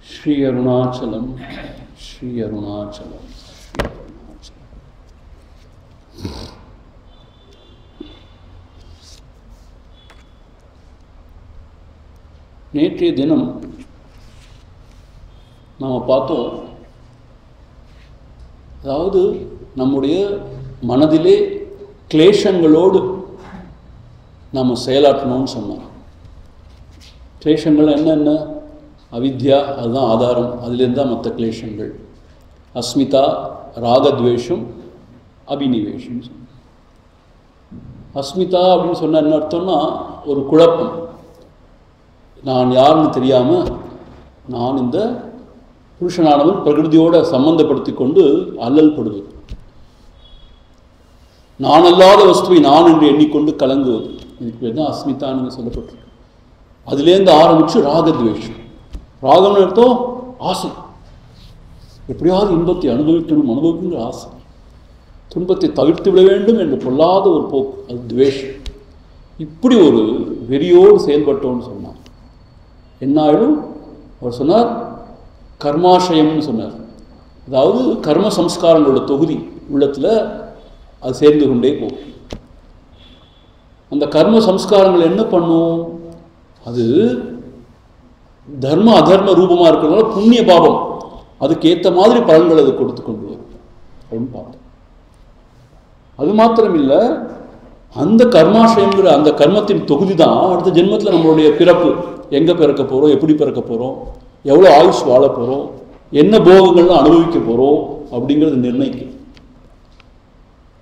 Shri Arunachalam, Shri Arunachalam, Shri Arunachalam. நேற்றைய தினம் நாம் பார்த்தோம், அதாவது நம்முடைய மனதிலே கிளேஷங்களோடு நாம் செயலாற்றணும்னு சொன்னோம். கிளேஷங்கள் என்னென்ன? அவித்யா, அதுதான் ஆதாரம், அதுலேருந்து தான் மற்ற கிளேஷங்கள். அஸ்மிதா, ராகத்வேஷம், அபினிவேஷம். அஸ்மிதா அப்படின்னு சொன்ன என்ன அர்த்தம்னா, ஒரு குழப்பம். நான் யாருன்னு தெரியாமல் நான் இந்த புருஷனானவன் பிரகிருதியோடு சம்பந்தப்படுத்தி கொண்டு அல்லல் படுவது, நான் அல்லாத வஸ்துவை நான் என்று எண்ணிக்கொண்டு கலங்குவது, இதுக்கு பேர் தான் அஸ்மிதான்னு சொல்லப்பட்டிருக்கு. அதுலேருந்து ஆரம்பித்து ராகத்வேஷம். ராகம்னு அர்த்தம் ஆசை, எப்படியாவது இன்பத்தை அனுபவிக்கணுங்கிற ஆசை, துன்பத்தை தவிர்த்து விட வேண்டும் என்று பொல்லாத ஒரு போக்கு, அது துவேஷம். இப்படி ஒரு வெறியோடு செயல்பட்டோன்னு சொன்னார். என்னாயிடும்? அவர் சொன்னார் கர்மாசயம்னு சொன்னார். அதாவது கர்ம சம்ஸ்காரங்களோட தொகுதி உள்ளத்தில் அது சேர்ந்து கொண்டே போகும். அந்த கர்ம சம்ஸ்காரங்கள் என்ன பண்ணும்? அது தர்ம அதர்ம ரூபமாக இருக்கிறதுனால புண்ணிய பாவம் அதுக்கேற்ற மாதிரி பலன்கள் அது கொடுத்து கொண்டு வரும் அப்படின்னு பார்த்தோம். அது மாத்திரம் இல்லை, அந்த கர்மாசயங்கிற அந்த கர்மத்தின் தொகுதி தான் அடுத்த ஜென்மத்தில் நம்மளுடைய பிறப்பு, எங்கே பிறக்க போகிறோம், எப்படி பிறக்க போகிறோம், எவ்வளோ ஆயுஷ் வாழ போகிறோம், என்ன போகங்கள்லாம் அனுபவிக்க போகிறோம் அப்படிங்கிறது நிர்ணயிக்கும்.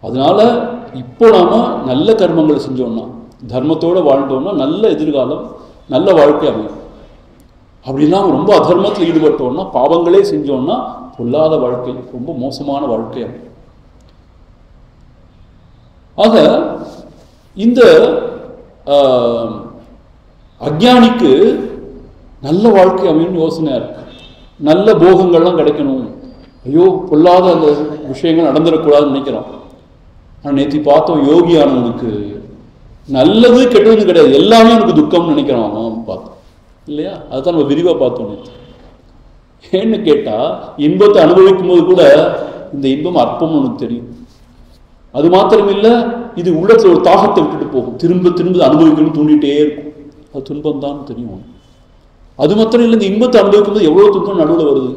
அதனால் இப்போ நாம் நல்ல கர்மங்களை செஞ்சோம்னா, தர்மத்தோடு வாழ்ந்தோம்னா நல்ல எதிர்காலம், நல்ல வாழ்க்கை அமையும். அப்படிலாம் ரொம்ப அதர்மத்தில் ஈடுபட்டோம்னா, பாவங்களே செஞ்சோம்னா பொல்லாத வாழ்க்கை, ரொம்ப மோசமான வாழ்க்கை அமையும். ஆக இந்த அஞ்ஞானிக்கு நல்ல வாழ்க்கை அமையும் யோசனையா இருக்கு. நல்ல போகங்கள்லாம் கிடைக்கணும், ஐயோ பொல்லாத அந்த விஷயங்கள் நடந்துடக்கூடாதுன்னு நினைக்கிறோம். ஆனால் நேற்று பார்த்தோம், யோகியானவனுக்கு நல்லது கெட்டது கிடையாது, எல்லாமே எனக்கு துக்கம்னு நினைக்கிறான் அவன் பார்த்தோம் இல்லையா? அதுதான் நம்ம விரிவாக பார்த்தோம் நேற்று. ஏன்னு கேட்டால், இன்பத்தை அனுபவிக்கும் போது கூட இந்த இன்பம் அற்பம்னு உனக்கு தெரியும். அது மாத்திரம் இல்லை, இது உள்ளத்தில் ஒரு தாகத்தை விட்டுட்டு போகும், திரும்ப திரும்ப அனுபவிக்கணும்னு தூண்டிகிட்டே இருக்கும். அது துன்பம் தான் தெரியும். அது மாத்திரம் இல்லை, இந்த இன்பத்தை அனுபவிக்கும் போது எவ்வளோ துன்பம் நடுவில் வருது.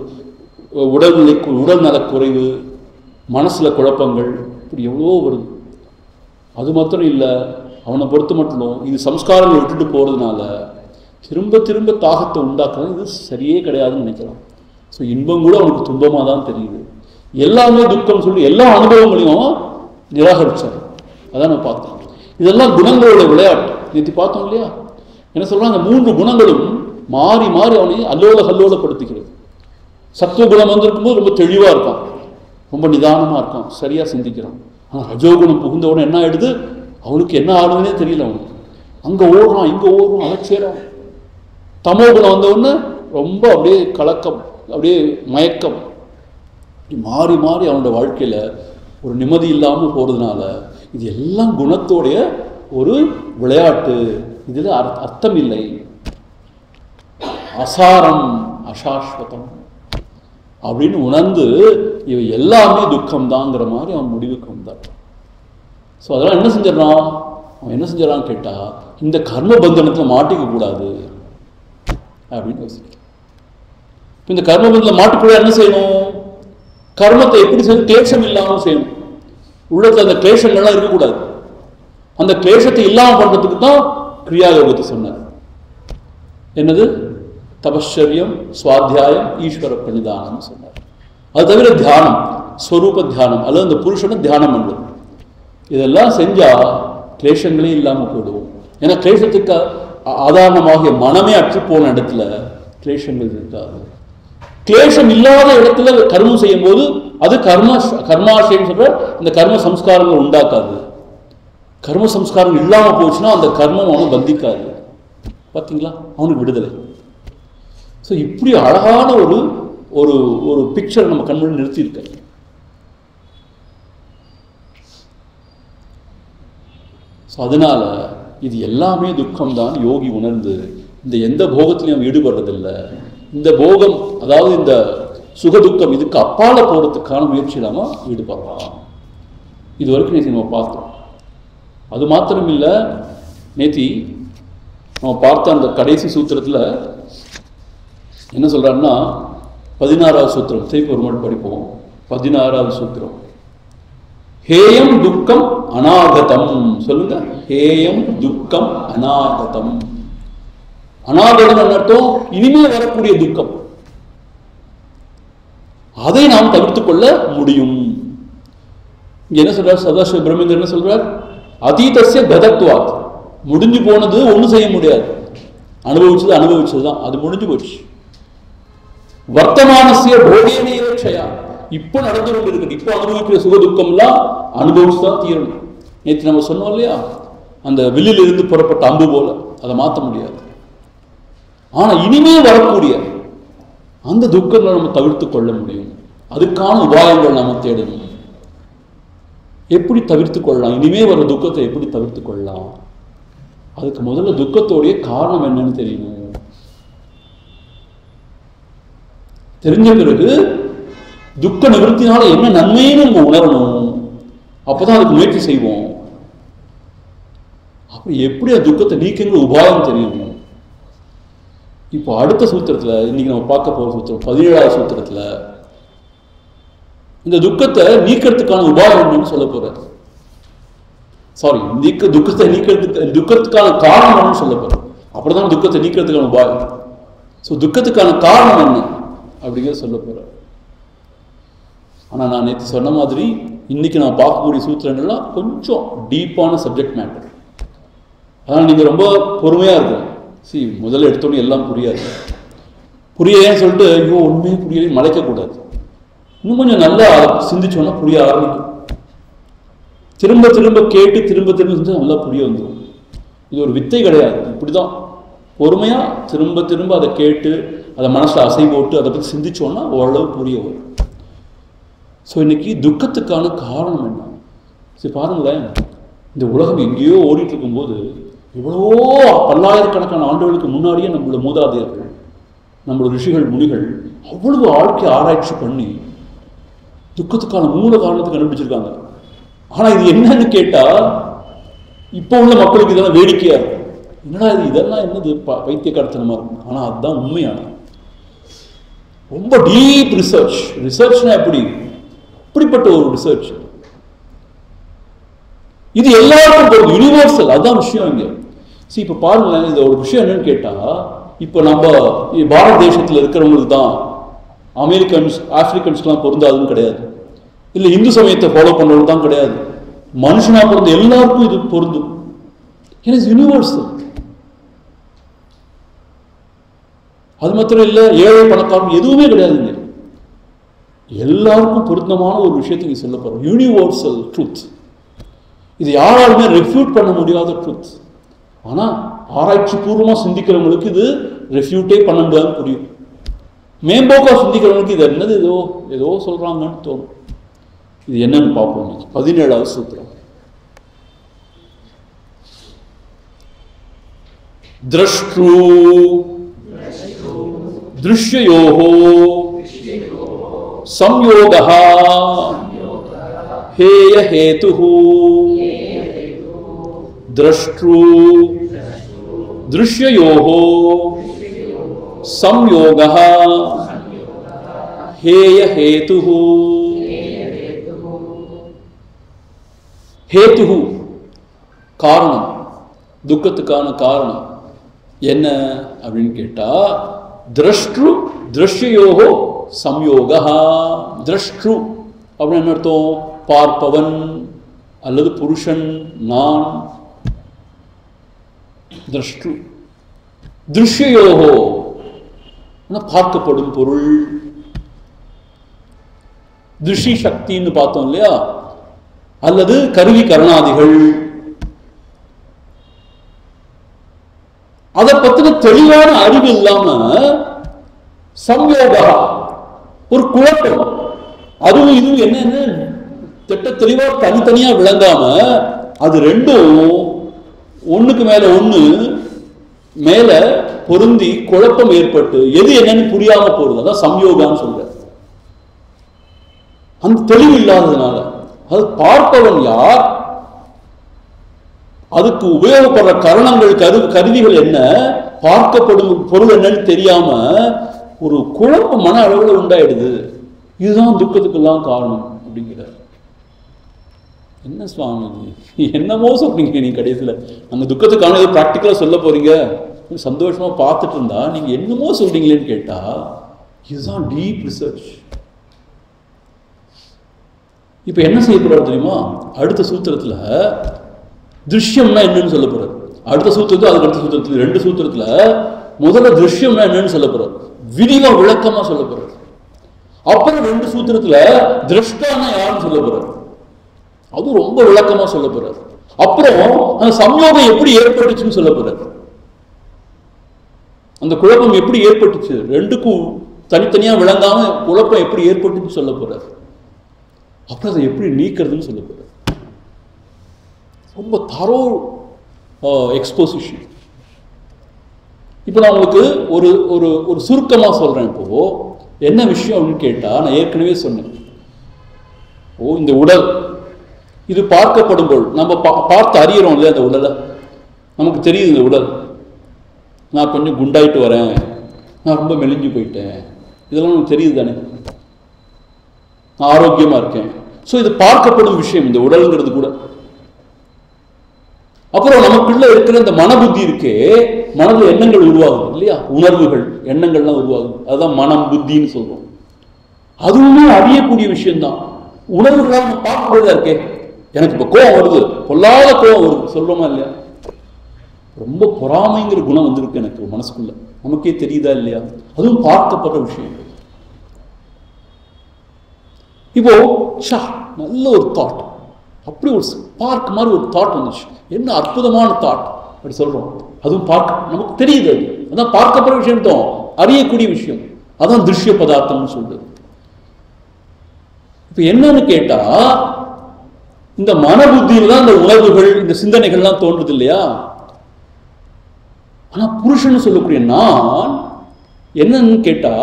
உடல் நலக்குறைவு, மனசில் குழப்பங்கள், இப்படி எவ்வளோ வருது. அது மாத்திரம் இல்லை, அவனை பொறுத்த மட்டும் இது சம்ஸ்காரங்களை விட்டுட்டு போகிறதுனால திரும்ப திரும்ப தாகத்தை உண்டாக்குறது இது சரியே கிடையாதுன்னு நினைக்கலாம். ஸோ இன்பம் கூட அவனுக்கு துன்பமாக தான் தெரியுது. எல்லாமே துக்கம் சொல்லி எல்லா அனுபவங்களையும் நிராகரிச்சார். அதான் நம்ம பார்த்தோம். இதெல்லாம் குணங்களோட விளையாட்டு. நேற்று பார்த்தோம் இல்லையா? என்ன சொல்கிறாங்க, அந்த 3 குணங்களும் மாறி மாறி அவனை அல்லோலப்படுத்திக்கிறது. சத்துவகுணம் வந்திருக்கும்போது ரொம்ப தெளிவாக இருக்கான், ரொம்ப நிதானமாக இருக்கான், சரியாக சிந்திக்கிறான். ஆனால் ரஜோகுணம் புகுந்தவுடனே என்ன ஆகிடுது, அவனுக்கு என்ன ஆகுதுன்னே தெரியல. அவனுக்கு அங்கே ஓடுறான், இங்கே ஓடுறான், அலட்சியறான். தமோ குணம் வந்தவுடனே ரொம்ப அப்படியே கலக்கம், அப்படியே மயக்கம், மாறி மாறி அவனோட வாழ்க்கையில் ஒரு நிம்மதி இல்லாமல் போகிறதுனால இது எல்லாம் குணத்தோடைய ஒரு விளையாட்டு. இதில் அர்த்தம் இல்லை, அசாரம் அசாஸ்வதம் அப்படின்னு உணர்ந்து இவை எல்லாமே துக்கம்தாங்கிற மாதிரி அவன் முடிவுக்கு வந்தான். ஸோ அதெல்லாம் என்ன செஞ்சிடறான், அவன் என்ன செஞ்சிடறான்னு கேட்டால், இந்த கர்ம பந்தனத்தில் மாட்டிக்க கூடாது அப்படின்னு யோசிக்கிறான். இப்போ இந்த கர்ம பந்தத்தில் மாட்டிக்கூட என்ன செய்யணும், கர்மத்தை எப்படி செய்யணும், கிளேஷம் இல்லாமல் செய்யணும். உள்ளத்தில் அந்த கிளேஷங்கள்லாம் இருக்கக்கூடாது. அந்த கிளேஷத்தை இல்லாமல் பண்ணுறதுக்கு தான் கிரியா யோகத்தை சொன்னார். என்னது? தபஸ்சரியம், சுவாத்தியாயம், ஈஸ்வர பிரணிதானம் சொன்னார். அது தவிர தியானம், ஸ்வரூப தியானம், அல்லது அந்த புருஷனை தியானம் பண்ணுறது, இதெல்லாம் செஞ்சால் கிளேஷங்களே இல்லாமல் போயிடுவோம். ஏன்னா கிளேஷத்துக்கு ஆதாரணமாகிய மனமே அற்று போன இடத்துல கிளேஷங்கள் இருக்காது. கிளேஷம் இல்லாத இடத்துல கர்மம் செய்யும் போது அது கர்மாசயம் சொல்ற அந்த கர்ம சம்ஸ்காரங்கள் உண்டாக்காது. கர்ம சம்ஸ்காரம் இல்லாமல் போச்சுன்னா அந்த கர்மம் அவனை பந்திக்காது. பார்த்தீங்களா? அவனுக்கு விடுதலை. ஸோ இப்படி அழகான ஒரு ஒரு ஒரு பிக்சர் நம்ம கண்முடி நிறுத்தியிருக்க. ஸோ அதனால இது எல்லாமே துக்கம்தான் யோகி உணர்ந்து இந்த எந்த போகத்திலையும் ஈடுபடுறதில்லை. இந்த போகம், அதாவது இந்த சுகதுக்கம், இதுக்கு அப்பால போகிறதுக்கான முயற்சி இல்லாமல் ஈடுபடலாம். இது வரைக்கும் நேற்று நம்ம பார்த்தோம். அது மாத்திரம் இல்லை, நேத்தி நம்ம பார்த்த அந்த கடைசி சூத்திரத்தில் என்ன சொல்கிறாருன்னா, 16வது சூத்திரம், திருப்பி ஒரு மட்டும் படிப்போம். 16வது சூத்திரம், ஹேயம் துக்கம் அநாகதம். சொல்லுங்க, ஹேயம் துக்கம் அநாகதம். அநாகதம் அர்த்தம் இனிமே வரக்கூடிய துக்கம், அதை நாம் தவிர்த்து கொள்ள முடியும். என்ன சொல்றார் சதாசிவ பிரம்மேந்திரன்? என்ன சொல்றார்? அதீதஸ்ய கதத்வாத், முடிஞ்சு போனது ஒன்றும் செய்ய முடியாது, அனுபவிச்சது தான், அது முடிஞ்சு போச்சு. வர்த்தமானசிய போகேனேவ க்ஷயா, இப்போ நடந்து கொண்டு இருக்கு, இப்போ அனுபவிக்கிற சுகதுக்கம்லாம் அனுபவிச்சுதான் தீரணும். நேற்று நம்ம சொன்னோம் இல்லையா, அந்த வில்லில் இருந்து புறப்பட்ட அம்பு போல, அதை மாற்ற முடியாது. ஆனா இனிமே வரக்கூடிய அந்த துக்கங்களை நம்ம தவிர்த்து கொள்ள முடியும். அதுக்கான உபாயங்கள் நாம தேடணும். எப்படி தவிர்த்து கொள்ளலாம்? இனிமே வர துக்கத்தை எப்படி தவிர்த்து கொள்ளலாம்? அதுக்கு முதல்ல துக்கத்தோடைய காரணம் என்னன்னு தெரியணும். தெரிஞ்ச பிறகு துக்க நிவர்த்தினால என்ன நன்மைன்னு நம்ம உணரணும். அப்பதான் அதுக்கு முயற்சி செய்வோம். அப்படி எப்படி அந்த துக்கத்தை நீக்கிற உபாயம் தெரியணும். இப்போ அடுத்த சூத்திரத்துல, இன்னைக்கு நம்ம பார்க்க போற சூத்திரம் 17வது சூத்திரத்துல இந்த துக்கத்தை நீக்கிறதுக்கான உபாயம் என்னன்னு சொல்ல போறாரு. சாரி, துக்கத்தை நீக்கிறதுக்கு, துக்கத்துக்கான காரணம் என்னன்னு சொல்ல போறாரு. அப்படிதான் துக்கத்தை நீக்கிறதுக்கான உபாயம். ஸோ துக்கத்துக்கான காரணம் என்ன அப்படிங்கிற சொல்ல போறாரு. ஆனா நான் நேற்று சொன்ன மாதிரி இன்னைக்கு நான் பார்க்கக்கூடிய சூத்திரங்கள்லாம் கொஞ்சம் டீப்பான சப்ஜெக்ட் மேட்டர். அதனால் நீங்க ரொம்ப பொறுமையா இருக்கும். முதல்ல எடுத்தோன்னு எல்லாம் புரியாது. புரியேன்னு சொல்லிட்டு ஐயோ உண்மையே புரியலையும் மறைக்கக்கூடாது. இன்னும் கொஞ்சம் நல்லா சிந்திச்சோன்னா புரிய ஆரம்பிக்கும். திரும்ப திரும்ப கேட்டு திரும்ப திரும்ப செஞ்சா நல்லா புரிய வந்துடும். இது ஒரு வித்தை கிடையாது. இப்படிதான் பொறுமையா திரும்ப திரும்ப அதை கேட்டு அதை மனசுல அசை போட்டு அதை பற்றி சிந்திச்சோன்னா ஓரளவு புரிய வரும். ஸோ இன்னைக்கு துக்கத்துக்கான காரணம் என்ன? சரி பாருங்களேன், இந்த உலகம் எங்கேயோ ஓடிட்டு இருக்கும்போது எவ்வளவோ பல்லாயிரக்கணக்கான ஆண்டுகளுக்கு முன்னாடியே நம்மளோட மூதாதையர்கள், நம்மளோட ரிஷிகள் முனிகள் அவ்வளவு வாழ்க்கை ஆராய்ச்சி பண்ணி துக்கத்துக்கான மூல காரணத்தை கண்டுபிடிச்சிருக்காங்க. ஆனா இது என்னன்னு கேட்டா இப்போ உள்ள மக்களுக்கு இதெல்லாம் வேடிக்கையா இருக்கும். என்னடா இது, இதெல்லாம் என்னது பைத்தியக்காரத்தனமா இருக்கும். ஆனா அதுதான் உண்மையான ரொம்ப டீப் ரிசர்ச். ரிசர்ச்னா எப்படி, இப்படிப்பட்ட ஒரு ரிசர்ச். இது எல்லாருக்கும் யூனிவர்சல், அதுதான் விஷயம் இங்க. சரி இப்ப பாருங்களேன், இது ஒரு விஷயம் என்னன்னு கேட்டா, இப்ப நம்ம பாரத தேசத்துல இருக்கிறவங்களுக்கு தான் அமெரிக்கன்ஸ் ஆப்பிரிக்கன்ஸ்லாம் பொருந்தாதுன்னு கிடையாது, இல்லை இந்து சமயத்தை ஃபாலோ பண்ணுறது தான் கிடையாது. மனுஷனா பிறந்த எல்லாருக்கும் இது பொருந்தும். யூனிவர்சல். அது மாத்திரம் இல்லை, ஏழை பணக்காரன் எதுவுமே கிடையாதுங்க. எல்லாருக்கும் பொருத்தமான ஒரு விஷயத்துக்கு சொல்ல போறோம். Universal truth. இது யாராலுமே ரெஃப்யூட் பண்ண முடியாத ட்ரூத். ஆனா ஆராய்ச்சி பூர்வமா சிந்திக்கிறவங்களுக்கு இது ரெஃப்யூட்டே பண்ண முடியாதுன்னு புரியும். மேம்போக்கா சிந்திக்கிறவங்களுக்கு இது என்னது ஏதோ ஏதோ சொல்றாங்கன்னு தோணும். இது என்னன்னு பார்ப்போம். 17வது சூத்திரம். திரஷ்டு திருஷ்யயோஹோ சம்யோகः हेय हेतुः. द्रष्टृ दृश्ययोः संयोगः हेय हेतुः. हेतु காரணம், துக்கத்துக்கான காரணம் என்ன அப்படின்னு கேட்டா, திரஷ்டு திருஷ்யயோஹோ சம்யோகः. திரஷ்டு அப்படின்னு என்ன அர்த்தம்? பார்ப்பவன் அல்லது புருஷன், நான். திரஷ்டு. திருஷ்யயோகோ பார்க்கப்படும் பொருள். திருஷி சக்தின்னு பார்த்தோம் இல்லையா, அல்லது கருவி கரணாதிகள். அதை பத்தின தெளிவான அறிவு இல்லாம சம்யோகா, ஒரு குழப்பம். அதுவும் இதுவும் என்னன்னு திட்ட தெளிவா தனித்தனியா விளங்காம அது ரெண்டும் ஒண்ணுக்கு மேல ஒண்ணு மேல பொருந்தி குழப்பம் ஏற்பட்டு எது என்னன்னு புரியாம போறது. அதான் சம்யோகான்னு சொல்ற. அந்த தெளிவு இல்லாததுனால அது பார்ப்பவன் யார், அதுக்கு உபயோகப்படுற கரணங்கள் கருவிகள் என்ன, பார்க்கப்படும் பொருள் என்னன்னு தெரியாம ஒரு குழப்பம் மன அளவில் உண்டாயிடுது. இதுதான் துக்கத்துக்கெல்லாம் காரணம் அப்படிங்கிறார். என்ன சுவாமி என்னமோ சொல்றீங்க நீ கடைசியில் அந்த துக்கத்துக்கான ஏதோ ப்ராக்டிக்கலா சொல்ல போறீங்க, சந்தோஷமா பார்த்துட்டு இருந்தா நீங்க என்னமோ சொல்றீங்களேன்னு கேட்டா இதுதான் டீப் ரிசர்ச். இப்ப என்ன செய்ய போறாரு தெரியுமா? அடுத்த சூத்திரத்துல திருஷ்யம்னா என்னன்னு சொல்ல போறாரு. அடுத்த சூத்திரத்துல அதுக்கு அடுத்த சூத்திரத்துல 2 சூத்திரத்துல முதல்ல திருஷ்யம்னா என்னன்னு சொல்ல போறாரு, விரிவா விளக்கமா சொல்ல போறாரு. அப்புறம் 2 சூத்திரத்துல திரஷ்டானா யாருன்னு சொல்ல போறாரு, அது ரொம்ப விளக்கமா சொல்ல போறாரு. அப்புறம் அந்த சம்யோகம் எப்படி ஏற்பட்டுச்சுன்னு சொல்ல போறாரு. அந்த குழப்பம் எப்படி ஏற்பட்டுச்சு, 2க்கும் தனித்தனியா விளங்காம குழப்பம் எப்படி ஏற்பட்டுன்னு சொல்ல போறாரு. அப்புறம் அதை எப்படி நீக்கிறதுன்னு சொல்ல போறாரு. ரொம்ப தரோ எக்ஸ்போசிஷன். இப்போ நான் உங்களுக்கு ஒரு ஒரு ஒரு சுருக்கமா சொல்றேன். இப்போ என்ன விஷயம் அப்படின்னு கேட்டா, நான் ஏற்கனவே சொன்னேன், இந்த உடல் இது பார்க்கப்படும் பொருள். நம்ம பார்த்து அறியறோம் இல்லையா அந்த உடலை, நமக்கு தெரியுது இந்த உடல். நான் கொஞ்சம் குண்டாயிட்டு வரேன், நான் ரொம்ப மெலிஞ்சு போயிட்டேன், இதெல்லாம் நமக்கு தெரியுது தானே. நான் ஆரோக்கியமா இருக்கேன். ஸோ இது பார்க்கப்படும் விஷயம் இந்த உடல்ங்கிறது கூட. அப்புறம் நமக்குள்ள இருக்கிற இந்த மனபுத்தி இருக்கே, மனதில் எண்ணங்கள் உருவாகுது இல்லையா, உணர்வுகள் எண்ணங்கள்லாம் உருவாகுது. அதுதான் மனம் புத்தின்னு சொல்றோம். அதுவுமே அறியக்கூடிய விஷயம்தான். உணர்வுகளாக நம்ம பார்க்கக்கூடியதா இருக்கே, எனக்கு இப்போ கோவம் வருது, பொல்லாத கோவம் வருது சொல்றோமா இல்லையா, ரொம்ப பொறாமைங்கிற குணம் வந்திருக்கு எனக்கு மனசுக்குள்ள, நமக்கே தெரியுதா இல்லையா, அதுவும் பார்க்கப்படுற விஷயம். இப்போ நல்ல ஒரு தாட், அப்படி ஒரு ஸ்பார்க் மாதிரி ஒரு தாட் வந்துச்சு, என்ன அற்புதமான தாட் அப்படி சொல்றோம். அதுவும் பார்க்க நமக்கு தெரியுது, அதான் பார்க்கப்படுற விஷயம் தான், அறியக்கூடிய விஷயம், அதான் திருஷ்ய பதார்த்தம்னு சொல்றது. இப்ப என்னன்னு கேட்டா, இந்த மனபுத்தியில தான் இந்த உணர்வுகள் இந்த சிந்தனைகள்லாம் தோன்றுது இல்லையா. ஆனா புருஷன் சொல்லக்கூடிய நான் என்னன்னு கேட்டா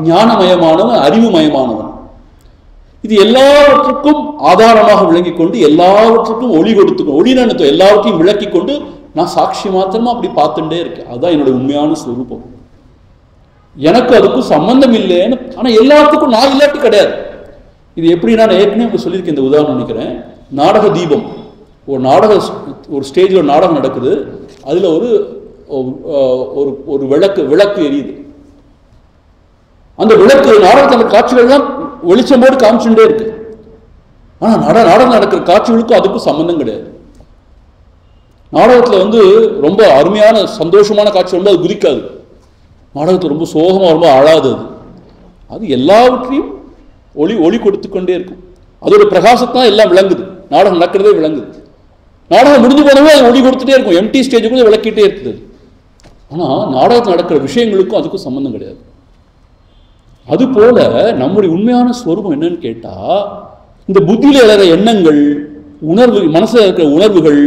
ஞானமயமானவன், அறிவுமயமானவன். இது எல்லாவற்றுக்கும் ஆதாரமாக விளங்கி கொண்டு எல்லாவற்றுக்கும் ஒளி கொடுத்துக்கணும், ஒளிநனத்தை எல்லாவற்றையும் விளக்கி கொண்டு நான் சாட்சி மாத்திரமா அப்படி பார்த்துட்டே இருக்கேன். அதுதான் என்னோட உண்மையான ஸ்வரூபம். எனக்கு அதுக்கும் சம்பந்தம் இல்லைன்னு, ஆனா எல்லாத்துக்கும் நான் இல்லாட்டி கிடையாது. இது எப்படி, நான் ஏற்கனவே சொல்லியிருக்கேன் இந்த உதாரணம் நினைக்கிறேன். நாடக தீபம், ஒரு ஸ்டேஜில் நாடகம் நடக்குது, அதுல ஒரு விளக்கு எரியுது. அந்த விளக்கு நாடகத்தோட காட்சிகள்லாம் வெளிச்சமோடு காமிச்சுட்டே இருக்கு. ஆனா நாடகம் நடக்கிற காட்சிகளுக்கும் அதுக்கும் சம்பந்தம் கிடையாது. நாடகத்துல ரொம்ப அருமையான சந்தோஷமான காட்சி ரொம்ப அது குதிக்காது, நாடகத்துல ரொம்ப சோகமா ரொம்ப அழாது. அது எல்லாவற்றையும் ஒளி கொடுத்து கொண்டே இருக்கும். அதோட பிரகாசத்தான் எல்லாம் விளங்குது, நாடகம் நடக்கிறதே விளங்குது. நாடகம் முடிஞ்சு போனவே அது ஒளி கொடுத்துட்டே இருக்கும், எம்டி ஸ்டேஜுக்குள்ள விளக்கிட்டே இருக்குது. ஆனா நாடகத்தில் நடக்கிற விஷயங்களுக்கும் அதுக்கும் சம்பந்தம் கிடையாது. அது போல நம்முடைய உண்மையான ஸ்வரூபம் என்னன்னு கேட்டா, இந்த புத்தியில எழுற எண்ணங்கள், உணர்வு, மனசுல இருக்கிற உணர்வுகள்,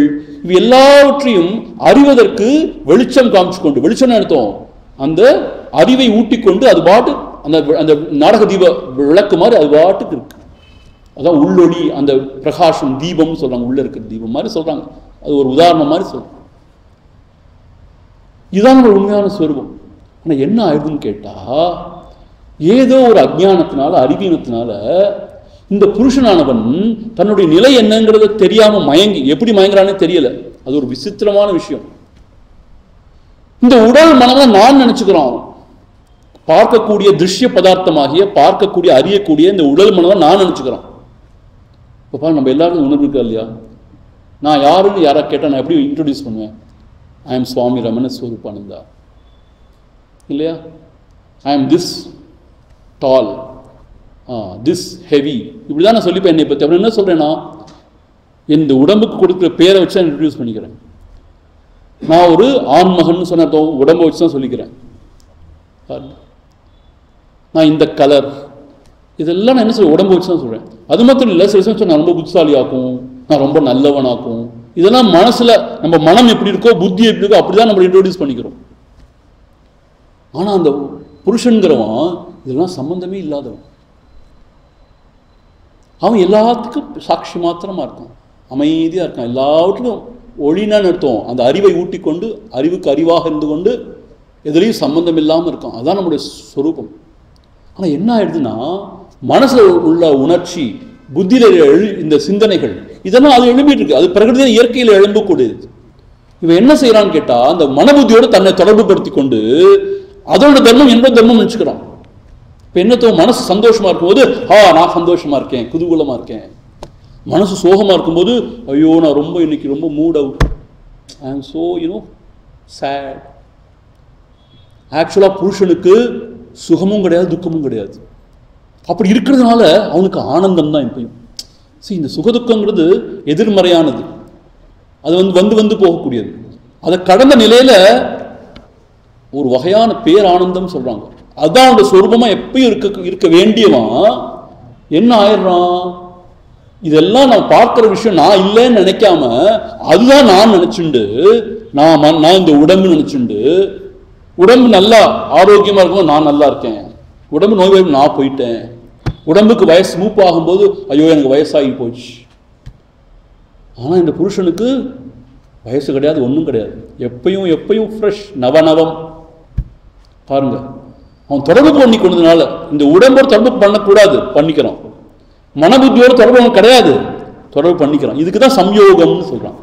இவை எல்லாவற்றையும் அறிவதற்கு வெளிச்சம் காமிச்சு கொண்டு, வெளிச்சம் அர்த்தம் அந்த அறிவை ஊட்டி கொண்டு அது பாட்டு அந்த நாடக தீப விளக்கு மாதிரி அது பாட்டுக்கு இருக்கு. அதான் உள்ளொளி, அந்த பிரகாசம் தீபம்னு சொல்றாங்க, உள்ள இருக்கிற தீபம் மாதிரி சொல்றாங்க. அது ஒரு உதாரணம் மாதிரி சொல்றாங்க. இதுதான் நம்ம உண்மையான ஸ்வரூபம். ஆனா என்ன ஆயிடுதுன்னு கேட்டா, ஏதோ ஒரு அஜ்ஞானத்தினால, அறிவீனத்தினால இந்த புருஷனானவன் தன்னுடைய நிலை என்னங்கிறத தெரியாம மயங்கி, எப்படி மயங்குறானே தெரியல. அது ஒரு விசித்திரமான விஷயம். இந்த உடல் மனதை நான் நினைச்சுக்கிறோம், பார்க்கக்கூடிய திருஷ்ய பதார்த்தமாகிய பார்க்கக்கூடிய அறியக்கூடிய இந்த உடல் மனதை நான் நினைச்சுக்கிறோம். இப்போ பாருங்க, நம்ம எல்லாருக்கும் உணர்வு இருக்கா இல்லையா? நான் யாருன்னு யாரா கேட்டால் நான் எப்படி இன்ட்ரோடியூஸ் பண்ணுவேன்? ஐ எம் சுவாமி ரமண ஸ்வரூபானந்தா இல்லையா? I am this tall, this heavy, இப்படி தான் நான் சொல்லிப்பேன் என்னை பற்றி. அப்புறம் என்ன சொல்கிறேன்னா, இந்த உடம்புக்கு கொடுக்குற பேரை வச்சு நான் இன்ட்ரடியூஸ் பண்ணிக்கிறேன். நான் ஒரு ஆண்மகன் சொன்ன உடம்பை வச்சு தான் சொல்லிக்கிறேன். நான் இந்த கலர், இதெல்லாம் நான் என்ன சொல்ல, உடம்பை வச்சு தான் சொல்கிறேன். அது மாத்திரம் இல்லை, சில சமயம் நான் ரொம்ப புத்திசாலியாக்கும், நான் ரொம்ப நல்லவனாக்கும், இதெல்லாம் மனசில் நம்ம மனம் எப்படி இருக்கோ, புத்தி எப்படி இருக்கோ, அப்படி தான் நம்ம இன்ட்ரோடியூஸ் பண்ணிக்கிறோம். ஆனால் அந்த புருஷன்கிறவன் இதெல்லாம் சம்பந்தமே இல்லாதவன். அவன் எல்லாத்துக்கும் சாட்சி மாத்திரமா இருக்கான், அமைதியாக இருக்கான், எல்லாவற்றுக்கும் ஒளினான்னு அர்த்தம். அந்த அறிவை ஊட்டி கொண்டு, அறிவுக்கு அறிவாக இருந்து கொண்டு எதுலேயும் சம்பந்தம் இல்லாமல் இருக்கான். அதுதான் நம்முடைய ஸ்வரூபம். ஆனால் என்ன ஆயிடுதுன்னா, மனசில் உள்ள உணர்ச்சி, புத்தியில் இந்த சிந்தனைகள், இதெல்லாம் அது எழும்பிட்டு இருக்கு. அது பிரகிருதியின் இயற்கையில் எழும்பக்கூடியது. இவன் என்ன செய்யறான்னு கேட்டா, அந்த மனபுத்தியோடு தன்னை தொடர்பு படுத்தி கொண்டு அதோட தர்மம் என்பது தர்மம் நினைச்சுக்கிறான். இப்போ என்னத்தோ மனசு சந்தோஷமா இருக்கும்போது நான் சந்தோஷமா இருக்கேன், குதூகூலமா இருக்கேன். மனசு சோகமா இருக்கும்போது ஐயோ நான் ரொம்ப இன்னைக்கு ரொம்ப மூட் அவுட், ஐ ஆம் சோ சேட். ஆக்சுவலா புருஷனுக்கு சுகமும் கிடையாது, துக்கமும் கிடையாது. அப்படி இருக்கிறதுனால அவனுக்கு ஆனந்தம் தான் எப்பயும். சரி, இந்த சுகதுக்கங்கிறது எதிர்மறையானது, அது வந்து போகக்கூடியது. அதை கடந்த நிலையில ஒரு வகையான பேரானந்தம் சொல்றாங்க. அதான் அவனோட சொரூபமா எப்பயும் இருக்க வேண்டியவன் என்ன ஆயிடுறான், இதெல்லாம் நான் பார்க்கிற விஷயம் நான் இல்லைன்னு நினைக்காம அதுதான் நான் நினைச்சுண்டு, நான் இந்த உடம்பு நினைச்சுண்டு, உடம்பு நல்லா ஆரோக்கியமா இருக்கும், நான் நல்லா இருக்கேன், உடம்பு நோய் நான் போயிட்டேன், உடம்புக்கு வயசு மூப்பு ஆகும்போது ஐயோ எனக்கு வயசாகி போச்சு. ஆனால் இந்த புருஷனுக்கு வயசு கிடையாது, ஒன்றும் கிடையாது, எப்பயும் ஃப்ரெஷ், நவநவம். பாருங்க, அவன் தொடர்பு பண்ணி கொண்டதுனால இந்த உடம்போடு தொடர்பு பண்ணக்கூடாது, பண்ணிக்கிறான். மனபுத்தியோட தொடர்பு அவன் கிடையாது, தொடர்பு பண்ணிக்கிறான். இதுக்கு தான் சம்யோகம்னு சொல்றான்.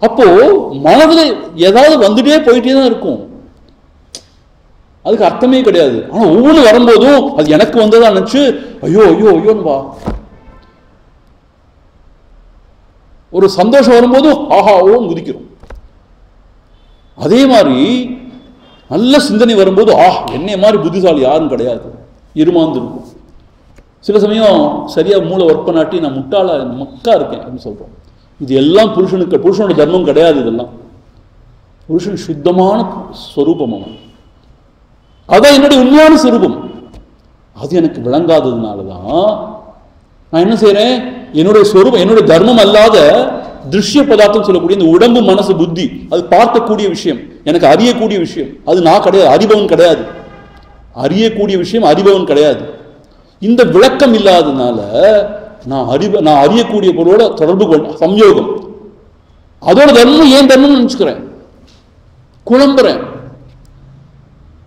அப்போ மனதில் ஏதாவது வந்துட்டே போயிட்டே தான் இருக்கும், அதுக்கு அர்த்தமே கிடையாது. ஆனால் ஒவ்வொன்று வரும்போதும் அது எனக்கு வந்ததான் நினச்சு ஐயோன்னு வா. ஒரு சந்தோஷம் வரும்போது ஓன்னு குதிக்கிறோம். அதே மாதிரி நல்ல சிந்தனை வரும்போது என்னைய மாதிரி புத்திசாலி யாரும் கிடையாது, இருமாந்து இருக்கும். சில சமயம் சரியா மூளை ஒர்க் பண்ணாட்டி நான் மக்கா இருக்கேன் அப்படின்னு சொல்றோம். இது எல்லாம் புருஷனோட தர்மம் கிடையாது. இதெல்லாம் புருஷன் சுத்தமான ஸ்வரூபம், அவன் அதான் என்னுடைய உண்மையான ஸ்வரூபம். அது எனக்கு விளங்காததுனாலதான் நான் என்ன செய்யறேன், என்னுடைய ஸ்வரூபம், என்னுடைய தர்மம் அல்லாத திருஷ்ய பதார்த்தம் சொல்லக்கூடிய இந்த உடம்பு மனசு புத்தி, அது பார்க்கக்கூடிய விஷயம், எனக்கு அறியக்கூடிய விஷயம், அது நான் கிடையாது, அறிபவன் கிடையாது. அறியக்கூடிய விஷயம் அறிபவன் கிடையாது. இந்த விளக்கம் இல்லாததுனால நான் அறியக்கூடிய பொருளோட தொடர்பு கொண்ட சம்யோகம், அதோட தர்மம் ஏன் தர்மம் நினைச்சுக்கிறேன், குழம்புறேன்.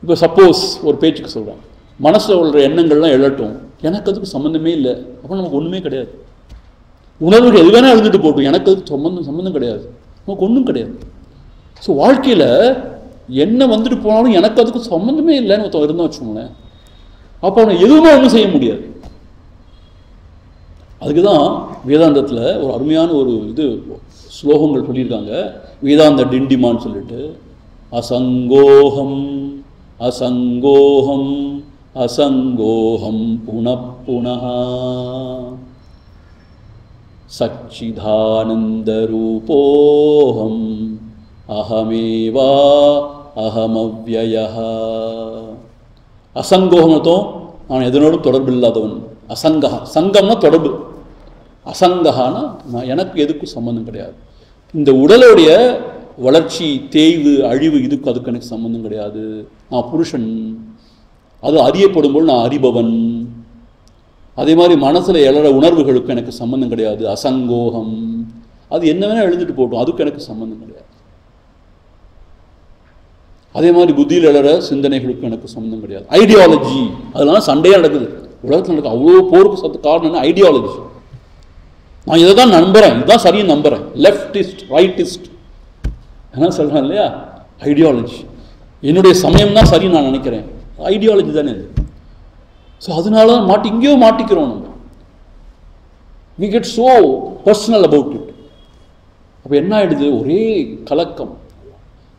இப்போ சப்போஸ் ஒரு பேச்சுக்கு சொல்றேன், மனசுல உள்ள எண்ணங்கள்லாம் எழட்டும், எனக்கு அதுக்கு சம்மந்தமே இல்லை, அப்போ நமக்கு ஒண்ணுமே கிடையாது. உணர்வுகள் எது வேணா எழுந்துட்டு போட்டும், எனக்கு அதுக்கு சம்மந்தம் கிடையாது, நமக்கு ஒன்றும் கிடையாது. ஸோ வாழ்க்கையில என்ன வந்துட்டு போனாலும் எனக்கு அதுக்கு சம்மந்தமே இல்லைன்னு ஒருத்தன் இருந்தா வச்சுக்கோங்களேன், அப்போ அவனை எதுவுமே ஒன்றும் செய்ய முடியாது. அதுக்குதான் வேதாந்தத்தில் ஒரு அருமையான ஒரு ஸ்லோகங்கள் சொல்லியிருக்காங்க. வேதாந்த டிண்டிமான்னு சொல்லிட்டு, அசங்கோகம் அசங்கோகம் அசங்கோகம் புனః சச்சிதானந்த ரூபோகம் அஹமேவா அஹமவ்யயஹ. அசங்கோகமத்தோ நான் எதனோடும் தொடர்பு இல்லாதவன். அசங்கஹா, சங்கம்னா தொடர்பு, அசங்கஹானா நான் எனக்கு எதுக்கும் சம்பந்தம் கிடையாது. இந்த உடலுடைய வளர்ச்சி, தேய்வு, அழிவு, அதுக்கு எனக்கு சம்பந்தம் கிடையாது. நான் புருஷன், அது அறியப்படும் போது நான் அறிபவன். அதே மாதிரி மனசுல எழற உணர்வுகளுக்கு எனக்கு சம்பந்தம் கிடையாது, அசங்கோகம். அது என்ன வேணா எழுதிட்டு போட்டோம், அதுக்கு எனக்கு சம்பந்தம் கிடையாது. அதே மாதிரி புத்தியில் எழற சிந்தனைகளுக்கு எனக்கு சம்பந்தம் கிடையாது. ஐடியாலஜி, அதனால சண்டையாக நடக்குது உலகத்தில், நடக்குது அவ்வளோ போருக்கு காரணம் என்ன, ஐடியாலஜி. நான் இதை தான் நம்புறேன், இதுதான் சரின்னு நம்புறேன், லெஃப்டிஸ்ட் ரைட்டிஸ்ட் என்ன சொல்றேன் இல்லையா, ஐடியாலஜி. என்னுடைய சமயம் தான் சரி நான் நினைக்கிறேன், ஐடியாலஜி தானே அது. ஸோ அதனால எங்கேயோ மாட்டிக்கிறோம் நம்ம. we get so personal about it. அப்போ என்ன ஆயிடுது, ஒரே கலக்கம்,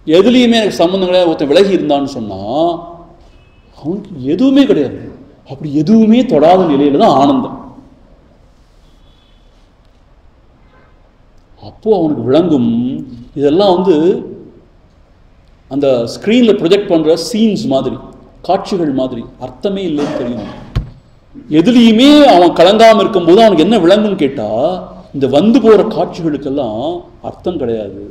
எதுலேயுமே எனக்கு சம்மந்தம் கிடையாது. ஒருத்தன் விலகி இருந்தான்னு சொன்னா அவனுக்கு எதுவுமே கிடையாது. அப்படி எதுவுமே தொடாத நிலையில தான் ஆனந்தம். அப்போ அவனுக்கு விளங்கும், இதெல்லாம் அந்த ஸ்க்ரீன்ல ப்ரொஜெக்ட் பண்ற சீன்ஸ் மாதிரி, காட்சிகள் மாதிரி, அர்த்தமே இல்லைன்னு தெரியும். எதுலேயுமே அவன் கலங்காமல் இருக்கும்போது அவனுக்கு என்ன விளங்குன்னு கேட்டா, இந்த வந்து போற காட்சிகளுக்கெல்லாம் அர்த்தம் கிடையாது.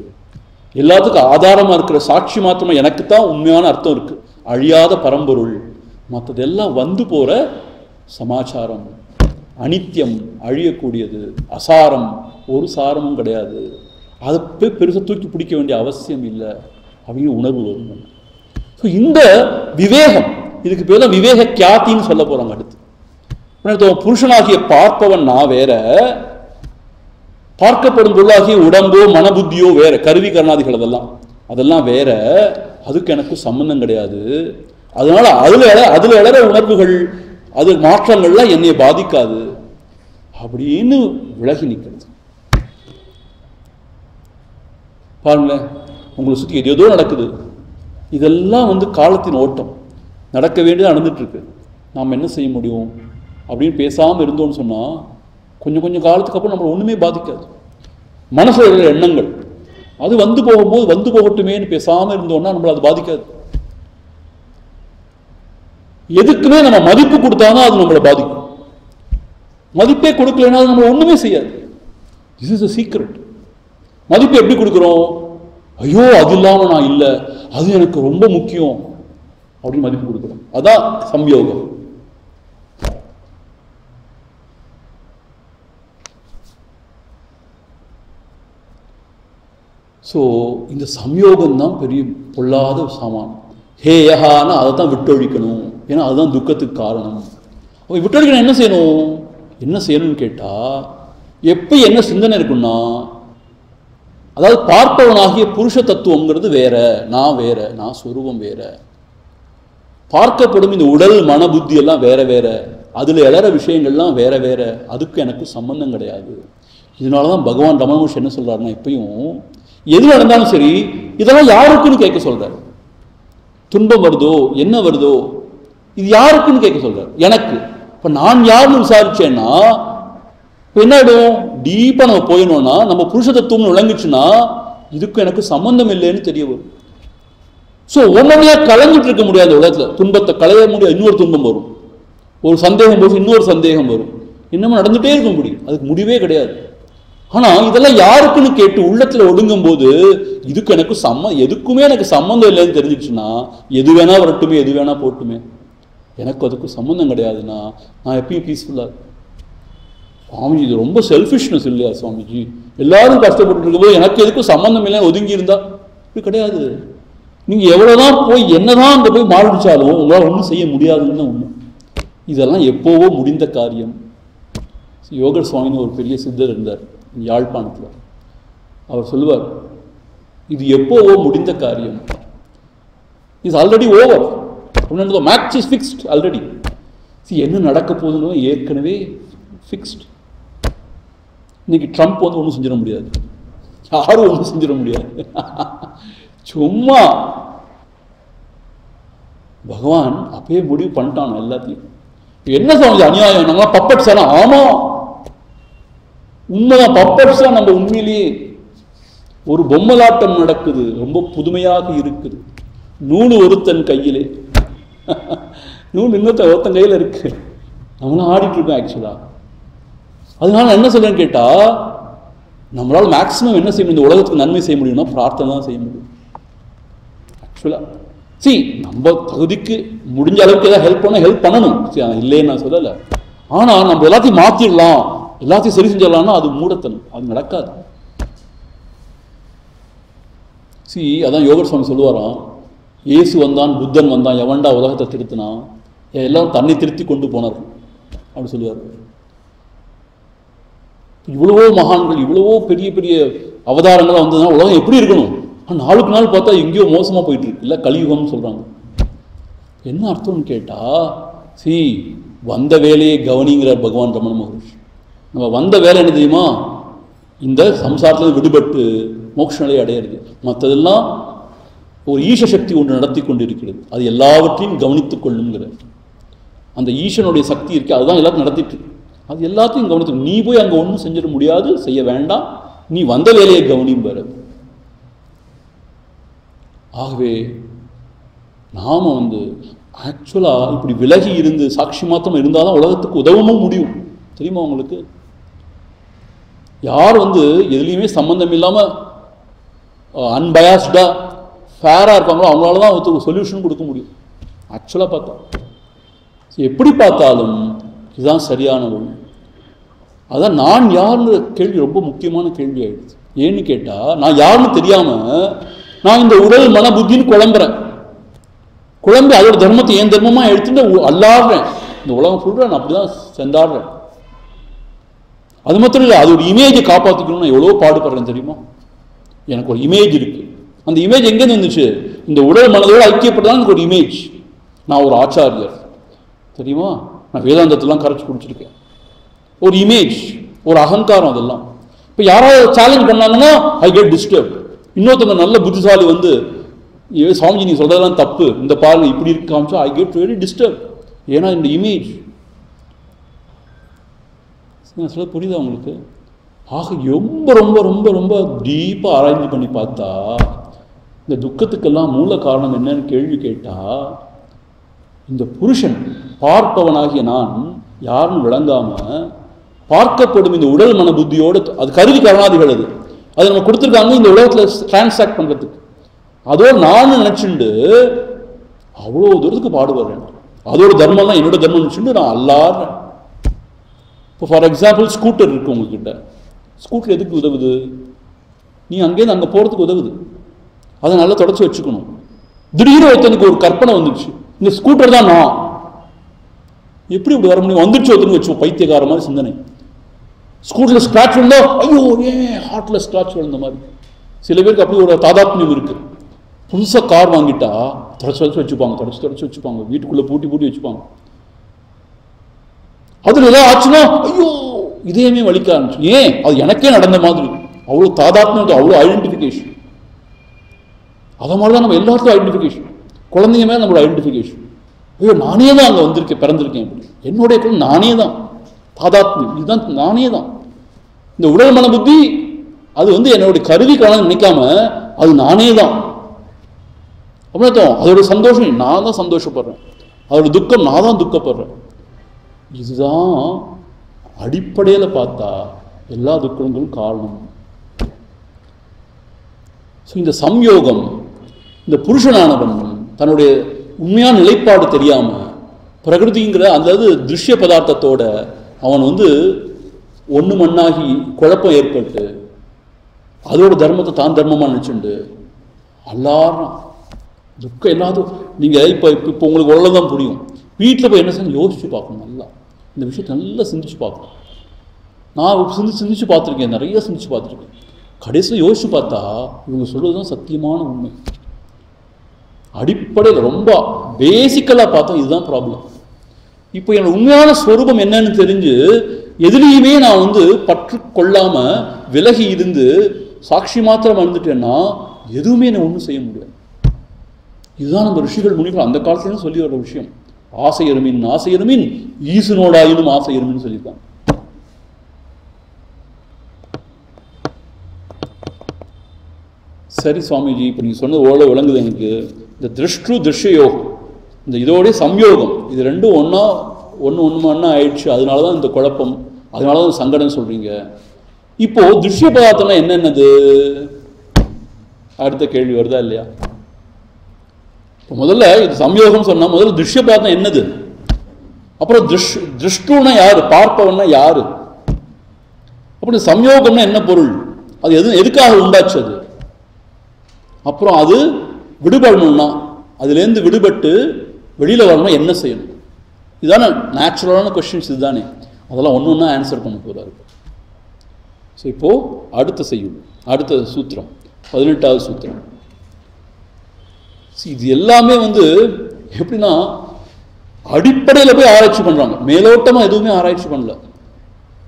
எல்லாத்துக்கும் ஆதாரமாக இருக்கிற சாட்சி மாத்திரமா எனக்கு தான் உண்மையான அர்த்தம் இருக்குது. அழியாத பரம்பொருள், மற்றதெல்லாம் வந்து போகிற சமாச்சாரம், அனித்தியம், அழியக்கூடியது, அசாரம், ஒரு சாரமும் கிடையாது. அதை போய் பெருசாக தூக்கி பிடிக்க வேண்டிய அவசியம் இல்லை அப்படிங்கிற உணர்வு வரும். ஸோ இந்த விவேகம், இதுக்கு பேர் தான் விவேக கியாத்தின்னு சொல்ல போகிறாங்க. அடுத்து புருஷனாகிய பார்ப்பவன் நான் வேற, பார்க்கப்படும் பொருளாகிய உடம்போ மனபுத்தியோ வேற, கருவி கரணாதிகள் அதெல்லாம் வேற, அதுக்கு எனக்கு சம்பந்தம் கிடையாது. அதனால அதுல எழற உணர்வுகள், அது மாற்றங்கள்லாம் என்னை பாதிக்காது அப்படின்னு விலகி நிற்கிறது. பாருங்களேன், உங்களை சுற்றி எது ஏதோ நடக்குது. இதெல்லாம் காலத்தின் ஓட்டம், நடக்க வேண்டியது நடந்துட்டு இருக்கு. நாம் என்ன செய்ய முடியும் அப்படின்னு பேசாமல் இருந்தோம்னு சொன்னால் கொஞ்சம் காலத்துக்கு அப்புறம் நம்மளை ஒன்றுமே பாதிக்காது. மனசில் இருக்கிற எண்ணங்கள் அது வந்து போகும்போது வந்து போகட்டுமேன்னு பேசாமல் இருந்தோம்னா நம்மளை அது பாதிக்காது. எதுக்குமே நம்ம மதிப்பு கொடுத்தாதான் அது நம்மளை பாதிக்கும். மதிப்பே கொடுக்கலன்னா அது நம்மளை ஒன்றுமே செய்யாது. This is a secret. மதிப்பு எப்படி கொடுக்குறோம்? ஐயோ அது இல்லாமல் நான் இல்லை, அது எனக்கு ரொம்ப முக்கியம் அப்படின்னு மதிப்பு கொடுக்குறோம். அதான் சம்யோகம். ஸோ இந்த சம்யோகம் தான் பெரிய பொல்லாத சாமான். ஹேயஹான்னா அதை தான் விட்டொழிக்கணும். ஏன்னா அதுதான் துக்கத்துக்கு காரணம். அப்போ விட்டொழிக்கணும் என்ன செய்யணும்னு கேட்டால், எப்போ என்ன சிந்தனை இருக்குன்னா, அதாவது பார்ப்பவனாகிய புருஷ தத்துவங்கிறது வேற, நான் சொரூபம் வேற. பார்க்கப்படும் இந்த உடல் மன புத்தி எல்லாம் வேற வேற, அதில் எழற விஷயங்கள்லாம் வேற வேற, அதுக்கு எனக்கு சம்பந்தம் கிடையாது. இதனால தான் பகவான் ரமண மகர்ஷி என்ன சொல்றாருன்னா, இப்பயும் எது நடந்தாலும் சரி இதெல்லாம் யாருக்குன்னு கேட்க சொல்றாரு. துன்பம் வருதோ என்ன வருதோ இது யாருக்குன்னு கேட்க சொல்றாரு. எனக்கு இப்போ நான் யாருன்னு விசாரிச்சேன்னா என்ன ஆயிடும்? டீப்பாக நம்ம போயிடணும்னா, நம்ம புருஷ தத்துவம்னு விளங்குச்சுன்னா இதுக்கு எனக்கு சம்பந்தம் இல்லைன்னு தெரிய வரும். ஸோ ஒன்றையா கலைஞ்சிட்டு இருக்க முடியாது உலகத்தில். துன்பத்தை களைய முடியாது, இன்னொரு துன்பம் வரும். ஒரு சந்தேகம் போது இன்னொரு சந்தேகம் வரும். இன்னமும் நடந்துகிட்டே இருக்க முடியும், அதுக்கு முடிவே கிடையாது. ஆனால் இதெல்லாம் யாருக்குன்னு கேட்டு உள்ளத்தில் ஒடுங்கும் போது இதுக்கு எனக்கு எதுக்குமே எனக்கு சம்மந்தம் இல்லைன்னு தெரிஞ்சிச்சுன்னா, எது வேணா வரட்டுமே, எது வேணா போட்டுமே, எனக்கு அதுக்கு சம்மந்தம் கிடையாதுன்னா நான் எப்பயும் பீஸ்ஃபுல்லாக. சுவாமிஜி இது ரொம்ப செல்ஃபிஷ்னஸ் இல்லையா சுவாமிஜி? எல்லாரும் கஷ்டப்பட்டு இருக்கும்போது எனக்கு எதுக்கும் சம்மந்தம் இல்லைன்னு ஒதுங்கி இருந்தா இப்படி கிடையாது. நீங்கள் எவ்வளோதான் போய் என்னதான் அங்கே போய் மாறிச்சாலும் உங்களால் ஒன்றும் செய்ய முடியாதுன்னு தான் உண்மை. இதெல்லாம் எப்போவோ முடிந்த காரியம். யோகர் சுவாமின்னு ஒரு பெரிய சித்தர் இருந்தார் யாழ்ப்பாணத்தில். அவர் சொல்லுவார், இது எப்போவோ முடிந்த காரியம், is already over. Match is fixed already. என்ன நடக்க போகுதுன்னு ஏற்கனவே ஃபிக்ஸ்ட். இன்னைக்கு ட்ரம்ப் ஒன்றும் செஞ்சிட முடியாது, யாரும் ஒன்றும் செஞ்சிட முடியாது. சும்மா பகவான் அப்பயே முடிவு பண்ணிட்டான் எல்லாத்தையும். என்ன சொல்றது அநியாயம், நம்ம பப்பட்ஸ் எல்லாம். ஆமா உண்மைதான், பப்பட்ஸ் தான். நம்ம உண்மையிலேயே ஒரு பொம்மலாட்டம் நடக்குது, ரொம்ப புதுமையாக இருக்குது. நூல் ஒருத்தன் கையிலே, நூல் ஒருத்தன் கையில் இருக்கு, நம்மளாம் ஆடிட்டு இருக்கோம் ஆக்சுவலா. அதனால என்ன சொல்றேன்னு கேட்டா, நம்மளால மேக்சிமம் என்ன செய்ய முடியும், இந்த உலகத்துக்கு நன்மை செய்ய முடியும்னா பிரார்த்தனை தான் செய்ய முடியும் ஆக்சுவலா. நம்ம தகுதிக்கு முடிஞ்ச அளவுக்கு ஏதாவது ஹெல்ப் பண்ணணும், இல்லைன்னு நான் சொல்லலை. ஆனால் நம்ம எல்லாத்தையும் மாற்றிடலாம், எல்லாத்தையும் சரி செஞ்சிடலாம்னா அது மூடத்தனம், அது நடக்காது. அதான் யோகர் சுவாமி சொல்லுவாராம், இயேசு வந்தான், புத்தன் வந்தான், எவன்டா உலகத்தை திருத்தினான், எல்லாம் தன்னை திருத்தி கொண்டு போனார் அப்படின்னு சொல்லுவார். இவ்வளவோ மகான்கள், இவ்வளவோ பெரிய பெரிய அவதாரங்களாக வந்ததுன்னா உலகம் எப்படி இருக்கணும்? நாளுக்கு நாள் பார்த்தா எங்கேயோ மோசமாக போயிட்டு இருக்கு, இல்லை கலியுகம்னு சொல்கிறாங்க. என்ன அர்த்தம்னு கேட்டால், வந்த வேலையை கவனிங்கிறார் பகவான் ரமண மகர்ஷி. நம்ம வந்த வேலை என்ன தெரியுமா? இந்த சம்சாரத்தில் விடுபட்டு மோட்ச நிலையை அடையிறது. மற்றதெல்லாம் ஒரு ஈச சக்தி ஒன்று நடத்தி கொண்டு இருக்கிறது, அது எல்லாவற்றையும் கவனித்துக் கொள்ளுங்கிறார். அந்த ஈசனுடைய சக்தி இருக்கு, அதுதான் எல்லாத்தையும் நடத்திட்டு இருக்கு. அது எல்லாத்தையும் கவனித்து, நீ போய் அங்கே ஒன்றும் செஞ்சிட முடியாது, செய்ய வேண்டாம், நீ வந்த வேலையை கவனிப்பார். ஆகவே நாம் ஆக்சுவலாக இப்படி விலகி இருந்து சாட்சி மாத்திரம் இருந்தால் தான் உலகத்துக்கு உதவவும் முடியும். தெரியுமா உங்களுக்கு? யார் எதுலேயுமே சம்பந்தம் இல்லாமல் அன்பயாஸ்டாக ஃபேராக இருக்காங்களோ அவங்களால தான் ஒரு சொல்யூஷன் கொடுக்க முடியும். ஆக்சுவலாக பார்த்தா எப்படி பார்த்தாலும் இதுதான் சரியான ஒன்று. அதான் நான் யாருன்ற கேள்வி ரொம்ப முக்கியமான கேள்வி ஆயிடுச்சு. ஏன்னு கேட்டால், நான் யாருன்னு தெரியாமல் நான் இந்த உடல் மன புத்தின்னு குழம்பி அதோட தர்மத்தை என் தர்மமாக எடுத்துட்டு அல்லாடுறேன். இந்த உலகம் ஃபுல்லாக நான் அப்படி தான் சென்றாடுறேன். அது மாத்திரம் இல்லை, அதோட இமேஜை காப்பாற்றிக்கணும்னு நான் எவ்வளோ பாடுபடுறேன் தெரியுமா. எனக்கு ஒரு இமேஜ் இருக்குது. அந்த இமேஜ் எங்கேருந்து வந்துச்சு? இந்த உடல் மனதோடு ஐக்கியப்பட்டதான் எனக்கு ஒரு இமேஜ். நான் ஒரு ஆச்சாரியர் தெரியுமா, நான் வேதாந்தத்தெல்லாம் கரைச்சி குடிச்சிருக்கேன். ஒரு இமேஜ், ஒரு அகங்காரம், அதெல்லாம். இப்போ யாராவது சேலஞ்ச் பண்ணாங்கன்னா ஐ கெட் டிஸ்டர்ப். இன்னொருத்தவங்க நல்ல புத்திசாலி வந்து சுவாமிஜி நீ சொல்றதெல்லாம் தப்பு, இந்த பாருங்க இப்படி இருக்கு காமிச்சா ஐ கெட் வெரி டிஸ்டர்ப். ஏன்னா இந்த இமேஜ் சொல்ல புரியுதா உங்களுக்கு? ஆக ரொம்ப ரொம்ப ரொம்ப ரொம்ப டீப்பாக ஆராய்ச்சி பண்ணி பார்த்தா இந்த துக்கத்துக்கெல்லாம் மூல காரணம் என்னன்னு கேள்வி கேட்டால், இந்த புருஷன் பார்ப்பவனாகிய நான் யாருன்னு விளங்காம பார்க்கப்படும் இந்த உடல் மன புத்தியோடு, அது கருவி கரணாதிகள், அது நம்ம கொடுத்துருக்காங்க இந்த உலகத்தில் டிரான்சாக்ட் பண்ணுறதுக்கு. அதோட நான் நினச்சிண்டு அவ்வளோ தூரத்துக்கு பாடுபடுறேன். அதோட தர்மம்லாம் என்னோட தர்மம் நினச்சிட்டு நான் அல்லாடுறேன். இப்போ ஃபார் எக்ஸாம்பிள் ஸ்கூட்டர் இருக்குது உங்ககிட்ட. ஸ்கூட்டர் எதுக்கு உதவுது? நீ அங்கேருந்து அங்கே போகிறதுக்கு உதவுது. அதை நல்லா தொடச்சி வச்சுக்கணும். திடீர்னு ஒருத்தனுக்கு ஒரு கற்பனை வந்துடுச்சு, இந்த ஸ்கூட்டர் தான் நான், எப்படி இப்படி வர முடியும்? வந்துடுச்சு ஒருத்தனுக்கு வச்சு பைத்தியக்கார மாதிரி சிந்தனை. ஸ்கூட்டரில் ஸ்க்ராட்ச் விழுந்தா ஐயோ ஏன் ஹார்ட்டில் ஸ்க்ராட்ச் விழுந்த மாதிரி. சில பேருக்கு அப்படி ஒரு தாதாத்மியம் இருக்குது. புதுசாக கார் வாங்கிட்டா தொடச்சி வச்சுப்பாங்க, தொடச்சி வச்சுப்பாங்க, வீட்டுக்குள்ளே பூட்டி வச்சுப்பாங்க. அதில் ஏதாவது ஆச்சுன்னா ஐயோ இதயமே வலிக்க ஆரம்பிச்சு. ஏன்? அது எனக்கே நடந்த மாதிரி. அவ்வளோ தாதாத்மியம், அவ்வளோ ஐடென்டிஃபிகேஷன். அதை மாதிரி தான் நம்ம எல்லாத்துக்கும் ஐடென்டிஃபிகேஷன். குழந்தைங்க மேலே நம்மளோட ஐடென்டிஃபிகேஷன். ஐயோ நானே தான் அங்கே வந்திருக்கேன், பிறந்திருக்கேன். இப்படி என்னுடைய குழந்தை நானே தான். தாதாத்மியம் இதுதான், நானே தான். இந்த உடல் மன புத்தி அது வந்து என்னுடைய கருவி காலம் நினைக்காம அது நானே தான். அப்படின்னா அதோட சந்தோஷம் நான் தான் சந்தோஷப்படுறேன், அதோட துக்கம் நான் தான் துக்கப்படுறேன். இதுதான் அடிப்படையில் பார்த்தா எல்லா துக்கங்களும் காரணம். ஸோ இந்த சம்யோகம், இந்த புருஷனானவன் தன்னுடைய உண்மையான நிலைப்பாடு தெரியாமல் பிரகிருதிங்கிற அதாவது திருஷ்ய பதார்த்தத்தோட அவன் வந்து ஒன்று மண்ணாகி குழப்பம் ஏற்பட்டு அதோட தர்மத்தை தான் தர்மமாக நினச்சிண்டு எல்லாரும் துக்கம் எல்லாத்தும். நீங்கள் இப்போ உங்களுக்கு உள்ள புரியும். வீட்டில் போய் என்ன செய்யணும் யோசிச்சு பார்க்கணும். நல்லா இந்த விஷயத்தை நல்லா சிந்திச்சு பார்க்கணும். நான் சிந்திச்சு பார்த்துருக்கேன், நிறைய சிந்திச்சு பார்த்துருக்கேன். கடைசியில் யோசிச்சு பார்த்தா இவங்க சொல்கிறது தான் சத்தியமான உண்மை. அடிப்படையில் ரொம்ப பேசிக்கலாக பார்த்தோம், இதுதான் ப்ராப்ளம். இப்போ என்னோட உண்மையான ஸ்வரூபம் என்னன்னு தெரிஞ்சு எதுலேயுமே நான் வந்து பற்று கொள்ளாமல் விலகி இருந்து சாட்சி மாத்திரம் வந்துட்டேன்னா எதுவுமே நான் ஒன்றும் செய்ய முடியாது. இதுதான் நம்ம ரிஷிகள் முனிகள் அந்த காலத்துலேயும் சொல்லி வர விஷயம். ஆசையருமின் ஈசுனோடாயினும் ஆசையருமின்னு சொல்லியிருக்காங்க. சரி சுவாமிஜி, இப்போ நீங்கள் சொன்னது ஓரளவு விளங்குது எனக்கு. இந்த திருஷ்ய யோகம், இந்த இதோடைய சம்யோகம், இது ரெண்டும் ஒன்று ஆயிடுச்சு. அதனால தான் இந்த குழப்பம், அதனால தான் சங்கடம் சொல்கிறீங்க. இப்போது திருஷ்ய பதார்த்தம்னா என்னென்னது? அடுத்த கேள்வி வருதா இல்லையா? இப்போ முதல்ல இது சம்யோகம் சொன்னால் முதல்ல திருஷ்ய பதார்த்தம் என்னது, அப்புறம் திருஷ்டுனா யார், பார்ப்பவன்னா யார், அப்படி சம்யோகம்னா என்ன பொருள், அது எதுக்காக உண்டாச்சு, அது அப்புறம் அது விடுபடணும்னா அதுலேருந்து விடுபட்டு வெளியில் வரணும்னா என்ன செய்யணும்? இதுதானே நேச்சுரலான கொஸ்டின்ஸ். இதுதானே அதெல்லாம் ஒன்று ஒன்றா ஆன்சர் பண்ண போகிறாரு. ஸோ இப்போது அடுத்த சூத்திரம் 18வது சூத்திரம். இது எல்லாமே வந்து எப்படின்னா அடிப்படையில் போய் ஆராய்ச்சி பண்ணுறாங்க, மேலோட்டமாக எதுவுமே ஆராய்ச்சி பண்ணல.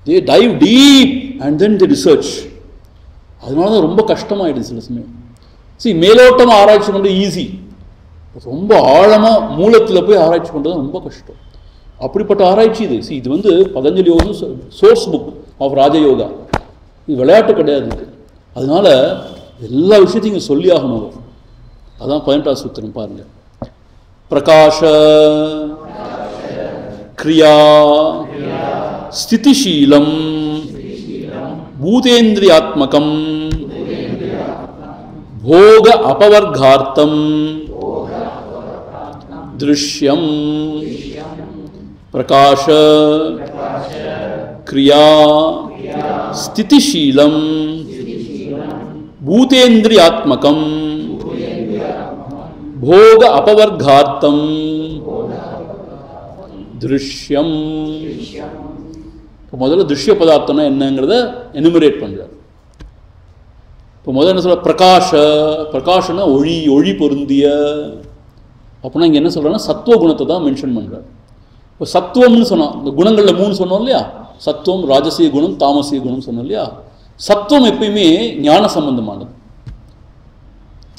They dive deep and then the research. அதனால தான் ரொம்ப கஷ்டமாயிடுது சில சமயம். மேலோட்டமாக ஆராய்ச்சி பண்ணுறது ஈஸி, ரொம்ப ஆழமாக மூலத்தில் போய் ஆராய்ச்சி பண்ணுறது ரொம்ப கஷ்டம். அப்படிப்பட்ட ஆராய்ச்சி இது. இது வந்து பதஞ்சலி யோகம் சோர்ஸ் புக் ஆஃப் ராஜயோகா. இது விளையாட்டு கிடையாது. அதனால எல்லா விஷயத்தையும் இங்கே சொல்லி ஆகணும். அதான் 18வது சூத்திரம் பாருங்க. பிரகாஷ கிரியா ஸ்திதிஷீலம் பூதேந்திரியாத்மகம் போக அபவர்கார்த்தம் திருஷ்யம் பிரகாஷ கிரியா ஸ்திதிஷீலம் பூதேந்திரியாத்மகம் போக அபவர்கார்த்தம் திருஷ்யம். முதல்ல திருஷ்ய பதார்த்தம்னா என்னங்கிறத எனுமரேட் பண்றார். இப்போ முதல்ல என்ன சொல்ற? பிரகாஷ. பிரகாஷனா ஒளி, ஒளி பொருந்திய. அப்படின்னா இங்கே என்ன சொல்றாங்கன்னா சத்துவ குணத்தை தான் மென்ஷன் பண்றார். இப்போ சத்துவம்னு சொன்னோம், இந்த குணங்கள்ல 3 சொன்னோம் இல்லையா? சத்துவம், ராஜசீய குணம், தாமசீய குணம் சொன்னோம் இல்லையா? சத்துவம் எப்பயுமே ஞான சம்பந்தமானது,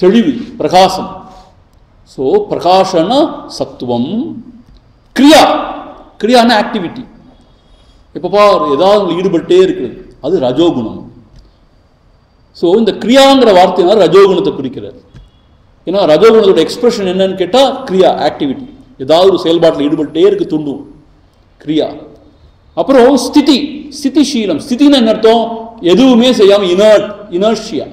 தெளிவு, பிரகாசம். ஸோ பிரகாஷனா சத்துவம். கிரியா, கிரியான ஆக்டிவிட்டி, இப்போ பார் ஏதாவது ஈடுபட்டே இருக்குது, அது ரஜோகுணம். ஸோ இந்த கிரியாங்கிற வார்த்தையினால் ரஜோகுணத்தை குறிக்கிறார். ஏன்னா ரஜோகுணத்தோட எக்ஸ்பிரஷன் என்னன்னு கேட்டால் கிரியா, ஆக்டிவிட்டி, ஏதாவது ஒரு செயல்பாட்டில் ஈடுபட்டே இருக்கு, தூண்டும், கிரியா. அப்புறம் ஸ்திதி, ஸ்திதிஷீலம். ஸ்திதின்னு என்ன அர்த்தம்? எதுவுமே செய்யாமல் இனர்ஷியா,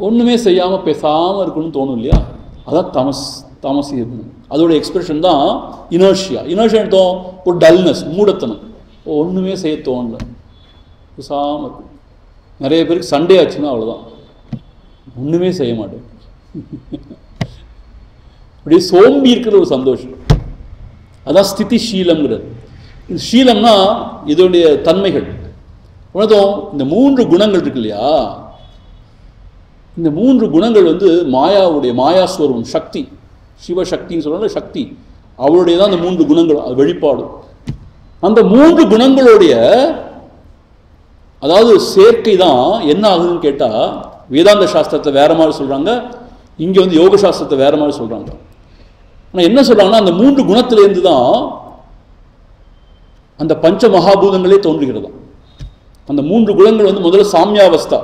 ஒன்றுமே செய்யாமல் பேசாமல் இருக்கணும்னு தோணும் இல்லையா? அதான் தாமசிய குணம். அதோட எக்ஸ்பிரஷன் தான் இனர்ஷியா. இனர்ஷியா அர்த்தம் ஒரு டல்னஸ், மூடத்தனம், ஒன்றுமே செய்ய தோணல, பேசாமல் இருக்கும். நிறைய பேருக்கு சண்டே ஆச்சுன்னா அவ்வளோதான், ஒன்றுமே செய்ய மாட்டேன், அப்படியே சோம்பி இருக்கிற ஒரு சந்தோஷம். அதான் ஸ்திதி ஷீலம்ங்கிறது. ஷீலம்னா இதோடைய தன்மைகள். உணர்ந்தோம் இந்த 3 குணங்கள் இருக்கு இல்லையா? இந்த 3 குணங்கள் மாயாவுடைய மாயாஸ்வரூபம், சக்தி, சிவசக்தின்னு சொல்றாங்க, சக்தி அவளுடைய தான் அந்த 3 குணங்கள், அது வெளிப்பாடு. அந்த 3 குணங்களுடைய அதாவது சேர்க்கை தான் என்ன ஆகுதுன்னு கேட்டா, வேதாந்த சாஸ்திரத்தை வேற மாதிரி சொல்றாங்க, இங்க யோக சாஸ்திரத்தை வேற மாதிரி சொல்றாங்க. ஆனால் என்ன சொல்றாங்கன்னா, அந்த 3 குணத்திலேருந்து தான் அந்த பஞ்ச மகாபூதங்களே தோன்றுகிறதா. அந்த 3 குணங்கள் முதல்ல சாமியாவஸ்தா,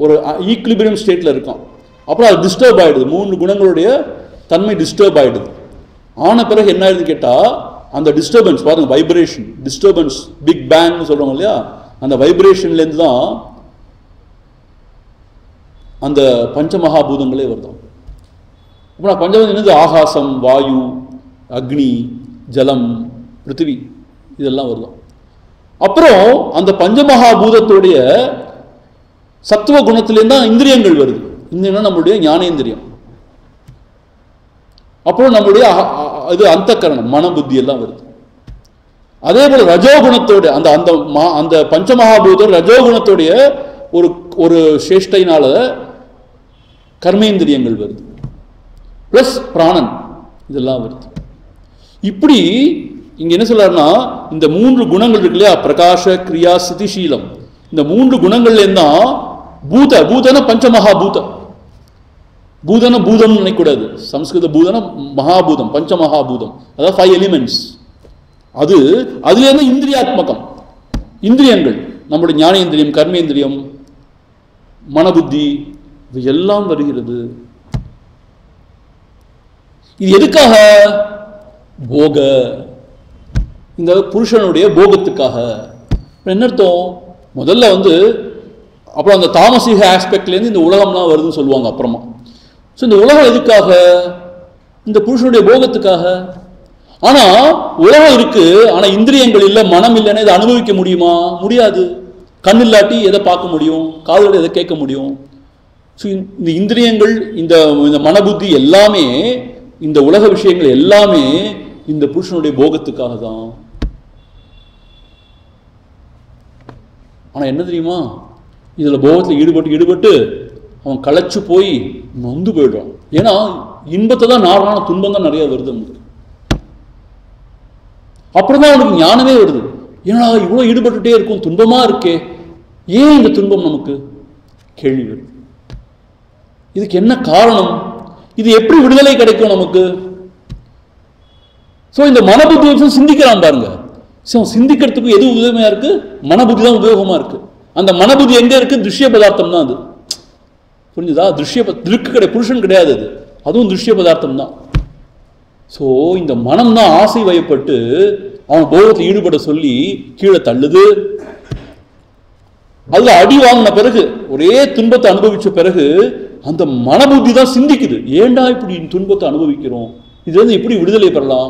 ஒரு ஈக்லிபிரியம் ஸ்டேட்ல இருக்கும். அப்புறம் அது டிஸ்டர்ப் ஆயிடுது, 3 குணங்களுடைய தன்மை டிஸ்டர்ப் ஆயிடுது. ஆன பிறகு என்ன ஆயிடுதுன்னு கேட்டா, அந்த டிஸ்டர்பன்ஸ் பாருங்க, வைப்ரேஷன் டிஸ்டர்பன்ஸ், பிக் பேங்னு சொல்றோம் இல்லையா? அந்த வைப்ரேஷன்லேருந்து தான் அந்த பஞ்சமகாபூதங்களே வருது. அப்புறம் பஞ்சமம் என்னது? ஆகாசம், வாயு, அக்னி, ஜலம், பிருத்திவி, இதெல்லாம் வருது. அப்புறம் அந்த பஞ்சமகாபூதத்துடைய சத்துவ குணத்திலேருந்து தான் இந்திரியங்கள் வருது. இந்திரியம்னா நம்மளுடைய ஞானேந்திரியம். அப்புறம் நம்மளுடைய இது அந்தக்கரணம், மன புத்தி எல்லாம் வருது. அதே போல ரஜோகுணத்தோட அந்த அந்த அந்த பஞ்சமகாபூதம் ரஜோகுணத்துடைய ஒரு ஒரு சேஷ்டையினால கர்மேந்திரியங்கள் வருது, பிளஸ் பிராணன், இதெல்லாம் வருது. இப்படி இங்க என்ன சொல்றாருன்னா, இந்த 3 குணங்கள் இருக்கு இல்லையா? பிரகாஷ, கிரியா, ஸ்திதிஷீலம். இந்த 3 குணங்கள்ல இருந்தா பூதன பஞ்சமகாபூதம். பூதன பூதம் நினைக்கூடாது, சம்ஸ்கிருத பூதன மகாபூதம், பஞ்சமகாபூதம், அதாவது 5 எலிமெண்ட்ஸ். அதுல இருந்து இந்திரியாத்மகம், இந்திரியங்கள், நம்முடைய ஞானேந்திரியம், கர்மேந்திரியம், மனபுத்தி, இது எல்லாம் வருகிறது. இது எதுக்காக? போக, இந்த புருஷனுடைய போகத்துக்காக. என்ன அர்த்தம்? முதல்ல அப்புறம் அந்த தாமசிக ஆஸ்பெக்ட்லேருந்து இந்த உலகம்லாம் வருதுன்னு சொல்லுவாங்க அப்புறமா. ஸோ இந்த உலகம் எதுக்காக? இந்த புருஷனுடைய போகத்துக்காக. ஆனா உலகம் இருக்கு, ஆனா இந்திரியங்கள் இல்லை, மனம் இல்லைன்னா இதை அனுபவிக்க முடியுமா? முடியாது. கண் இல்லாட்டி எதை பார்க்க முடியும்? காதோட எதை கேட்க முடியும்? ஸோ இந்த இந்திரியங்கள், இந்த மனபுத்தி எல்லாமே, இந்த உலக விஷயங்கள் எல்லாமே இந்த புருஷனுடைய போகத்துக்காக தான். ஆனா என்ன தெரியுமா? இதுல போகத்தில் ஈடுபட்டு அவன் களைச்சு போய் நொந்து போயிடுறான். ஏன்னா இன்பத்தை தான் நாரான, துன்பம் தான் நிறைய வருது அவனுக்கு. அப்புறம்தான் அவனுக்கு ஞானமே வருது. ஏன்னா இவ்வளவு ஈடுபட்டுட்டே இருக்கும், துன்பமா இருக்கே, ஏன் இந்த துன்பம் நமக்கு? கேள்வி வருது. இதுக்கு என்ன காரணம்? இது எப்படி விடுதலை கிடைக்கும் நமக்கு? ஸோ இந்த மனபுத்தி சிந்திக்கிறான் பாருங்க. சிந்திக்கிறதுக்கு எது உதவியா இருக்கு? மனபுத்தி தான் உபயோகமா இருக்கு. அந்த மனபுத்தி எங்க இருக்கு? திருஷ்ய பதார்த்தம் தான் அது. புரிஞ்சுதா? திருக்கு கிடையாது, புருஷன் கிடையாது அது, அதுவும் திருஷ்ய பதார்த்தம் தான். ஸோ இந்த மனம் தான் ஆசை வயப்பட்டு அவன் போகத்தில் ஈடுபட சொல்லி கீழே தள்ளுது. அதுல அடி வாங்கின பிறகு, ஒரே துன்பத்தை அனுபவிச்ச பிறகு அந்த மனபுத்தி தான் சிந்திக்குது, ஏண்டா இப்படி துன்பத்தை அனுபவிக்கிறோம், இதுல இருந்து எப்படி விடுதலை பெறலாம்.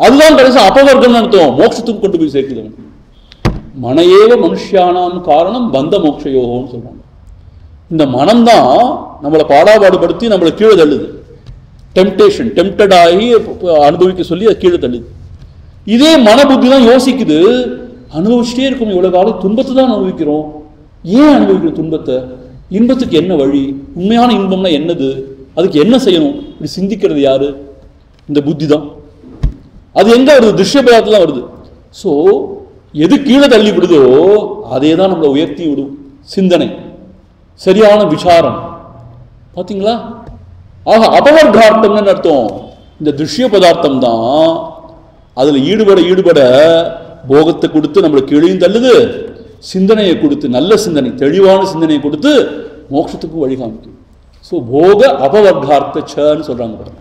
அதுதான் கடைசி அபவர்க்கம் அர்த்தம், மோட்சத்துக்கு கொண்டு போய் சேர்க்குது. மனையேவ மனுஷியானாம் காரணம் பந்த மோட்சயோகம்னு சொல்றாங்க. இந்த மனம்தான் நம்மளை பாடாபாடுபடுத்தி நம்மளை கீழே தள்ளுது. டெம்டேஷன், டெம்டட் ஆகி அனுபவிக்க சொல்லி அது கீழே தள்ளுது. இதே மனபுத்தி தான் யோசிக்குது, அனுபவிச்சுட்டே இருக்கும், இவ்வளவு காலம் துன்பத்தை தான் அனுபவிக்கிறோம், ஏன் அனுபவிக்கிறோம் துன்பத்தை, இன்பத்துக்கு என்ன வழி, உண்மையான இன்பம்னா என்னது, அதுக்கு என்ன செய்யணும், இப்படி சிந்திக்கிறது யாரு, இந்த புத்தி தான். அது எங்க வருது, திருஷ்ய பதார்த்தம் தான் வருது. ஸோ எது கீழே தள்ளி விடுதோ அதே தான் நம்மளை உயர்த்தி விடும். சிந்தனை, சரியான விசாரம், பார்த்தீங்களா. ஆக அபவர்கார்த்தம்னு அர்த்தம், இந்த திருஷ்ய பதார்த்தம் தான் அதுல ஈடுபட போகத்தை கொடுத்து நம்மளை கீழையும் தள்ளுது, சிந்தனையை கொடுத்து நல்ல சிந்தனை தெளிவான சிந்தனையை கொடுத்து மோட்சத்துக்கு வழி காமிக்கும். ஸோ போக அபவர்கார்த்தன்னு சொல்றாங்க.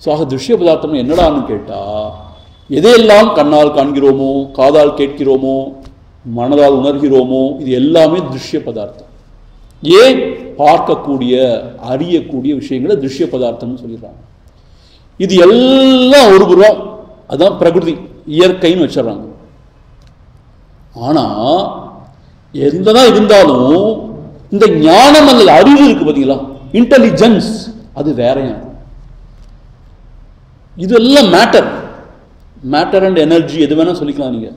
ஸோ ஆக திருஷ்ய பதார்த்தம் என்னடான்னு கேட்டா, எதையெல்லாம் கண்ணால் காண்கிறோமோ, காதால் கேட்கிறோமோ, மனதால் உணர்கிறோமோ, இது எல்லாமே திருஷ்ய பதார்த்தம். ஏன் பார்க்கக்கூடிய அறியக்கூடிய விஷயங்களை திருஷ்ய பதார்த்தம்னு சொல்லிடுறாங்க. இது எல்லாம் ஒரு புறம், அதான் பிரகிருதி இயற்கைன்னு வச்சிடறாங்க. ஆனா எந்ததான் இருந்தாலும் இந்த ஞானம் அல்லது அறிவு இருக்கு பார்த்தீங்களா, இன்டெலிஜென்ஸ், அது வேறையா. இதெல்லாம் மேட்டர், மேட்டர் அண்ட் எனர்ஜி எது வேணா சொல்லிக்கலாம் நீங்க.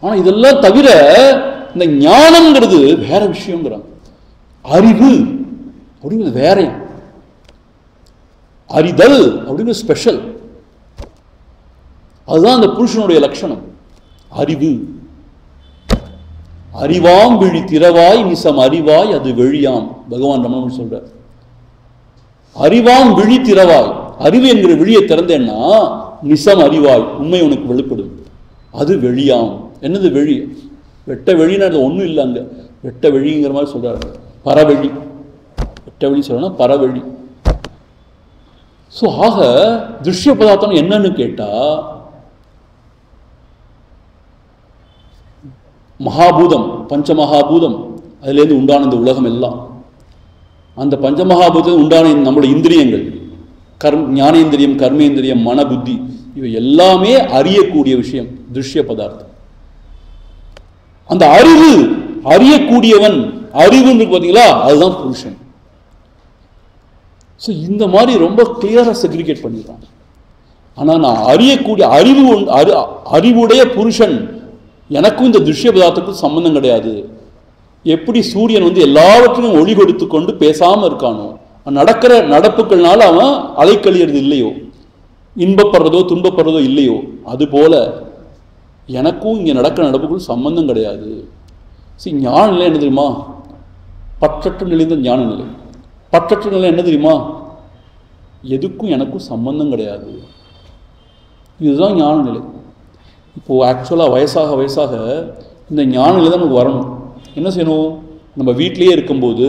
ஆனா இதெல்லாம் தவிர இந்த ஞானம்ங்கிறது வேற விஷயங்கிறாங்க. அறிவு அப்படிங்கிறது வேறையா, அறிதல் அப்படிங்கிறது ஸ்பெஷல். அதுதான் அந்த புருஷனுடைய லட்சணம், அறிவு. அறிவாம் விழி திறவாய் நிசம் அறிவாய் அது வெளியாம், பகவான் ரமணன் சொல்றார். அறிவாம் விழி திறவாய், அறிவு என்கிற விழியை திறந்தேன்னா நிசம் அறிவாய், உண்மை உனக்கு வெளிப்படும், அது வெளியாம். என்னது வெளி, வெட்ட வெளின்னு அது ஒன்றும் இல்லை, அங்கே வெட்ட வெளிங்கிற மாதிரி சொல்றாரு, பரவெளி. வெட்ட வெளி சொல்லணும், பரவெளி. ஸோ ஆக திருஷ்ய பதார்த்தம் என்னன்னு கேட்டா, மகாபூதம், பஞ்சமகாபூதம், அதுலேருந்து உண்டான இந்த உலகம் எல்லாம், அந்த பஞ்சமகாபூதம் உண்டான நம்முடைய இந்திரியங்கள், ஞானேந்திரியம், கர்மேந்திரியம், மன, புத்தி, இவை எல்லாமே அறியக்கூடிய விஷயம் திருஷ்ய பதார்த்தம். அந்த அறிவு, அறியக்கூடியவன், அறிவுன்னு பார்த்தீங்களா, அதுதான் புருஷன். ஸோ இந்த மாதிரி ரொம்ப கிளியராக செக்ரிகேட் பண்ணிடுறாங்க. ஆனால் நான் அறியக்கூடிய அறிவுடைய புருஷன், எனக்கும் இந்த திருஷ்ய பதார்த்தத்துக்கும் சம்பந்தம் கிடையாது. எப்படி சூரியன் எல்லாவற்றையும் ஒளி கொடுத்து கொண்டு பேசாமல் இருக்கானோ, நடக்கிற நடப்புகள்னால அவன் அலைக்கழியறது இல்லையோ, இன்பப்படுறதோ துன்பப்படுறதோ இல்லையோ, அதுபோல எனக்கும் இங்கே நடக்கிற நடப்புகள் சம்பந்தம் கிடையாது. சரி, ஞான நிலை என்ன தெரியுமா, பற்றற்ற நிலைந்த ஞான நிலை. பற்றற்ற நிலை என்ன தெரியுமா, எதுக்கும் எனக்கும் சம்பந்தம் கிடையாது, இதுதான் ஞான நிலை. இப்போது ஆக்சுவலாக வயசாக இந்த ஞான நிலை தான் நமக்கு வரணும். என்ன செய்யணும், நம்ம வீட்டிலேயே இருக்கும்போது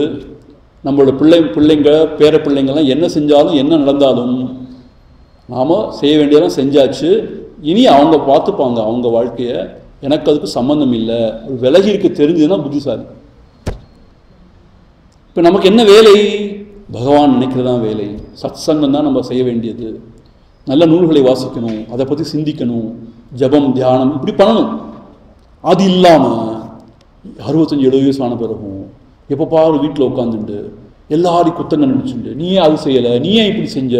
நம்மளோட பிள்ளைங்க பேர பிள்ளைங்கள்லாம் என்ன செஞ்சாலும் என்ன நடந்தாலும் நாம் செய்ய வேண்டியதெல்லாம் செஞ்சாச்சு, இனி அவங்க பார்த்துப்பாங்க அவங்க வாழ்க்கையை, எனக்கு அதுக்கு சம்மந்தம் இல்லை, அது விலகி இருக்க தெரிஞ்சதுன்னா புத்திசாலி. இப்போ நமக்கு என்ன வேலை, பகவான் நினைக்கிறது தான் வேலை, சத் சங்கம் தான் நம்ம செய்ய வேண்டியது, நல்ல நூல்களை வாசிக்கணும், அதை பற்றி சிந்திக்கணும், ஜபம் தியானம் இப்படி பண்ணணும். அது இல்லாமல் 65-70 வயசு ஆன பிறகும் எப்போ பாரு வீட்டில் உட்காந்துட்டு எல்லாரையும் குத்தங்க நினச்சிட்டு, நீயே அது செய்யலை, நீயே இப்படி செஞ்ச,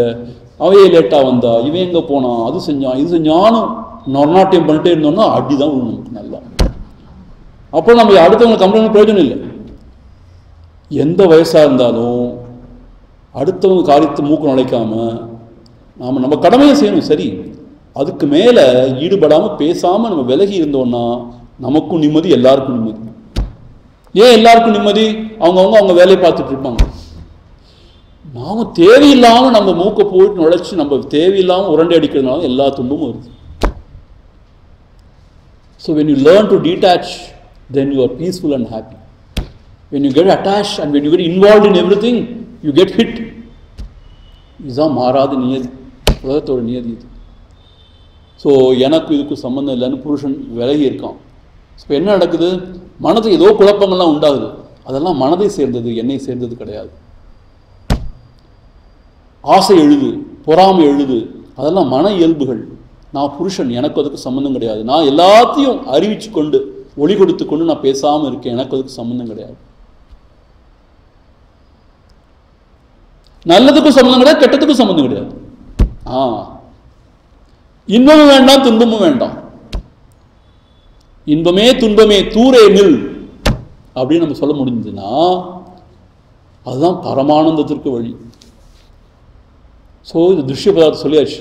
அவையே லேட்டாக வந்தா, இவன் எங்கே போனான், அது செஞ்சான் இது செஞ்சானும் நொர்நாட்டியம் பண்ணிட்டே இருந்தோம்னா அடி தான் விழுணும் நமக்கு நல்லா. அப்போ நம்ம அடுத்தவங்களை கம்ப்ளைண்ட் பிரயோஜனம் இல்லை. எந்த வயசாக இருந்தாலும் அடுத்தவங்க காரியத்தை மூக்கு நுழைக்காமல் நம்ம கடமையை செய்யணும். சரி, அதுக்கு மேலே ஈடுபடாமல் பேசாமல் நம்ம விலகி இருந்தோம்னா நமக்கும் நிம்மதி, எல்லாருக்கும் நிம்மதி. ஏன் எல்லாருக்கும் நிம்மதி, அவங்க வேலையை பார்த்துட்டு இருப்பாங்க. நாம் தேவையில்லாமல் நம்ம மூக்கை போயிட்டு நுழைச்சி நம்ம தேவையில்லாமல் உரண்டை அடிக்கிறதுனால எல்லா துன்பமும் வருது. So when you learn to detach, then you are peaceful and happy. When you get attached and when you get involved in everything, you get hit. இதுதான் மாறாத நியதி, உலகத்தோட நியதி இது. ஸோ எனக்கு இதுக்கு சம்மந்தம் இல்லைன்னு புருஷன் விலகி இருக்கான். இப்போ என்ன நடக்குது, மனதுக்கு ஏதோ குழப்பங்கள்லாம் உண்டாகுது. அதெல்லாம் மனதை சேர்ந்தது, என்னை சேர்ந்தது கிடையாது. ஆசை எழுது, பொறாமை எழுது, அதெல்லாம் மன இயல்புகள். நான் புருஷன், எனக்கு அதுக்கு சம்மந்தம் கிடையாது. நான் எல்லாத்தையும் அறிவிச்சு கொண்டு ஒளி கொடுத்து கொண்டு நான் பேசாமல் இருக்கேன், எனக்கு அதுக்கு சம்மந்தம் கிடையாது. நல்லதுக்கும் சம்மந்தம் கிடையாது, கெட்டதுக்கும் சம்மந்தம் கிடையாது. இன்பமும் வேண்டாம், துன்பமும் வேண்டாம். இன்பமே துன்பமே தூரே நில் அப்படின்னு நம்ம சொல்ல முடிஞ்சதுன்னா அதுதான் பரமானந்தத்திற்கு வழி. ஸோ இது திருஷ்ய பதார்த்தம் சொல்லியாச்சு.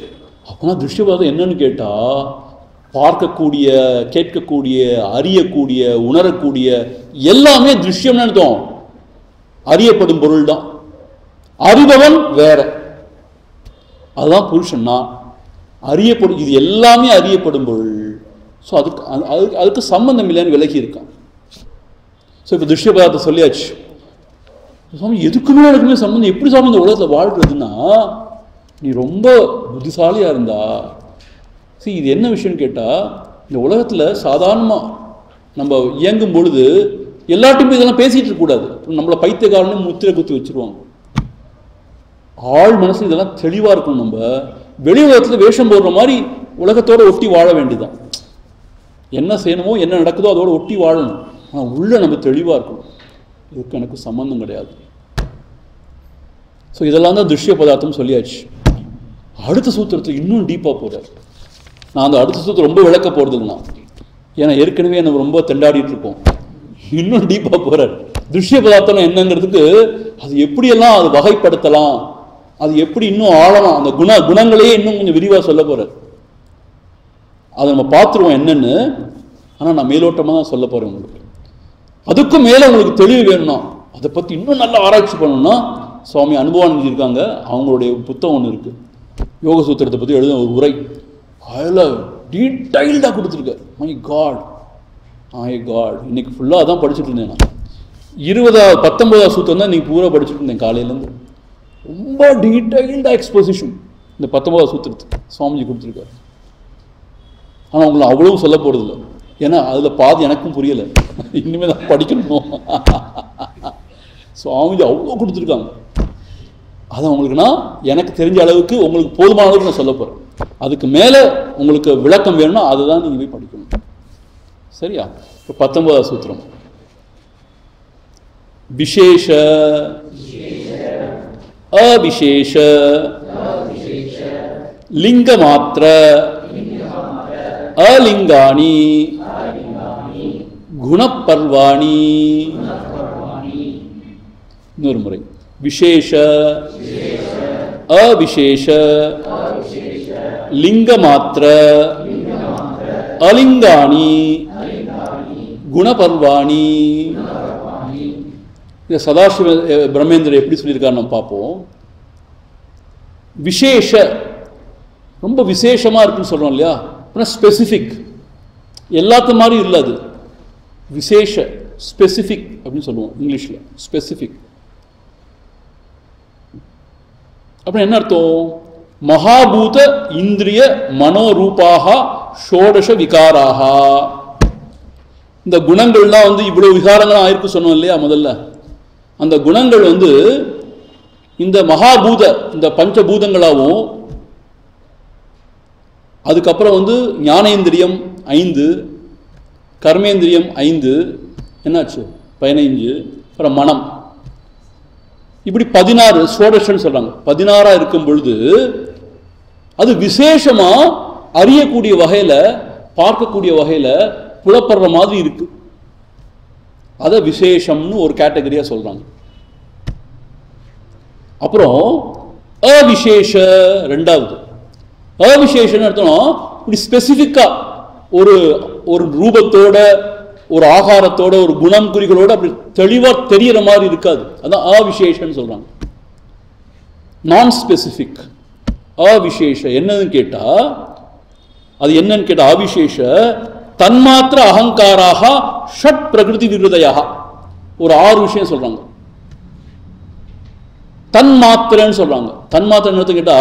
அப்போனா திருஷ்ய பதார்த்தம் என்னன்னு கேட்டால், பார்க்கக்கூடிய, கேட்கக்கூடிய, அறியக்கூடிய, உணரக்கூடிய எல்லாமே திருஷ்யம்னு அர்த்தம். அறியப்படும் பொருள் தான். அறிபவன் வேற, அதுதான் புருஷன். நான் அறியப்படும், இது எல்லாமே அறியப்படும் பொருள். ஸோ அதுக்கு சம்பந்தம் இல்லைன்னு விலகி இருக்கான். ஸோ இப்போ திருஷ்ய பதார்த்தம் சொல்லியாச்சு. சாமி எதுக்குமே எனக்குமே சம்பந்தம், எப்படி சாமி இந்த உலகத்தில் வாழ்றதுன்னா, நீ ரொம்ப புத்திசாலியாக இருந்தா. சரி, இது என்ன விஷயம்னு கேட்டால், இந்த உலகத்தில் சாதாரணமாக நம்ம இயங்கும் பொழுது எல்லாத்தையும் இதெல்லாம் பேசிகிட்டு இருக்கக்கூடாது. நம்மளை பைத்தியக்காரன்னு முத்திரை குத்தி வச்சுருவாங்க. ஆள் மனசு இதெல்லாம் தெளிவாக இருக்கணும். நம்ம வெளி உலகத்தில் வேஷம் போடுற மாதிரி உலகத்தோடு ஒட்டி வாழ வேண்டியதுதான். என்ன செய்யணுமோ, என்ன நடக்குதோ அதோட ஒட்டி வாழணும். ஆனால் உள்ளே நம்ம தெளிவாக இருக்கணும், இதுக்கு எனக்கு சம்பந்தம் கிடையாது. ஸோ இதெல்லாம் தான் திருஷ்ய பதார்த்தம் சொல்லியாச்சு. அடுத்த சூத்திரத்தில் இன்னும் டீப்பாக போகிறார். நான் அந்த அடுத்த சூத்திரம் ரொம்ப விளக்க போகிறது இல்லைண்ணா, ஏன்னா ஏற்கனவே நம்ம ரொம்ப திண்டாடிட்டு இருக்கோம். இன்னும் டீப்பாக போகிறார். திருஷ்ய பதார்த்தம் என்னங்கிறதுக்கு அது எப்படியெல்லாம் அது வகைப்படுத்தலாம், அது எப்படி இன்னும் ஆழலாம், அந்த குணங்களையே இன்னும் கொஞ்சம் விரிவாக சொல்ல போகிறார். அதை நம்ம பார்த்துருவோம் என்னன்னு. ஆனால் நான் மேலோட்டமாக தான் சொல்ல போகிறேன் உங்களுக்கு. அதுக்கும் மேலே உங்களுக்கு தெளிவு வேணும்னா, அதை பற்றி இன்னும் நல்லா ஆராய்ச்சி பண்ணணும்னா, சுவாமி அனுபவானந்தி இருக்காங்க, அவங்களுடைய புத்தகம் ஒன்று இருக்குது, யோக சூத்திரத்தை பற்றி எழுத ஒரு உரை. அதில் டீட்டெயில்டாக கொடுத்துருக்காரு. மை காட் இன்னைக்கு ஃபுல்லாக அதான் படிச்சுட்டு இருந்தேன். நான் 19வது சூத்திரம் தான் இன்னைக்கு பூரா படிச்சுட்டு இருந்தேன் காலையிலேருந்து. ரொம்ப டீட்டெயில்டாக எக்ஸ்போசிஷன் இந்த 19வது சூத்திரத்துக்கு சுவாமிஜி கொடுத்துருக்காரு. ஆனால் உங்களை அவ்வளவு சொல்ல போகிறதில்ல, ஏன்னா அதில் பாதி எனக்கும் புரியலை, இனிமேல் தான் படிக்கணும். சுவாமிஜி அவ்வளோ கொடுத்துருக்காங்க. அதை உங்களுக்கு நான் எனக்கு தெரிஞ்ச அளவுக்கு உங்களுக்கு போதுமான அளவுக்கு நான் சொல்ல போகிறேன். அதுக்கு மேலே உங்களுக்கு விளக்கம் வேணும்னா அதுதான் நீங்கள் போய் படிக்கணும். சரியா? இப்போ 19வது சூத்திரம். விசேஷ அவிசேஷ லிங்க மாத்திர அலிங்காணி குணப்பர்வாணி. இன்னொரு முறை. விசேஷ அவிசேஷ லிங்க மாத்திர அலிங்காணி குணபர்வாணி. இதை சதாசிவ பிரம்மேந்திரர் எப்படி சொல்லியிருக்காரு நம்ம பார்ப்போம். விசேஷ ரொம்ப விசேஷமாக இருக்குன்னு சொல்கிறோம் இல்லையா, ஆனால் ஸ்பெசிஃபிக், எல்லாத்த மாதிரி இல்லை அது. விசேஷ ஸ்பெசிஃபிக் அப்படின்னு சொல்லுவோம் இங்கிலீஷில். ஸ்பெசிஃபிக் அப்படின்னு என்ன அர்த்தம்? மகாபூத இந்திரிய மனோரூபாக ஷோடச விகாராக. இந்த குணங்கள்லாம் வந்து இவ்வளவு விகாரங்களாக ஆயிருக்கு சொன்னோம் இல்லையா முதல்ல. அந்த குணங்கள் வந்து இந்த மகாபூத இந்த பஞ்சபூதங்களாகவும், அதுக்கப்புறம் வந்து ஞானேந்திரியம் 5, கர்மேந்திரியம் 5, என்னாச்சு 15, அப்புறம் மனம், இப்படி 16 ஷோடஷன்னு சொல்றாங்க. 16 இருக்கும் பொழுது அது விசேஷமா அறியக்கூடிய வகையில, பார்க்கக்கூடிய வகையில புலப்படுற மாதிரி இருக்கு. அதை விசேஷம்னு ஒரு கேட்டகரியா சொல்றாங்க. அப்புறம் அவிசேஷ ரெண்டாவது. அவிசேஷன்னு அர்த்தம் இப்படி ஸ்பெசிஃபிக்கா ஒரு ஒரு ரூபத்தோட, ஒரு ஆகாரத்தோட, ஒரு குணம் குறிகளோட அப்படி தெளிவா தெரியற மாதிரி இருக்காது. அதான் அவிசேஷன்னு சொல்றாங்க. நான் ஸ்பெசிஃபிக். அவிசேஷ என்னன்னு கேட்டா, அது என்னன்னு கேட்டா அவிசேஷ தன்மாத்திர அகங்காராக ஷட் பிரகிருதி விருதயாக ஒரு 6 விஷயம் சொல்றாங்க. தன்மாத்திரன்னு சொல்றாங்க. தன்மாத்திரன்னு கேட்டா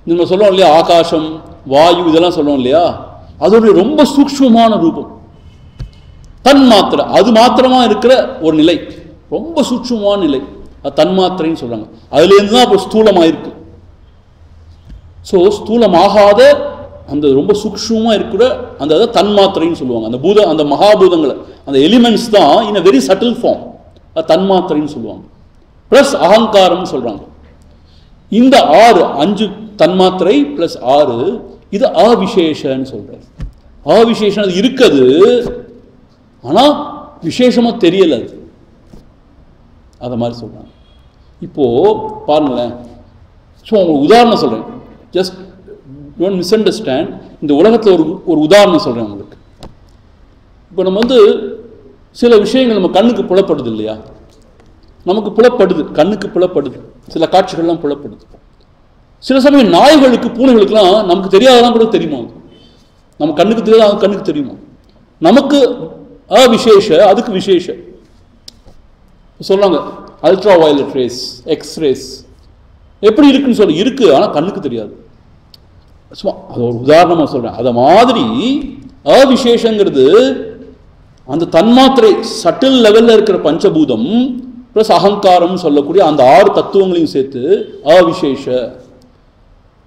நம்ம சொல்றோம் இல்லையா, ஆகாசம், வாயு இதெல்லாம் சொல்றோம் இல்லையா, அதோடைய ரொம்ப சூக்ஷ்மமான ரூபம் தன்மாத்திரை. அது மாத்திரமா இருக்கிற ஒரு நிலை. ரொம்ப சூட்சுமமான நிலை, அது தன்மாத்திரைன்னு சொல்கிறாங்க. அதுலேருந்து தான் இப்போ ஸ்தூலமாயிருக்கு. ஸோ ஸ்தூலமாகாத அந்த ரொம்ப சூக்ஷ்மமாக இருக்கிற அந்த தன்மாத்திரைன்னு சொல்லுவாங்க. அந்த மகாபூதங்களை, அந்த எலிமெண்ட்ஸ் தான் இன் அ வெரி சட்டில் ஃபார்ம், அது தன்மாத்திரைன்னு சொல்லுவாங்க. ப்ளஸ் அகங்காரம்னு சொல்கிறாங்க. இந்த 5 தன்மாத்திரை ப்ளஸ் 6 இது அவிசேஷன்னு சொல்கிறார். அவிசேஷம் அது இருக்குது, ஆனால் விசேஷமாக தெரியலை அது, அதை மாதிரி சொல்கிறாங்க. இப்போது பாருங்களேன், ஸோ உங்களுக்கு உதாரணம் சொல்கிறேன், ஜஸ்ட் டோன்ட் மிஸ் அண்டர்ஸ்டாண்ட். இந்த உலகத்தில் ஒரு உதாரணம் சொல்கிறேன் உங்களுக்கு. இப்போ நம்ம சில விஷயங்கள் நம்ம கண்ணுக்கு புலப்படுது இல்லையா, நமக்கு புலப்படுது, கண்ணுக்கு புலப்படுது, சில காட்சிகள்லாம் புலப்படுது. சில சமயம் நாய்களுக்கு பூனைகளுக்கெல்லாம் நமக்கு தெரியாதெல்லாம் கூட தெரியுமா, நம்ம கண்ணுக்கு தெரியாத அது கண்ணுக்கு தெரியுமா. நமக்கு அவிசேஷ, அதுக்கு விசேஷ. சொல்கிறாங்க அல்ட்ரா வயலட் ரேஸ், எக்ஸ்ரேஸ் எப்படி இருக்குன்னு சொல்லி இருக்கு, ஆனால் கண்ணுக்கு தெரியாது. சும்மா அது ஒரு உதாரணமாக சொல்கிறேன். அதை மாதிரி அவிசேஷங்கிறது அந்த தன்மாத்திரை சட்டில் லெவலில் இருக்கிற பஞ்சபூதம் ப்ளஸ் அகங்காரம் சொல்லக்கூடிய அந்த 6 தத்துவங்களையும் சேர்த்து அவிசேஷ.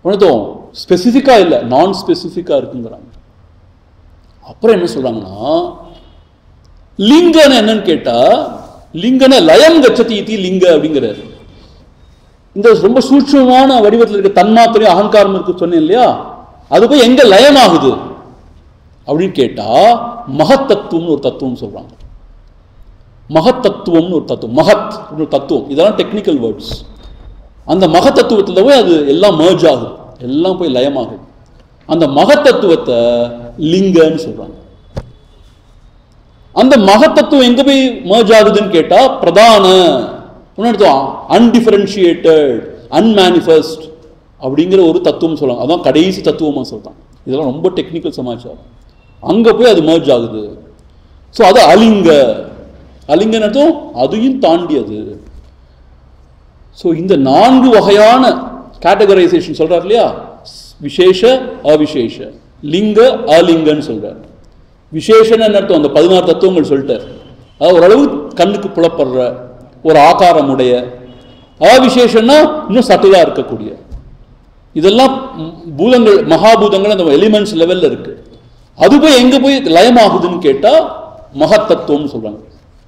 ஒன்றும் ஸ்பெசிஃபிக்காக இல்லை, நான் ஸ்பெசிஃபிக்காக இருக்குங்கிறாங்க. அப்புறம் என்ன சொல்கிறாங்கன்னா, லிங்கன்னு என்னன்னு கேட்டால், லிங்கன லயம் கச்சதி இதி லிங்க அப்படிங்கிறாரு. இந்த ரொம்ப சூட்சமான வடிவத்தில் இருக்க தன்மாத்திரை அகங்காரம் இருக்கு சொன்னேன் இல்லையா, அது போய் எங்க லயமாகுது அப்படின்னு கேட்டா மகத்தத்துவம்னு ஒரு தத்துவம் சொல்றாங்க. மகத்தத்துவம்னு ஒரு தத்துவம், மகத் ஒரு தத்துவம், இதெல்லாம் டெக்னிக்கல் வேர்ட்ஸ். அந்த மகத்தத்துவத்தில் போய் அது எல்லாம் மர்ஜ் ஆகுது, எல்லாம் போய் லயமாகுது. அந்த மகத்தத்துவத்தை லிங்கன்னு சொல்றாங்க. அந்த மகத்தத்துவம் எங்க போய் மர்ஜ் ஆகுதுன்னு கேட்டா பிரதான, அன்டிஃபரன்ஷியேட்டட், அன்மேனிஃபெஸ்ட் அப்படிங்கிற ஒரு தத்துவம் சொல்றாங்க. அதான் கடைசி தத்துவமா சொல்றாங்க. இதெல்லாம் ரொம்ப டெக்னிக்கல் சமாச்சாரம். அங்க போய் அது மர்ஜ் ஆகுது. ஸோ அது அலிங்க, அலிங்கன்னு அர்த்தம் அதையும் தாண்டியது. ஸோ இந்த 4 வகையான கேட்டகரைசேஷன் சொல்றாரு இல்லையா, விசேஷ அவிசேஷ, லிங்க அலிங்கன்னு சொல்றாரு. விசேஷன்னு அர்த்தம் அந்த 16 தத்துவங்கள் சொல்லிட்டார், அதாவது ஓரளவு கண்ணுக்கு புலப்படுற ஒரு ஆகாரமுடைய. அவிசேஷன்னா இன்னும் சட்டிலாக இருக்கக்கூடிய, இதெல்லாம் பூதங்கள், மகாபூதங்கள் அந்த எலிமெண்ட்ஸ் லெவலில் இருக்கு. அது போய் எங்கே போய் லயமாகுதுன்னு கேட்டால் மகத்தத்துவம்னு சொல்கிறாங்க.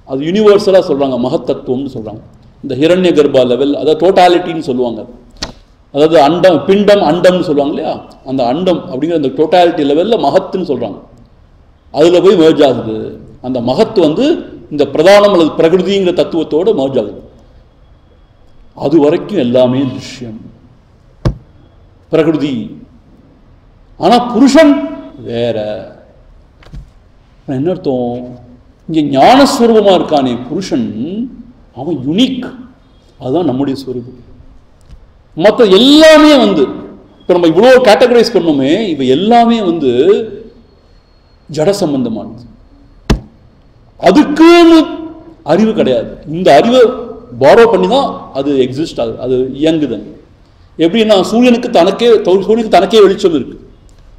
அது யூனிவர்சலாக சொல்கிறாங்க, மகத்தத்துவம்னு சொல்கிறாங்க. இந்த ஹிரண்ய கர்ப்பா லெவல், அதாவது டோட்டாலிட்டின்னு சொல்லுவாங்க. அதாவது அண்டம், பிண்டம், அண்டம்னு சொல்லுவாங்க இல்லையா, அந்த அண்டம் அப்படிங்கிற அந்த டோட்டாலிட்டி லெவலில் மகத்துன்னு சொல்கிறாங்க. அதில் போய் மர்ஜ் ஆகுது. அந்த மகத்து இந்த பிரதானம் அல்லது பிரகிருதிங்கிற தத்துவத்தோடு மர்ஜ் ஆகுது. அது வரைக்கும் எல்லாமே திருஷ்யம், பிரகிருதி. ஆனால் புருஷன் வேற. என்ன அர்த்தம், இங்கே ஞானஸ்வரூபமாக இருக்கானே புருஷன், அவன் யுனிக். அதுதான் நம்முடைய ஸ்வரூபம். மற்ற எல்லாமே இப்போ நம்ம இவ்வளோ கேட்டகரைஸ் பண்ணோமே, இவை எல்லாமே ஜட சம்பந்தமானது. அதுக்குன்னு அறிவு கிடையாது. இந்த அறிவை பாரோ பண்ணி தான் அது எக்ஸிஸ்ட் ஆகுது, அது இயங்குது. எப்படின்னா சூரியனுக்கு தனக்கே வெளிச்சம் இருக்கு,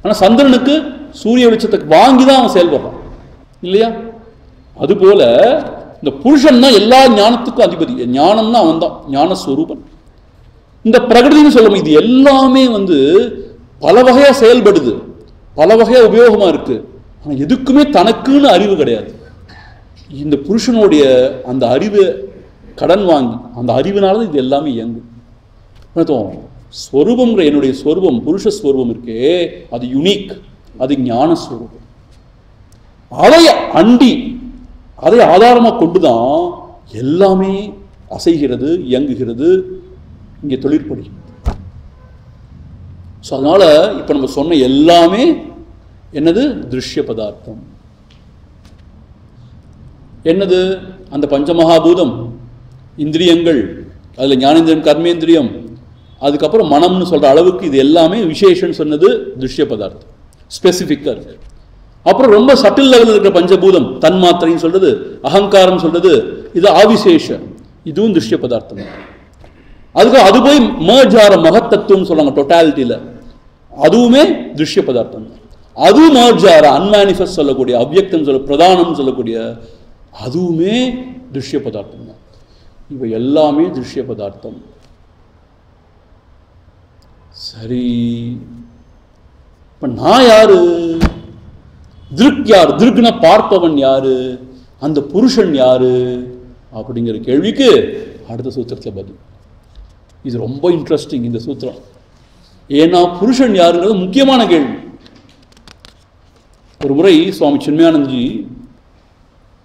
ஆனால் சந்திரனுக்கு சூரிய வெளிச்சத்துக்கு வாங்கி தான் அவன் செயல்படுறான் இல்லையா. அதுபோல இந்த புருஷன் தான் எல்லா ஞானத்துக்கும் அதிபதி. ஞானம்னா அவன் தான் ஞானஸ்வரூபன். இந்த பிரகிருதின்னு சொல்லும், இது எல்லாமே பல வகையா செயல்படுது, பல வகையா உபயோகமா இருக்கு. ஆனால் எதுக்குமே தனக்குன்னு அறிவு கிடையாது. இந்த புருஷனுடைய அந்த அறிவு கடன் வாங்கி, அந்த அறிவினால இது எல்லாமே இயங்கும். ஸ்வரூபம்ங்கிற என்னுடைய ஸ்வரூபம், புருஷஸ்வரூபம் இருக்கே, அது யுனிக், அது ஞானஸ்வரூபம். அதை அண்டி, அதை ஆதாரமாக கொண்டுதான் எல்லாமே அசைகிறது, இயங்குகிறது, இங்கே தொழிற்படுகிறது. ஸோ அதனால இப்போ நம்ம சொன்ன எல்லாமே என்னது, திருஷ்ய பதார்த்தம். என்னது, அந்த பஞ்சமகாபூதம், இந்திரியங்கள், அதில் ஞானேந்திரியம், கர்மேந்திரியம், அதுக்கப்புறம் மனம்னு சொல்கிற அளவுக்கு இது எல்லாமே விசேஷன் சொன்னது திருஷ்ய பதார்த்தம், ஸ்பெசிஃபிக்காக இருக்கு. அப்புறம் ரொம்ப சட்டில் லெவலில் இருக்கிற பஞ்சபூதம், தன்மாத்திரைன்னு சொல்றது, அகங்காரம் சொல்றது, இது ஆவிசேஷ, இதுவும் திருஷ்ய பதார்த்தம். அதுக்கு அது போய் மர்ஜ் ஆகிற மகத்தத்துவம் சொல்றாங்க டோட்டாலிட்டியில், அதுவுமே திருஷ்ய பதார்த்தம். அது மர்ஜ் ஆகிற அன்மேனிஃபெஸ்ட் சொல்லக்கூடிய, அவ்யக்தம் சொல்ல, பிரதானம் சொல்லக்கூடிய, அதுவுமே திருஷ்ய பதார்த்தம் தான். இவை எல்லாமே திருஷ்ய பதார்த்தம். சரி, இப்ப நான் யாரு? திருக் யார்? திருக்னா பார்ப்பவன் யாரு? அந்த புருஷன் யாரு அப்படிங்கிற கேள்விக்கு அடுத்த சூத்திரத்தில் பதில். இது ரொம்ப இன்ட்ரெஸ்டிங் இந்த சூத்திரம். ஏன்னா புருஷன் யாருங்கிறது முக்கியமான கேள்வி. ஒரு முறை சுவாமி சின்மயானந்தஜி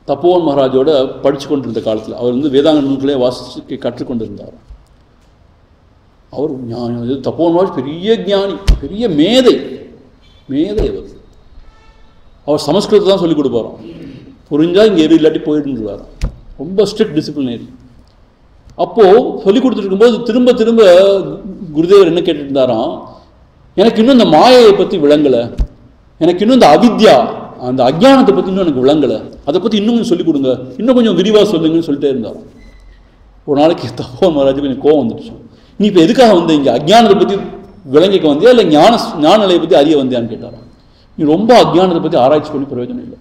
தப்போவன் மகாராஜோட படித்து கொண்டிருந்த காலத்தில் அவர் வந்து வேதாங்க நூல்களே வாசித்து கற்றுக்கொண்டிருந்தார். அவர் தப்போவன் மகாராஜ் பெரிய ஞானி, பெரிய மேதை அவர் சமஸ்கிருதத்தை தான் சொல்லிக் கொடுப்பாராம். புரிஞ்சால் இங்கே இல்லாட்டி போயிடுவார். ரொம்ப ஸ்ட்ரிக்ட் டிசிப்ளினரி. அப்போது சொல்லிக் கொடுத்துட்டு இருக்கும்போது திரும்ப திரும்ப குருதேவர் என்ன கேட்டுட்டு இருந்தாராம், எனக்கு இன்னும் இந்த மாயையை பற்றி விளங்கலை, எனக்கு இன்னும் இந்த அவித்யா அந்த அஜ்ஞானத்தை பற்றி இன்னும் எனக்கு விளங்கலை, அதை பற்றி இன்னும் கொஞ்சம் சொல்லிக் கொடுங்க, இன்னும் கொஞ்சம் விரிவாக சொல்லுங்கன்னு சொல்லிட்டே இருந்தாராம். ஒரு நாளைக்கு தப்போவன் மகாராஜுக்கு கொஞ்சம் கோவம் வந்துடுச்சு. நீ இப்போ எதுக்காக வந்து இங்கே அஜ்ஞானத்தை பற்றி விளங்கிக்க வந்தியா இல்லை ஞான நிலையை பற்றி அறிய வந்தியான்னு கேட்டாராம். நீ ரொம்ப அஜ்ஞானத்தை பற்றி ஆராய்ச்சி பண்ணி பிரயோஜனம் இல்லை,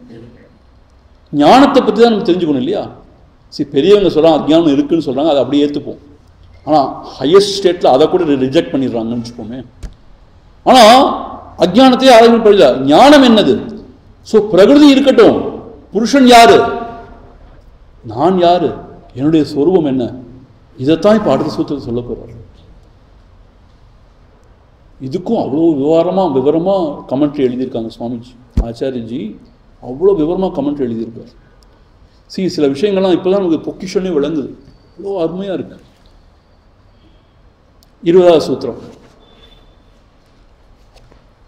ஞானத்தை பற்றி தான் நம்ம தெரிஞ்சுக்கணும் இல்லையா? சரி, பெரியவங்க சொல்கிறாங்க அஜ்ஞானம் இருக்குன்னு சொல்கிறாங்க, அதை அப்படியே ஏற்றுப்போம். ஆனால் ஹையஸ்ட் ஸ்டேட்டில் அதை கூட ரிஜெக்ட் பண்ணிடுறாங்கன்னு வச்சுப்போமே. ஆனால் அஜ்ஞானத்தையே ஆராய்ச்சி பண்ணல, ஞானம் என்னது? ஸோ பிரகிருதி இருக்கட்டும், புருஷன் யாரு, நான் யாரு, என்னுடைய சொரூபம் என்ன, இதைத்தான் இப்போ அடுத்த சூத்திரத்தை சொல்ல போகிறார். இதுக்கும் அவ்வளோ விவரமாக கமெண்ட்ரி எழுதியிருக்காங்க சுவாமிஜி ஆச்சாரியஜி, அவ்வளோ விவரமாக கமெண்ட்ரி எழுதியிருக்கார். சில விஷயங்கள்லாம் இப்போ தான் நமக்கு பொக்கிஷனே விளங்குது, அவ்வளோ அருமையாக இருக்கு. 20வது சூத்திரம்.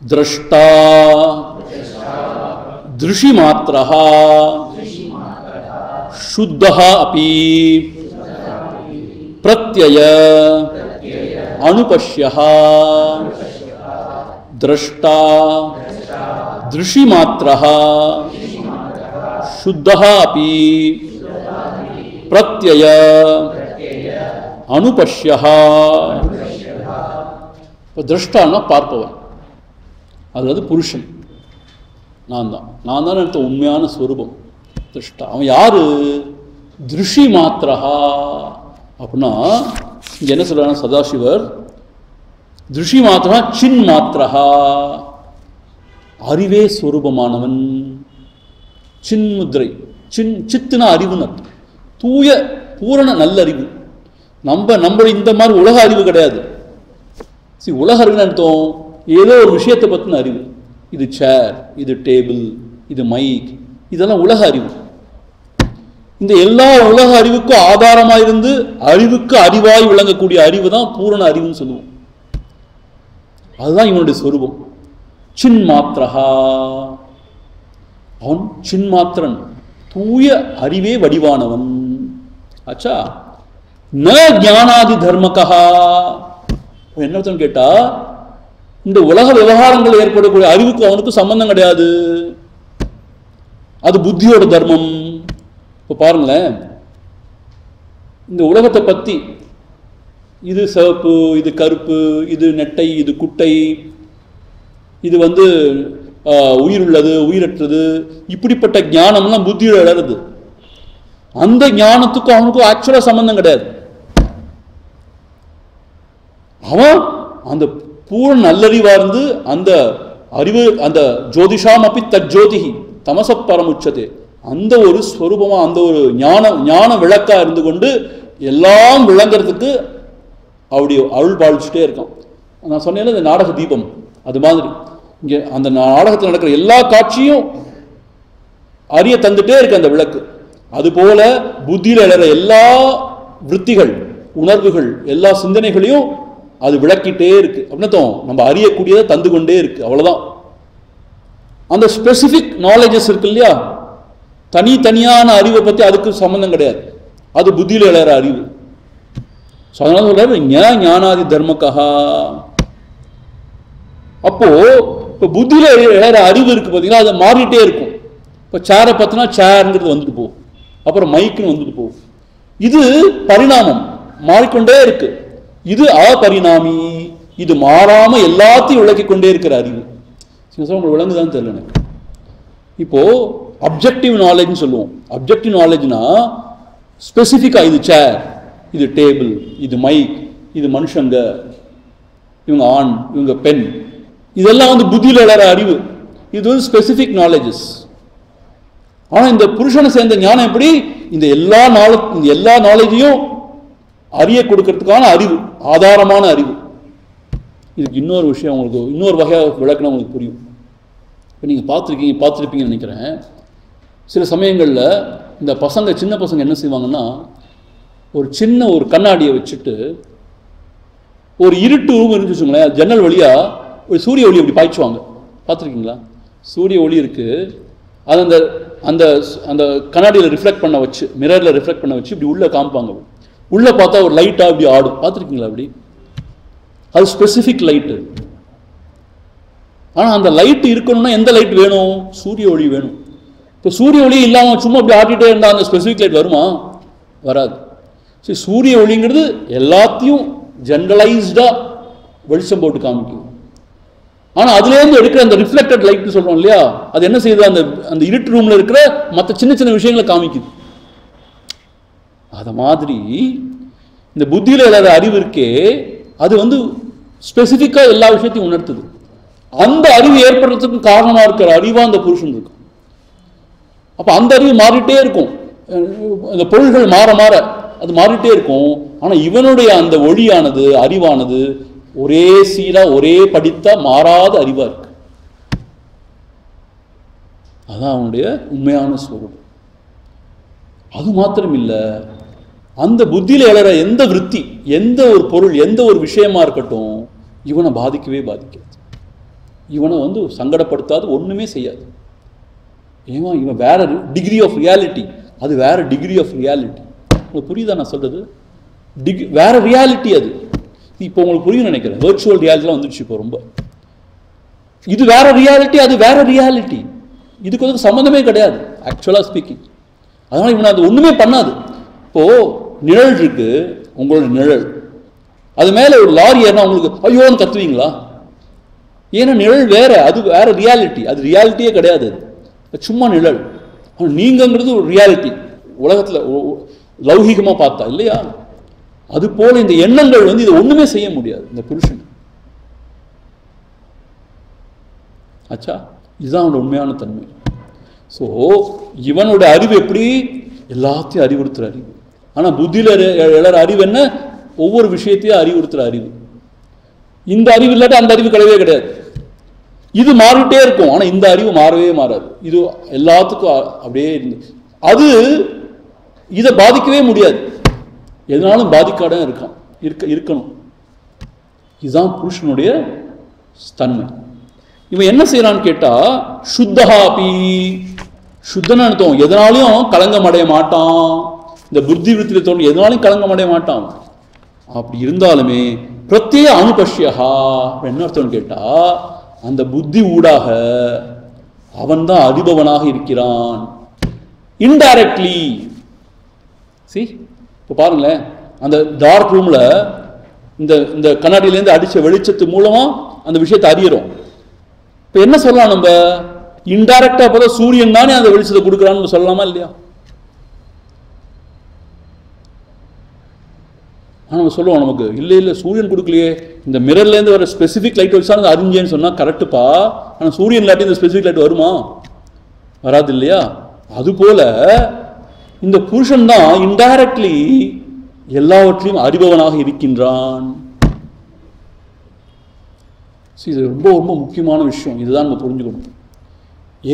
திரஷ்டா திருஷி மாத்ரஹ சுத்தஹ அபி பிரத்யய அனுபஷ்யஹ திரஷ்டா திருஷி மாத்ரஹ சுத்தஹ அபி பிரத்யய அனுபஷ்யஹ. இப்போ திரஷ்டான்னா பார்ப்பவன், அதாவது புருஷன், நான் தான் எடுத்த உண்மையான ஸ்வரூபம் திருஷ்டா. அவன் யாரு? திருஷி மாத்திரஹா அப்படின்னா இங்கே என்ன சொல்றாங்க சதாசிவர், திருஷி மாத்திரா சின் மாத்திரஹா, அறிவே ஸ்வரூபமானவன். சின் முத்ரை, சித்துனா அறிவுன்னு அர்த்தம், தூய பூரண நல்லறிவு. நம்ம இந்த மாதிரி உலக அறிவு கிடையாது. உலக அறிவுன்னு அர்த்தம் ஏதோ ஒரு விஷயத்தை பற்றின அறிவு. இது சேர், இது டேபிள், இது மைக், இதெல்லாம் உலக அறிவு. இந்த எல்லா உலக அறிவுக்கும் ஆதாரமாக இருந்து அறிவுக்கு அறிவாய் விளங்கக்கூடிய அறிவு தான் பூரண அறிவுன்னு சொல்லுவோம். அதுதான் இவனுடைய ஸ்வரூபம். சின் மாத்திரஹா, அவன் சின் மாத்திரன், தூய அறிவே வடிவானவன். ஆச்சா, ந ஞானாதி தர்மகா. என்ன அர்த்தம் கேட்டா, இந்த உலக விவகாரங்கள் ஏற்படக்கூடிய அறிவுக்கு அவனுக்கு சம்பந்தம் கிடையாது, அது புத்தியோட தர்மம். இப்போ பாருங்களேன், இந்த உலகத்தை பற்றி இது சிவப்பு, இது கருப்பு, இது நெட்டை, இது குட்டை, இது உயிருள்ளது, உயிரற்றது, இப்படிப்பட்ட ஞானம்லாம் புத்தியோட இழறது. அந்த ஞானத்துக்கும் அவனுக்கும் ஆக்சுவலாக சம்பந்தம் கிடையாது. அவன் அந்த பூர்ண நல்லறிவா இருந்து அந்த அறிவு, அந்த ஜோதிஷாம் அப்படி தஜ்ஜோதிஹி தமச பரமுச்சதே, அந்த ஒரு ஸ்வரூபமா, அந்த ஒரு ஞான விளக்கா இருந்து கொண்டு எல்லாம் விளங்கிறதுக்கு அப்படி அருள் பாலிச்சுட்டே இருக்கான். நான் சொன்னேன் இந்த நாடக தீபம், அது மாதிரி இங்கே அந்த நாடகத்தில் நடக்கிற எல்லா காட்சியும் அறிய தந்துட்டே இருக்கு அந்த விளக்கு. அதுபோல புத்தியில் எழுற எல்லா விருத்திகள், உணர்வுகள், எல்லா சிந்தனைகளையும் அது விளக்கிட்டே இருக்கு. அப்படின்னா நம்ம அறியக்கூடியதை தந்து கொண்டே இருக்கு, அவ்வளவுதான். அந்த ஸ்பெசிபிக் நாலேஜஸ் இருக்கு இல்லையா, தனியான அறிவை பற்றி அதுக்கு சம்பந்தம் கிடையாது, அது புத்தியில் எழுற அறிவு. அதனால சொல்றாரு ஞானாதி தர்மகா. அப்போ இப்போ புத்தியில் எழுற அறிவு இருக்கு பார்த்தீங்கன்னா, அது மாறிட்டே இருக்கும். இப்போ சேரை பார்த்தினா சேர்ங்கிறது வந்துட்டு போகும், அப்புறம் மைக்குன்னு வந்துட்டு போகும். இது பரிணாமம், மாறிக்கொண்டே இருக்கு. இது அபரிணாமி, இது மாறாம எல்லாத்தையும் விளக்கி கொண்டே இருக்கிற அறிவு. உங்களுக்கு விளங்குதான் தெரியல எனக்கு. இப்போ அப்ஜெக்டிவ் நாலேஜ்னு சொல்லுவோம். அப்ஜெக்டிவ் நாலேஜ்னா ஸ்பெசிஃபிக்கா இது சேர், இது டேபிள், இது மைக், இது மனுஷங்க, இவங்க ஆண், இவங்க பெண், இதெல்லாம் வந்து புத்தியில் வளர அறிவு. இது வந்து ஸ்பெசிஃபிக் நாலேஜஸ். ஆனால் இந்த புருஷனை சேர்ந்த ஞானம் எப்படி? இந்த எல்லா நாலேஜையும் அறிய கொடுக்கறதுக்கான அறிவு, ஆதாரமான அறிவு. இதுக்கு இன்னொரு விஷயம் உங்களுக்கு இன்னொரு வகையாக விளக்குனா உங்களுக்கு புரியும். இப்போ நீங்கள் பார்த்துருப்பீங்கன்னு நினைக்கிறேன். சில சமயங்களில் இந்த சின்ன பசங்க என்ன செய்வாங்கன்னா, ஒரு கண்ணாடியை வச்சுட்டு ஒரு இருட்டு ரூம் இருந்து வச்சுங்களேன், ஜன்னல் வழியாக ஒரு சூரிய ஒளி அப்படி பாய்ச்சுவாங்க. பார்த்துருக்கீங்களா? சூரிய ஒளி இருக்குது, அது அந்த அந்த கண்ணாடியில் ரிஃப்ளெக்ட் பண்ண வச்சு, மிரரில் ரிஃப்ளெக்ட் பண்ண வச்சு இப்படி உள்ளே காமிப்பாங்க. உள்ளே பார்த்தா ஒரு லைட்டாக அப்படி ஆடும். பார்த்துருக்கீங்களா? அப்படி அது ஸ்பெசிஃபிக் லைட்டு. ஆனால் அந்த லைட் இருக்கணும்னா எந்த லைட் வேணும்? சூரிய ஒளி வேணும். இப்போ சூரிய ஒளி இல்லாமல் சும்மா அப்படி ஆட்டிகிட்டே இருந்தால் அந்த ஸ்பெசிஃபிக் லைட் வருமா? வராது. சரி, சூரிய ஒளிங்கிறது எல்லாத்தையும் ஜென்ரலைஸ்டாக வெளிச்சம் போட்டு காமிக்கும். ஆனால் அதுலேருந்து எடுக்கிற அந்த ரிஃப்ளெக்டட் லைட்னு சொல்கிறோம் இல்லையா, அது என்ன செய்யுது? அந்த இருட்டு ரூமில் இருக்கிற மற்ற சின்ன சின்ன விஷயங்களை காமிக்குது. அதை மாதிரி இந்த புத்தியில் இல்லாத அறிவு இருக்கே, அது வந்து ஸ்பெசிஃபிக்காக எல்லா விஷயத்தையும் உணர்த்துது. அந்த அறிவு ஏற்படுறதுக்கு காரணமாக இருக்கிற அறிவாக அந்த புருஷன் இருக்கும். அப்போ அந்த அறிவு மாறிட்டே இருக்கும். அந்த பொருள்கள் மாற மாற அது மாறிட்டே இருக்கும். ஆனால் இவனுடைய அந்த ஒளியானது, அறிவானது ஒரே சீராக ஒரே படித்தா மாறாத அறிவாக இருக்கு. அதான் அவனுடைய உண்மையான ஸ்வரூபம். அது மாத்திரம் இல்லை, அந்த புத்தியில் எழற எந்த விருத்தி, எந்த ஒரு பொருள், எந்த ஒரு விஷயமா இருக்கட்டும், இவனை பாதிக்கவே பாதிக்காது. இவனை வந்து சங்கடப்படுத்தாது, ஒன்றுமே செய்யாது. ஏமா இவன் வேற டிகிரி ஆஃப் ரியாலிட்டி, அது வேற டிகிரி ஆஃப் ரியாலிட்டி. உங்களுக்கு புரியுதா நான் சொல்றது? வேற ரியாலிட்டி அது. இப்போ உங்களுக்கு புரியும் நினைக்கிறேன். வெர்ச்சுவல் ரியாலிட்டிலாம் வந்துடுச்சு இப்போ ரொம்ப. இது வேற ரியாலிட்டி, அது வேற ரியாலிட்டி. இதுக்கு வந்து சம்மந்தமே கிடையாது ஆக்சுவலாக ஸ்பீக்கிங். அதனால் இவனை அது ஒன்றுமே பண்ணாது. இப்போது நிழல் இருக்கு, உங்களோட நிழல், அது மேலே ஒரு லாரி ஏறினா உங்களுக்கு ஐயோன்னு கத்துவீங்களா? ஏன்னா நிழல் வேற, அது வேற ரியாலிட்டி. அது ரியாலிட்டியே கிடையாது, அது சும்மா நிழல். நீங்கிறது ஒரு ரியாலிட்டி உலகத்தில் லௌகிகமாக பார்த்தா இல்லையா? அது போல இந்த எண்ணங்கள் வந்து இதை ஒன்றுமே செய்ய முடியாது இந்த புருஷன். ஆச்சா, இதுதான் அவனோட உண்மையான தன்மை. ஸோ இவனோட அறிவு எப்படி? எல்லாத்தையும் அறிவுறுத்துற அறிவு. ஆனால் புத்தியில் எழற அறிவு என்ன? ஒவ்வொரு விஷயத்தையும் அறிவுறுத்துற அறிவு. இந்த அறிவு இல்லாட்டி அந்த அறிவு கிடையவே கிடையாது. இது மாறிட்டே இருக்கும், ஆனால் இந்த அறிவு மாறவே மாறாது. இது எல்லாத்துக்கும் அப்படியே இருந்து அது இதை பாதிக்கவே முடியாது. எதனாலும் பாதிக்காத இருக்கணும். இதுதான் புருஷனுடைய தன்மை. இவன் என்ன செய்யறான்னு கேட்டா, சுத்தஹாபி, சுத்தன்னு அர்த்தம், எதனாலையும் களங்கம் அடைய மாட்டான். இந்த புத்தி விருத்தியில் தோணும் எதனாலையும் களங்கம் அடைய மாட்டான். அப்படி இருந்தாலுமே பிரத்யேக அனுபஷ்யஹா, என்ன அர்த்தம்னு கேட்டா, அந்த புத்தி ஊடாக அவன் தான் அறிபவனாக இருக்கிறான். இன்டைரக்ட்லி இப்போ பாருங்களேன், அந்த டார்க் ரூம்ல இந்த கண்ணாடியிலேருந்து அடிச்ச வெளிச்சத்து மூலமா அந்த விஷயத்தை அறியறோம். இப்போ என்ன சொல்லலாம் நம்ம? இன்டைரக்டா பார்த்தா சூரியன் தானே அந்த வெளிச்சத்தை கொடுக்குறான்னு சொல்லலாமா இல்லையா? நம்ம சொல்லுவோம், நமக்கு இல்லை சூரியன் கொடுக்கலையே, இந்த மிரர்லேருந்து வர ஸ்பெசிஃபிக் லைட் வச்சா அது அறிஞ்சேன்னு சொன்னால் கரெக்டுப்பா. ஆனால் சூரியன் இல்லாட்டி இந்த ஸ்பெசிஃபிக் லைட் வருமா? வராது இல்லையா? அதுபோல இந்த புருஷன் தான் இன்டைரக்ட்லி எல்லாவற்றையும் அறிபவனாக இருக்கின்றான். இது ரொம்ப ரொம்ப முக்கியமான விஷயம். இதுதான் நம்ம புரிஞ்சுக்கணும்.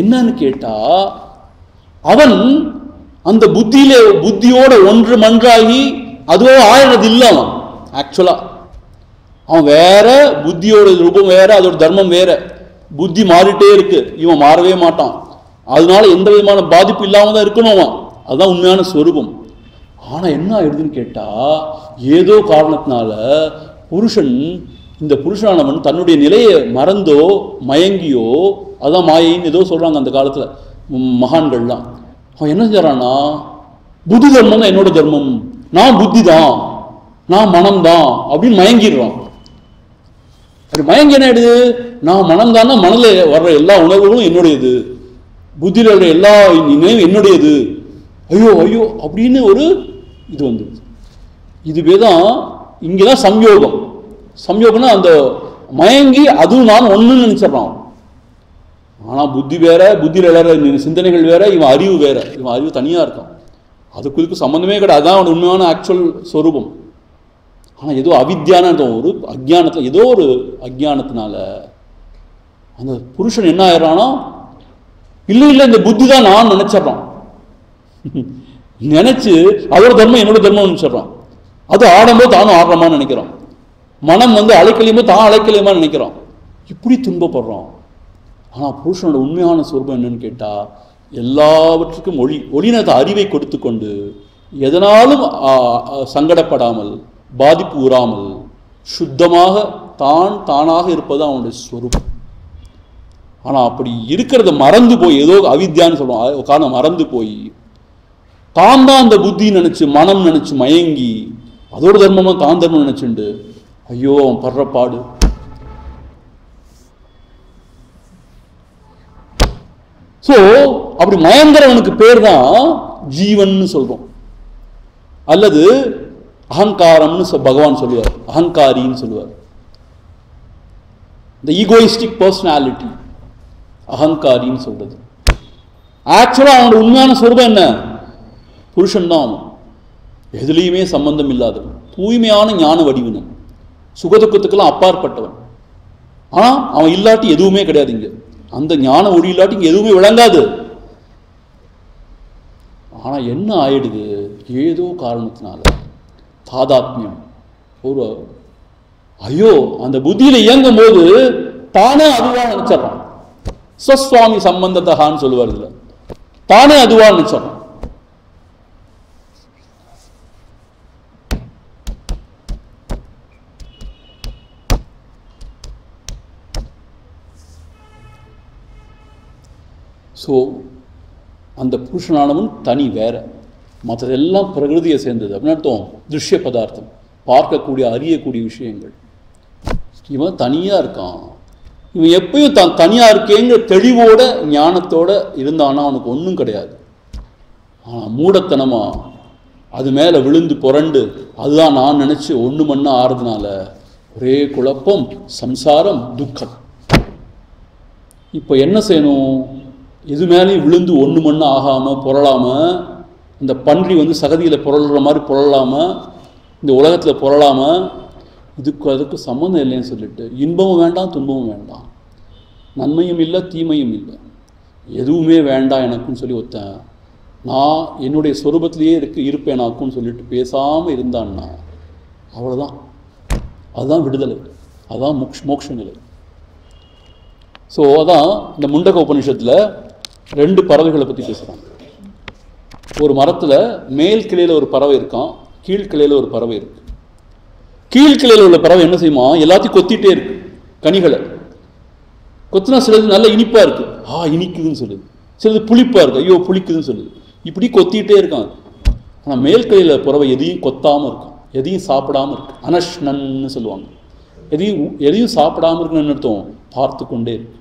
என்னன்னு கேட்டா, அவன் அந்த புத்தியோட ஒன்று மன்றாகி அதுவோ ஆயிரது இல்லை. அவன் ஆக்சுவலா அவன் வேற, புத்தியோட ரூபம் வேற, அதோட தர்மம் வேற. புத்தி மாறிட்டே இருக்கு, இவன் மாறவே மாட்டான். அதனால எந்த விதமான பாதிப்பு இல்லாம தான் இருக்கணும் அவன். அதுதான் உண்மையான ஸ்வரூபம். ஆனா என்ன ஆயிடுதுன்னு கேட்டா, ஏதோ காரணத்தினால இந்த புருஷனானவன் தன்னுடைய நிலையை மறந்தோ மயங்கியோ, அதான் மாயின்னு ஏதோ சொல்றாங்க அந்த காலத்துல மகான்கள்லாம். அவன் என்ன செய்யறான்னா, புத்தி தர்மம் தான் என்னோட தர்மம், நான் புத்தி தான், நான் மனம் தான் அப்படின்னு மயங்கிடுறான். அப்படி மயங்கி என்ன ஆயிடுது? நான் மனம் தானே, மனதில் வர்ற எல்லா உணர்வுகளும் என்னுடையது, புத்தியில் வர்ற எல்லா நினைவும் என்னுடையது, ஐயோ ஐயோ அப்படின்னு ஒரு இது வந்துடுது. இதுவே தான் இங்கே தான் சம்யோகம். சம்யோகம்னா அந்த மயங்கி அதுவும் நான் ஒன்றுன்னு நினச்சிட்றான். ஆனால் புத்தி வேற, புத்தியில் வேற சிந்தனைகள் வேற, இவன் அறிவு வேற. இவன் அறிவு தனியாக இருக்கான், அதுக்கு இதுக்கு சம்மந்தமே கிடையாது. அதுதான் அவன் உண்மையான ஆக்சுவல் ஸ்வரூபம். ஆனால் ஏதோ அவித்யான ஒரு அஜ்ஞானத்தில், ஏதோ ஒரு அஜ்ஞானத்தினால அந்த புருஷன் என்ன ஆயிடறானோ, இல்லை இல்லை இந்த புத்தி தான் நான் நினைச்சிடறான். நினைச்சு அதோட தர்மம் என்னோட தர்மம் நினைச்சிடறான். அது ஆடும்போது தானும் ஆடுறமான்னு நினைக்கிறான். மனம் அலைக்கலியுமோ தான் அலைக்கலியமா நினைக்கிறான். இப்படி துன்பப்படுறான். ஆனால் புருஷனோட உண்மையான சொரூபம் என்னன்னு கேட்டால், எல்லாவற்றுக்கும் ஒளினது அறிவை கொடுத்து கொண்டு எதனாலும் சங்கடப்படாமல் பாதிப்பு உறாமல் சுத்தமாக தானாக இருப்பது அவனுடைய ஸ்வரூபம். ஆனால் அப்படி இருக்கிறத மறந்து போய், ஏதோ அவித்யான்னு சொல்லுவோம், காரணம் மறந்து போய் தான் அந்த புத்தி நினைச்சு மனம் நினைச்சு மயங்கி அதோட தர்மமா தான் தர்மம் நினைச்சுண்டு ஐயோ அவன் படுற பாடு. ஸோ அப்படி மயங்கிறவனுக்கு பேர் தான் ஜீவன் சொல்றோம், அல்லது அகங்காரம்னு பகவான் சொல்லுவார், அகங்காரின்னு சொல்லுவார். இந்த ஈகோயிஸ்டிக் பர்சனாலிட்டி அகங்காரின்னு சொல்றது. ஆக்சுவலா அவனோட உண்மையான சொரூபம் என்ன? புருஷன் தான் அவன். எதுலேயுமே சம்பந்தம் இல்லாதவன், தூய்மையான ஞான வடிவினன், சுகதுக்கத்துக்கெல்லாம் அப்பாற்பட்டவன். ஆனால் அவன் இல்லாட்டி எதுவுமே கிடையாது. இங்கே அந்த ஞான ஒளி இல்லாட்டி இங்கே எதுவுமே விளங்காது. ஆனால் என்ன ஆயிடுது, ஏதோ காரணத்தினால தாதாத்மியம், ஒரு ஐயோ அந்த புத்தியில் இயங்கும் போது தானே அதுவா நினைச்சிடறான். ஸ்வஸ்வாமி சம்பந்தத்தகான்னு சொல்லுவார், இதுல தானே அதுவா நினைச்சிடறான். ஸோ அந்த புருஷனானவன் தனி வேற, மற்றதெல்லாம் பிரகிருதியை சேர்ந்தது அப்படின்னு அர்த்தம். திருஷ்ய பதார்த்தம், பார்க்கக்கூடிய அறியக்கூடிய விஷயங்கள். இவன் தனியாக இருக்கான். இவன் எப்பயும் தான் தனியாக இருக்கேங்கிற தெளிவோட ஞானத்தோட இருந்தான்னா அவனுக்கு ஒன்றும் கிடையாது. ஆனால் மூடத்தனமாக அது மேலே விழுந்து புரண்டு அதுதான் நான் நினச்சி ஒன்று மண்ணா ஆறுறதுனால ஒரே குழப்பம், சம்சாரம், துக்கம். இப்போ என்ன செய்யணும்? இது மேலேயும் விழுந்து ஒன்று மண்ணு ஆகாமல் புரளாமல், இந்த பன்றி சகதியில் புரளுற மாதிரி புரளாமல், இந்த உலகத்தில் புரளாமல், அதுக்கு சம்மந்தம் இல்லைன்னு சொல்லிட்டு இன்பமும் வேண்டாம் துன்பமும் வேண்டாம், நன்மையும் இல்லை தீமையும் இல்லை, எதுவுமே வேண்டாம் எனக்குன்னு சொல்லி ஒருத்தன் நான் என்னுடைய சொரூபத்திலேயே இருப்பேனாக்குன்னு சொல்லிட்டு பேசாமல் இருந்தான்னா அவ்வளோதான். அதுதான் விடுதலை, அதுதான் மோட்ச நிலை. ஸோ அதான் இந்த முண்டக உபநிஷத்தில் 2 பறவைகளை பற்றி பேசுகிறாங்க. ஒரு மரத்தில் மேல் கிளையில் ஒரு பறவை இருக்கான், கீழ்கிளையில் ஒரு பறவை இருக்கு. கீழ்கிளையில் உள்ள பறவை என்ன செய்யுமா, எல்லாத்தையும் கொத்திட்டே இருக்கு. கனிகளை கொத்தினா சிலது நல்ல இனிப்பாக இருக்கு, இனிக்குதுன்னு சொல்லுது. சிலது புளிப்பாக இருக்கு, ஐயோ புளிக்குதுன்னு சொல்லுது. இப்படி கொத்திட்டே இருக்காங்க. ஆனால் மேல் கிளையில் பறவை எதையும் கொத்தாமல் இருக்கும், எதையும் சாப்பிடாமல் இருக்கு. அனஷ்னன்னு சொல்லுவாங்க. எதையும் சாப்பிடாமல் இருக்குன்னு அர்த்தம், பார்த்து கொண்டே இருக்கு.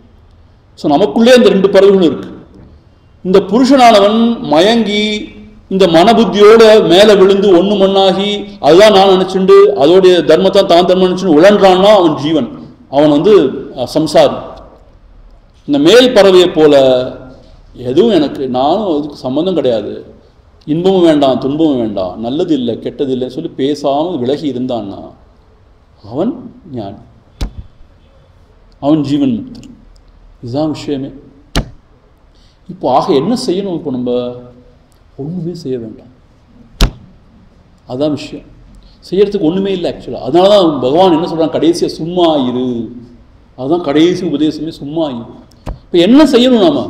ஸோ நமக்குள்ளே இந்த 2 பறவைகளும் இருக்கு. இந்த புருஷனானவன் மயங்கி இந்த மனபுத்தியோட மேலே விழுந்து ஒன்று மண்ணாகி அதுதான் நான் நினச்சிண்டு அதோடைய தர்மத்தான் தான் தர்மம் நினச்சுன்னு உழன்றான்னா அவன் ஜீவன், அவன் சம்சாரி. இந்த மேல் பறவையை போல எதுவும் எனக்கு நானும் அதுக்கு சம்மந்தம் கிடையாது, இன்பமும் வேண்டாம் துன்பமும் வேண்டாம், நல்லது இல்லை கெட்டது இல்லைன்னு சொல்லி பேசாமல் விலகி இருந்தான்னா அவன் ஞானி, அவன் ஜீவன் முக்தர். இதுதான் விஷயமே. இப்போ ஆக என்ன செய்யணும்? இப்போ நம்ம ஒன்றுமே செய்ய வேண்டாம், அதுதான் விஷயம். செய்யறதுக்கு ஒன்றுமே இல்லை ஆக்சுவலாக. அதனால தான் பகவான் என்ன சொல்கிறான், கடைசியாக சும்மா இரு. அதுதான் கடைசி உபதேசமே, சும்மா இரு. இப்போ என்ன செய்யணும்? நாம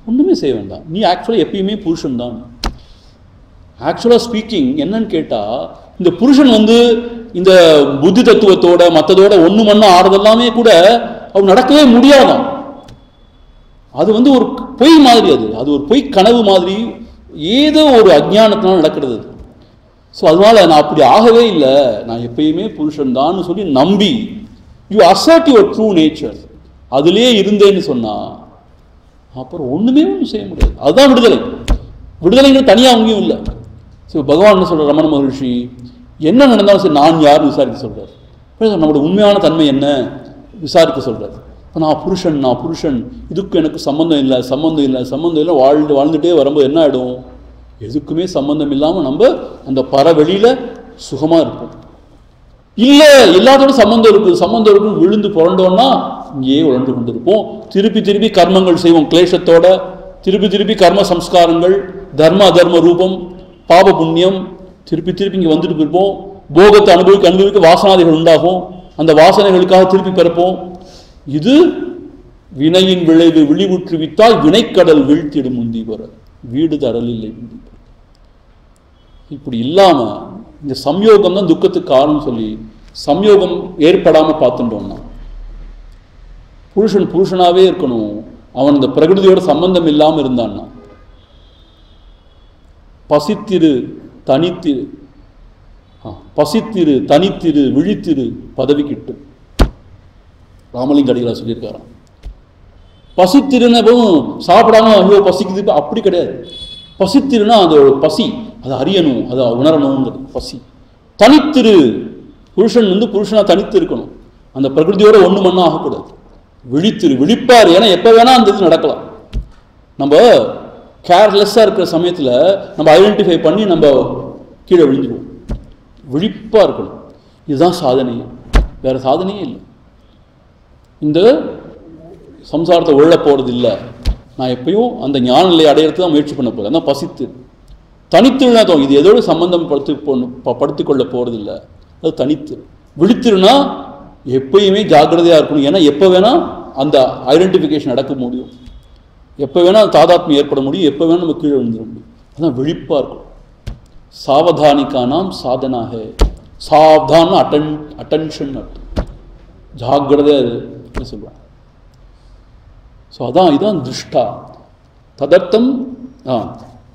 ஒன்றுமே செய்ய வேண்டாம். நீ ஆக்சுவலாக எப்பயுமே புருஷன் தான். ஆக்சுவலாக ஸ்பீக்கிங் என்னன்னு கேட்டால், இந்த புருஷன் இந்த புத்தி தத்துவத்தோட மற்றதோட ஒன்று மண்ணா ஆடுறதெல்லாமே கூட அவன் நடக்கவே முடியாதான். அது ஒரு பொய் மாதிரி, அது ஒரு பொய் கனவு மாதிரி, ஏதோ ஒரு அஜ்ஞானத்தினால நடக்கிறது. ஸோ அதனால நான் அப்படி ஆகவே இல்லை, நான் எப்பயுமே புருஷன் தான் சொல்லி நம்பி you assert your true nature, அதுலேயே இருந்தேன்னு சொன்னால் அப்புறம் ஒன்றுமே செய்ய முடியாது. அதுதான் விடுதலை. விடுதலைங்கிறது தனியாக அங்கேயும் இல்லை. ஸோ பகவான் என்ன சொல்கிற, ரமண மகர்ஷி என்ன நடந்தாலும் சரி நான் யாருன்னு விசாரிக்க சொல்கிறார். நம்மளோட உண்மையான தன்மை என்ன விசாரிக்க சொல்கிறார். இப்போ நான் புருஷன், இதுக்கு எனக்கு சம்மந்தம் இல்லை வாழ்ந்துட்டே வரும்போது என்ன ஆகிடும், எதுக்குமே சம்மந்தம் இல்லாமல் நம்ம அந்த பறவெளியில் சுகமாக இருப்போம். இல்லை எல்லாத்தோட சம்மந்தம் இருக்குன்னு விழுந்து புரண்டோன்னா இங்கேயே உழந்து கொண்டு இருப்போம். திருப்பி கர்மங்கள் செய்வோம் கிளேஷத்தோட, திருப்பி கர்ம சம்ஸ்காரங்கள், தர்ம அதர்ம ரூபம், பாப புண்ணியம் திருப்பி இங்கே வந்துட்டு இருப்போம். போகத்தை அனுபவிக்க வாசனாதிகள் உண்டாகும். அந்த வாசனைகளுக்காக திருப்பி பிறப்போம். இது வினையின் விளைவு விழிவுற்றுவித்தால் வினைக்கடல் வீழ்த்திடும் முந்தி வர வீடு தடல் இல்லை முந்தி. இப்படி இல்லாமல் இந்த சம்யோகம் தான் துக்கத்துக்கு காரணம் சொல்லி சம்யோகம் ஏற்படாமல் பார்த்துட்டோம்னா, புருஷனாவே இருக்கணும், அவன் இந்த பிரகிருதியோட சம்பந்தம் இல்லாமல் இருந்தான்னா, பசித்திரு தனித்திரு விழித்திரு பதவி கிட்டும். ராமலிங்க அடிகளார் சொல்லியிருக்காராம். பசித்திருன்னு சாப்பிடாம ஐயோ பசிக்குது அப்படி கிடையாது. பசித்திருன்னா அது பசி, அதை அறியணும், அதை உணரணுங்கிறது பசி. தனித்திரு, புருஷனா தனித்து இருக்கணும், அந்த பிரகிருதியோட ஒன்று மண்ணா ஆகக்கூடாது. விழிப்பார், ஏன்னா எப்போ வேணா அந்த இது நடக்கலாம். நம்ம கேர்லெஸ்ஸாக இருக்கிற சமயத்தில் நம்ம ஐடென்டிஃபை பண்ணி நம்ம கீழே விழுந்துடுவோம். விழிப்பாக இருக்கணும். இதுதான் சாதனையே, வேறு சாதனையே இல்லை. இந்த சம்சாரத்தை உள்ள போகிறது இல்லை. நான் எப்பயும் அந்த ஞான நிலையை அடையிறது தான் முயற்சி பண்ண போகிறேன். அதான் பசித்து. தனித்துனா இது எதோடு சம்பந்தம் படுத்தி கொள்ள போகிறதில்லை, அது தனித்து. விழித்திருனா எப்பயுமே ஜாக்கிரதையாக இருக்கணும். ஏன்னா எப்போ வேணால் அந்த ஐடென்டிஃபிகேஷன் நடக்க முடியும், எப்போ வேணால் தாதாத்மியம் ஏற்பட முடியும், எப்போ வேணால் நம்ம கீழே விழுந்துட முடியும். அதான் விழிப்பாக இருக்கும். சாவதானிக்கானாம் சாதனாக, சாவதான அட்டென்ஷன் ஜாக்கிரதையாக சொல்லுவாங்க. ஸோ இதுதான் திருஷ்டா ததர்த்தம்.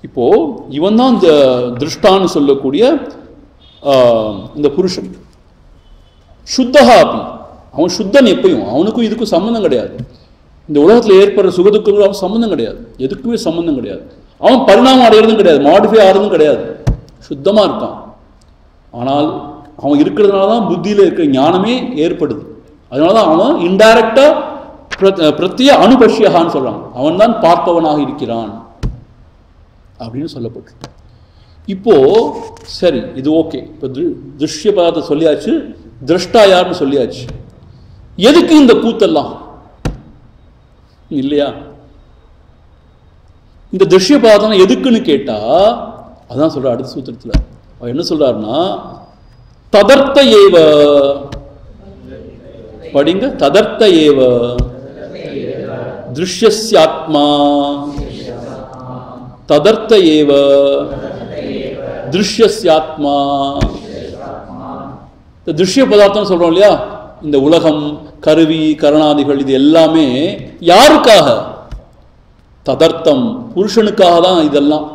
இப்போ இவன் தான் இந்த திருஷ்டான்னு சொல்லக்கூடிய இந்த புருஷன். சுத்தகா அப்படி, அவன் சுத்தன். எப்பயும் அவனுக்கும் இதுக்கும் சம்மந்தம் கிடையாது. இந்த உலகத்தில் ஏற்படுற சுகதுக்கு அவன் சம்மந்தம் கிடையாது, எதுக்குமே சம்மந்தம் கிடையாது. அவன் பரிணாமம் அடைகிறதும் கிடையாது, மாடிஃபை ஆகிறதும் கிடையாது, சுத்தமாக இருக்கான். ஆனால் அவன் இருக்கிறதுனால தான் புத்தியில் இருக்கிற ஞானமே ஏற்படுது. அதனால தான் அவன் இன்டைரக்டாக பிரத்திய அனுபஷ்யகான்னு சொல்கிறான். அவன் தான் பார்ப்பவனாக இருக்கிறான் அப்படின்னு சொல்லப்பட்டு. இப்போ சரி, இது ஓகே. இப்போ திருஷ்ய பதார்த்தம் சொல்லியாச்சு, திரஷ்டா யாருன்னு சொல்லியாச்சு. எதுக்கு இந்த கூத்தெல்லாம் இல்லையா? இந்த திருஷ்ய பதார்த்தம் எதுக்குன்னு கேட்டா அதான் சொல்ற அடுத்த சூத்திரத்தில். அவர் என்ன சொல்றாருன்னா, ததர்த்த ஏவ படிங்க, ததர்த்த ஏவ திருஷ்யஸ்யாத்மா, ததர்த்த ஏவ திருஷ்யஸ்யாத்மா. இந்த திருஷ்ய பதார்த்தம் சொல்றோம் இல்லையா, இந்த உலகம், கருவி, கரணாதிகள், இது எல்லாமே யாருக்காக? ததர்த்தம், புருஷனுக்காக தான் இதெல்லாம்.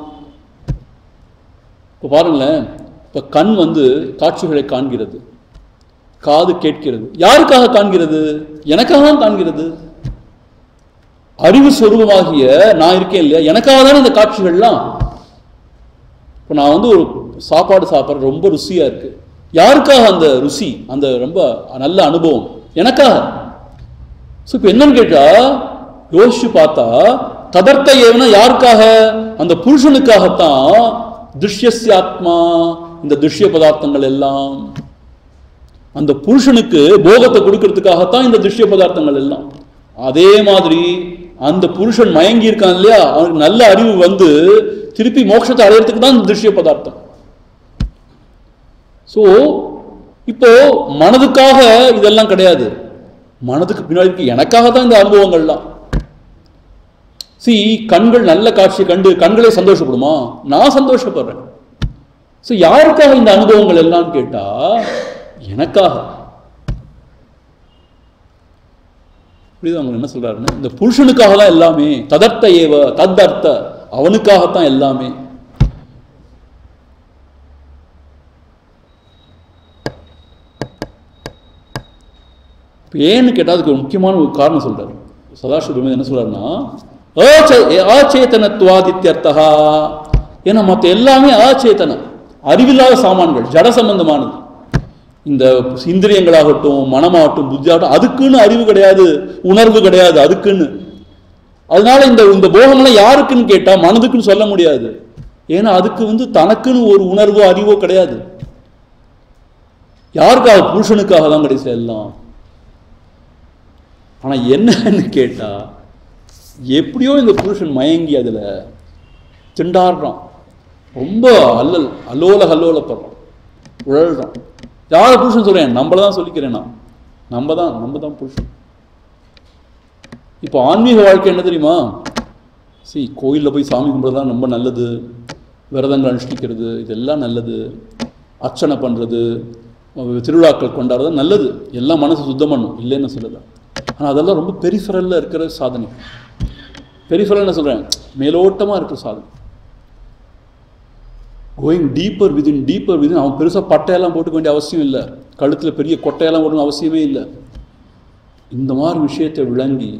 இப்போ பாருங்களேன், இப்போ கண் காட்சிகளை காண்கிறது, காது கேட்கிறது. யாருக்காக காண்கிறது? எனக்காக தான் காண்கிறது. அறிவு சொரூபமாகிய நான் இருக்கேன் இல்லையா, எனக்காக தானே இந்த காட்சிகள்லாம். இப்போ நான் ஒரு சாப்பாடு சாப்பிட்ற ரொம்ப ருசியாக இருக்கு. யாருக்காக அந்த ருசி, அந்த ரொம்ப நல்ல அனுபவம்? எனக்காக. ஸோ இப்போ என்னன்னு கேட்டா, யோசிச்சு பார்த்தா ததர்த்த ஏவனா யாருக்காக? அந்த புருஷனுக்காகத்தான். திருஷ்யஸ்யாத்மா, இந்த திருஷ்ய பதார்த்தங்கள் எல்லாம் அந்த புருஷனுக்கு போகத்தை கொடுக்கறதுக்காகத்தான் இந்த திருஷ்ய பதார்த்தங்கள் எல்லாம். அதே மாதிரி அந்த புருஷன் மயங்கி இருக்கான் இல்லையா, அவனுக்கு நல்ல அறிவு திருப்பி மோட்சத்தை அடையிறதுக்கு தான் இந்த திருஷ்ய பதார்த்தம். ஸோ இப்போ மனதுக்காக இதெல்லாம் கிடையாது, மனதுக்கு பின்னாடி எனக்காக தான் இந்த அனுபவங்கள்லாம். கண்கள் நல்ல காட்சியை கண்டு கண்களே சந்தோஷப்படுமா? நான் சந்தோஷப்படுறேன். ஸோ யாருக்காக இந்த அனுபவங்கள் எல்லாம் கேட்டா எனக்காக. அவங்க என்ன சொல்றாருன்னு, இந்த புருஷனுக்காக தான் எல்லாமே. ததர்த்த ஏவ தத்தர்த்த, அவனுக்காகத்தான் எல்லாமே. ஏன்னு கேட்டால் அதுக்கு ஒரு முக்கியமான ஒரு காரணம் சொல்றாரு சதாசிவம். என்ன சொல்றாருன்னா, அச்சேதனத்துவாதித்யர்த்தா. ஏன்னா மற்ற எல்லாமே அச்சேதனம், அறிவில்லாத சாமான்கள், ஜட சம்பந்தமானது. இந்த இந்திரியங்களாகட்டும், மனமாகட்டும், புத்தியாகட்டும், அதுக்குன்னு அறிவு கிடையாது, உணர்வு கிடையாது அதுக்குன்னு. அதனால இந்த போகம்லாம் யாருக்குன்னு கேட்டா மனதுக்குன்னு சொல்ல முடியாது. ஏன்னா அதுக்கு தனக்குன்னு ஒரு உணர்வோ அறிவோ கிடையாது. யாருக்காக? புருஷனுக்காக தான் கடைசி எல்லாம். ஆனா என்னன்னு கேட்டா, எப்படியோ இந்த புருஷன் மயங்கி அதுல திண்டாடுறான், ரொம்ப அல்லோலப்படுறான், உழல்றான். யார புருஷன் சொல்றேன்? நம்மளதான் சொல்லிக்கிறேன். நம்ம தான் புருஷன். இப்போ ஆன்மீக வாழ்க்கை என்ன தெரியுமா? கோயிலில் போய் சாமி கும்பிட்றதுதான் ரொம்ப நல்லது, விரதங்கள் அனுஷ்டிக்கிறது இதெல்லாம் நல்லது, அர்ச்சனை பண்ணுறது, திருவிழாக்கள் கொண்டாடுறது நல்லது, எல்லாம் மனசு சுத்தம் பண்ணும், இல்லைன்னு சொல்லுது. ஆனால் அதெல்லாம் ரொம்ப பெரிஃபரலில் இருக்கிற சாதனை. பெரிஃபரல் என்ன சொல்கிறேன்? மேலோட்டமாக இருக்கிற சாதனை. Going deeper within. அவன் பெருசாக பட்டையெல்லாம் போட்டுக்க வேண்டிய அவசியம் இல்லை, கழுத்தில் பெரிய கொட்டையெல்லாம் போடணும் அவசியமே இல்லை. இந்த மாதிரி விஷயத்தை விளங்கி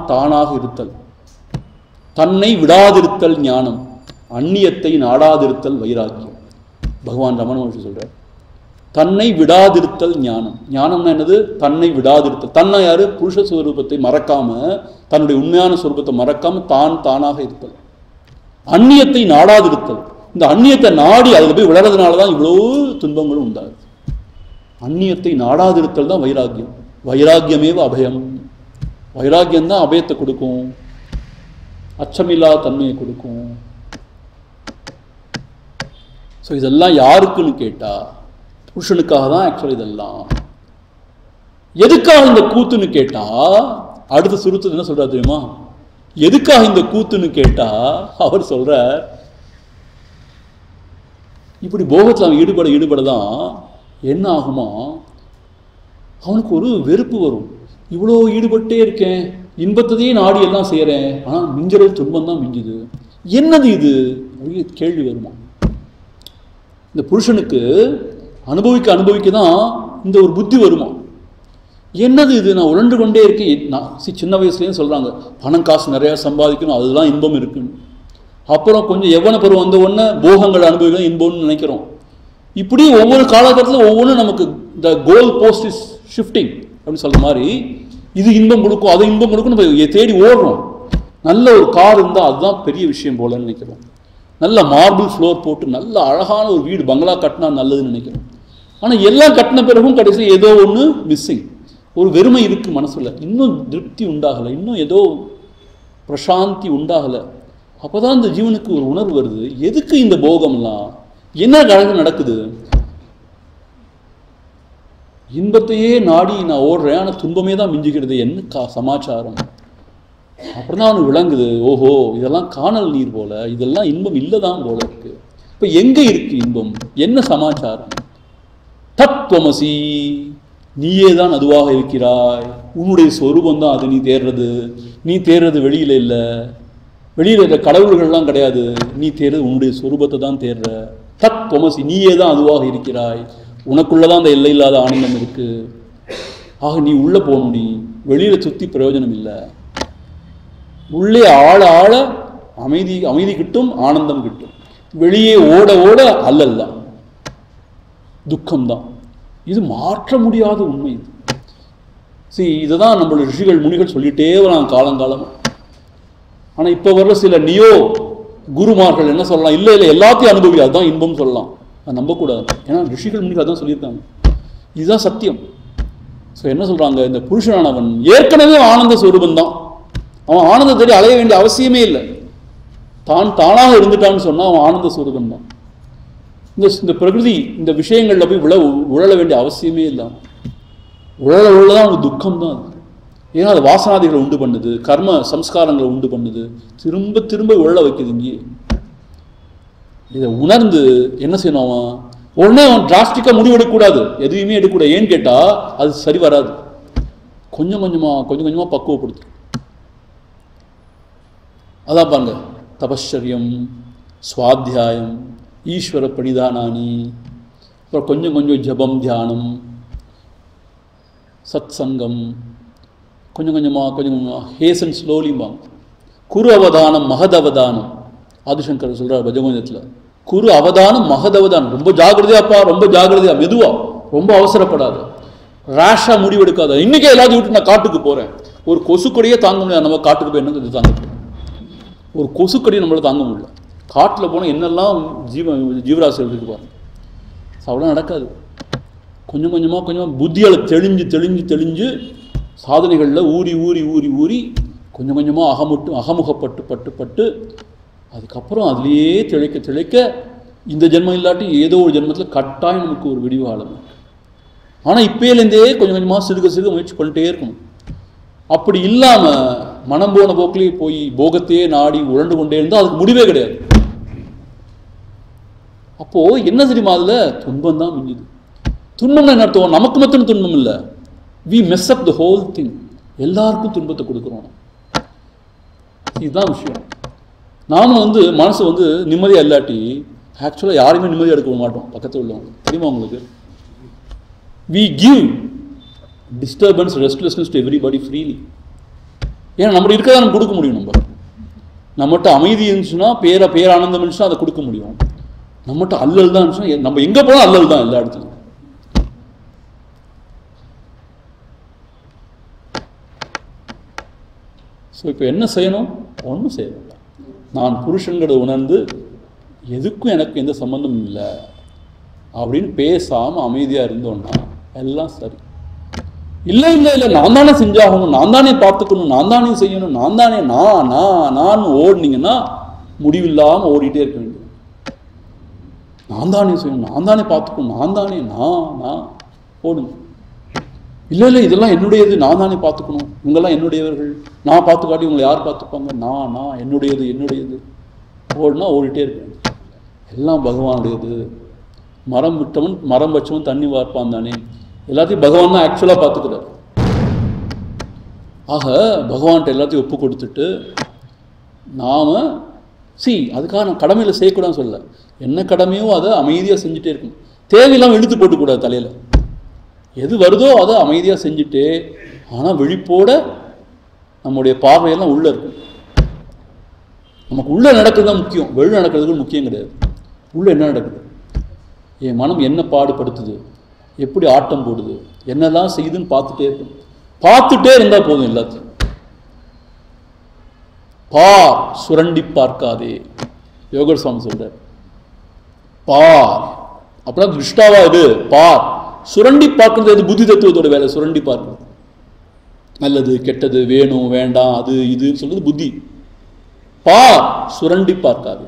தானாக இருத்தல், தன்னை விடாதிருத்தல் ஞானம், அந்நியத்தை நாடாதிருத்தல் வைராக்கியம். பகவான் ரமண மகர்ஷி சொல்றார், தன்னை விடாதிருத்தல் ஞானம். ஞானம்னா என்னது? தன்னை விடாதிருத்தல். தன்னை யாரு? புருஷ ஸ்வரூபத்தை மறக்காம, தன்னுடைய உண்மையான ஸ்வரூபத்தை மறக்காம தானாக இருத்தல். அந்நியத்தை நாடாதிருத்தல். இந்த அந்நியத்தை நாடி அதில் போய் விளறதுனால தான் இவ்வளோ துன்பங்களும் உண்டாகுது. அந்நியத்தை நாடாதிருத்தல் தான் வைராக்கியம். வைராக்கியமேவ அபயம். வைராக்கியம் தான் அபயத்தை கொடுக்கும், அச்சமில்லா தன்மையை கொடுக்கும். ஸோ இதெல்லாம் யாருக்குன்னு கேட்டா புருஷனுக்காக தான் ஆக்சுவலி. இதெல்லாம் எதுக்காக இந்த கூத்துன்னு கேட்டா, அடுத்த சுருத்து என்ன சொல்றாரு தெரியுமா? எதுக்காக இந்த கூத்துன்னு கேட்டா அவர் சொல்ற, இப்படி போகத்தில் அவன் ஈடுபட தான் என்ன ஆகுமா, அவனுக்கு ஒரு வெறுப்பு வரும். இவ்வளோ ஈடுபட்டே இருக்கேன், இன்பத்தையே நாடி எல்லாம் செய்கிறேன், ஆனால் மிஞ்சறது துன்பம் தான் மிஞ்சுது, என்னது இது அப்படின்னு கேள்வி வருமா? இந்த புருஷனுக்கு அனுபவிக்க தான் இந்த ஒரு புத்தி வருமா? என்னது இது, நான் உழண்டு கொண்டே இருக்கேன். நான் சின்ன வயசுலேயும் சொல்கிறாங்க, பணம் காசு நிறையா சம்பாதிக்கணும், அதுதான் இன்பம் இருக்குன்னு. அப்புறம் கொஞ்சம் எவ்வளோ பருவம் வந்த உடனே போகங்கள் அனுபவிக்கணும், இன்பம்னு நினைக்கிறோம். இப்படி ஒவ்வொரு காலகட்டத்தில் ஒவ்வொன்றும் நமக்கு இந்த கோல் போஸ்ட் இஸ் ஷிஃப்டிங் அப்படின்னு சொல்கிற மாதிரி, இது இன்பம் கொடுக்கும், அது இன்பம் கொடுக்கும், நம்ம தேடி ஓடுறோம். நல்ல ஒரு கார் இருந்தால் அதுதான் பெரிய விஷயம் போலன்னு நினைக்கிறோம். நல்ல மார்பிள் ஃப்ளோர் போட்டு நல்ல அழகான ஒரு வீடு பங்களா கட்டினா நல்லதுன்னு நினைக்கிறோம். ஆனால் எல்லாம் கட்டின பிறகும் கடைசி ஏதோ ஒன்று மிஸ்ஸிங், ஒரு வெறுமை இருக்குது மனசில், இன்னும் திருப்தி உண்டாகலை, இன்னும் ஏதோ பிரசாந்தி உண்டாகலை. அப்போ தான் இந்த ஜீவனுக்கு ஒரு உணர்வு வருது, எதுக்கு இந்த போகம்லாம், என்ன கழகம் நடக்குது? இன்பத்தையே நாடி நான் ஓடுறேன், ஆனால் துன்பமே தான் மிஞ்சுகிறது, என்ன சமாச்சாரம்? அப்புறம் தான் அவனுக்கு விளங்குது, ஓஹோ இதெல்லாம் காணல் நீர் போல, இதெல்லாம் இன்பம் இல்லைதான் போல இருக்கு. இப்போ எங்கே இருக்கு இன்பம், என்ன சமாச்சாரம்? தத்துவமசி, நீயே தான் அதுவாக இருக்கிறாய், உன்னுடைய சொரூபம் தான் அது. நீ தேர்றது வெளியில இல்லை, வெளியில் இருக்கிற கடவுள்கள்லாம் கிடையாது, நீ தேர்றது உன்னுடைய சொரூபத்தை தான் தேர்ற. தத்துவமசி, நீயே தான் அதுவாக இருக்கிறாய், உனக்குள்ளதான் அந்த எல்லை இல்லாத ஆனந்தம் இருக்கு. ஆக நீ உள்ள போகணும், நீ வெளியில சுத்தி பிரயோஜனம் இல்லை. உள்ளே ஆழ அமைதி கிட்டும், ஆனந்தம் கிட்டும். வெளியே ஓட அல்லல்தான், துக்கம்தான். இது மாற்ற முடியாத உண்மை. இது இதுதான் நம்மளுடைய ரிஷிகள் முனிகள் சொல்லிட்டே வராங்க காலங்காலமா. ஆனா இப்ப வர்ற சில நியோ குருமார்கள் என்ன சொல்லலாம், இல்லை எல்லாத்தையும் அனுபவி, அதுதான் இன்பம் சொல்லலாம். அதை நம்பக்கூடாது. ஏன்னா ரிஷிகள் முனிகள் அதான் சொல்லியிருக்காங்க, இதுதான் சத்தியம். ஸோ என்ன சொல்றாங்க, இந்த புருஷனானவன் ஏற்கனவே ஆனந்த ஸ்வரூபம் தான், அவன் ஆனந்த தேடி அலைய வேண்டிய அவசியமே இல்லை. தானாக இருந்துட்டான்னு சொன்னா அவன் ஆனந்த ஸ்வரூபம் தான். இந்த பிரகிருதி இந்த விஷயங்கள்ல போய் உழல வேண்டிய அவசியமே இல்லை. உழலதான் அவனுக்கு துக்கம் தான். ஏன்னா அது வாசனாதிகளை உண்டு பண்ணுது, கர்ம சம்ஸ்காரங்களை உண்டு பண்ணுது, திரும்ப உழல வைக்குது. இங்கே இதை உணர்ந்து என்ன செய்யணும், அவன் உடனே அவன் டிராஸ்டிக்காக முடிவெடுக்கக்கூடாது, எதுவுமே எடுக்கக்கூடாது. ஏன்னு கேட்டால் அது சரி வராது. கொஞ்சம் கொஞ்சமாக பக்குவப்படுத்து. அதான் பாருங்க, தபஸ்சரியம், சுவாத்தியாயம், ஈஸ்வர பணிதானானி, அப்புறம் கொஞ்சம் ஜபம், தியானம், சத் சங்கம், கொஞ்சமாக ஹேசன் ஸ்லோலிம்பாங்க. குரு அவதானம், மகத் அவதானம். ஆதிசங்கர் சொல்கிறார் பஜகோவிந்தத்தில், குரு அவதானம் மகதவதானம். ரொம்ப ஜாகிரதையாப்பா, ரொம்ப ஜாகிரதையா, மெதுவா, ரொம்ப அவசரப்படாது, ரேஷா முடிவெடுக்காத. இன்னைக்கே எல்லாத்தையும் விட்டு நான் காட்டுக்கு போறேன். ஒரு கொசுக்கடியே தாங்க முடியாது. நம்ம காட்டுக்கு போய் என்ன தாங்க முடியும்? ஒரு கொசுக்கடியை நம்மளால தாங்க முடியல. காட்டில் போனால் என்னெல்லாம் ஜீவராசிகள் இருக்கு பாருங்க. அவ்வளோ நடக்காது. கொஞ்சம் கொஞ்சமாக புத்தியால் தெளிஞ்சு சாதனைகளில் ஊறி கொஞ்சம் கொஞ்சமாக அகமுகப்பட்டு அதுக்கப்புறம் அதுலேயே திளைக்க இந்த ஜென்மம் இல்லாட்டி ஏதோ ஒரு ஜென்மத்தில் கட்டாயம் நமக்கு ஒரு விடிவு காலம் இருக்கு. ஆனால் இப்போலேருந்தே கொஞ்சம் கொஞ்சமாக சிறுக முயற்சி பண்ணிட்டே இருக்கணும். அப்படி இல்லாமல் மனம் போன போக்கிலே போய் போகத்தையே நாடி உழண்டு கொண்டே இருந்தால் அதுக்கு முடிவே கிடையாது. அப்போது என்ன தெரியுமா, அதில் துன்பம் தான் மிஞ்சுது. துன்பம்னு என்ன அர்த்தம்? நமக்கு மட்டும் துன்பம் இல்லை, we mess up the whole thing. எல்லாருக்கும் துன்பத்தை கொடுக்குறோம். இதுதான் விஷயம். நானும் மனசு நிம்மதியாக இல்லாட்டி ஆக்சுவலாக யாரையுமே நிம்மதியாக எடுக்க மாட்டோம். பக்கத்தில் உள்ளவங்க தெரியுமா உங்களுக்கு? We give disturbance, restlessness to everybody freely. ஏன்னா நம்ம இருக்கதான் நம்ம கொடுக்க முடியும். நம்மகிட்ட அமைதி இருந்துச்சுன்னா, பேரானந்தம் இருந்துச்சுன்னா அதை கொடுக்க முடியும். நம்மகிட்ட அல்லல் தான் இருந்துச்சுன்னா நம்ம எங்கே போனால் அல்லல் தான் எல்லா இடத்துலையும். ஸோ இப்போ என்ன செய்யணும்? ஒன்றும் செய்யணும். நான் புருஷன்கிறத உணர்ந்து எதுக்கும் எனக்கு எந்த சம்மந்தமும் இல்லை அப்படின்னு பேசாமல் அமைதியாக இருந்தோன்னா எல்லாம் சரி. இல்லை நான் தானே செஞ்சாகணும், நான் தானே பார்த்துக்கணும், நான் தானே செய்யணும், நான் தானே நான் ஓடினீங்கன்னா முடிவில்லாமல் ஓடிட்டே இருக்க வேண்டியது. நான் தானே செய்யணும், நான் தானே பார்த்துக்கணும், நான் தானே நான் ஓடுங்க. இல்லை இதெல்லாம் என்னுடையது, நான் தானே பார்த்துக்கணும், இவங்கெல்லாம் என்னுடையவர்கள், நான் பார்த்து காட்டி இவங்களை யார் பார்த்துப்பாங்க, நான் என்னுடையது ஓடுனா ஓடிட்டே இருக்கேன். எல்லாம் பகவானுடையது. மரம் வச்சவன் தண்ணி வார்ப்பான் தானே, எல்லாத்தையும் பகவான் தான் ஆக்சுவலாக பார்த்துக்கிறார். ஆக பகவான்கிட்ட எல்லாத்தையும் ஒப்பு கொடுத்துட்டு நாம் அதுக்காக நான் கடமையில் செய்யக்கூடாதுன்னு சொல்ல, என்ன கடமையோ அதை அமைதியாக செஞ்சுட்டே இருக்கணும். தேவையெல்லாம் இழுத்து போட்டுக்கூடாது தலையில். எது வருதோ அதை அமைதியாக செஞ்சுட்டு, ஆனால் விழிப்போட நம்முடைய பார்வையெல்லாம் உள்ளே இருக்கும். நமக்கு உள்ளே நடக்கிறது தான் முக்கியம், வெளியே நடக்கிறதுக்கு முக்கியம் கிடையாது. உள்ளே என்ன நடக்குது, என் மனம் என்ன பாடுபடுத்துது, எப்படி ஆட்டம் போடுது, என்னெல்லாம் செய்யுதுன்னு பார்த்துட்டே இருந்தால் போதும். எல்லாத்தையும் பார், சுரண்டி பார்க்காதே. யோகர் சுவாமி சொல்றார், பார் அப்படின்னா திருஷ்டாவா இது, பார். சுரண்டி பார்க்கறது அது புத்தி தத்துவத்தோட வேலை. சுரண்டி பார்க்கறது நல்லது கெட்டது, வேணும் வேண்டாம், அது இதுன்னு சொல்றது புத்தி. பார், சுரண்டி பார்க்காது.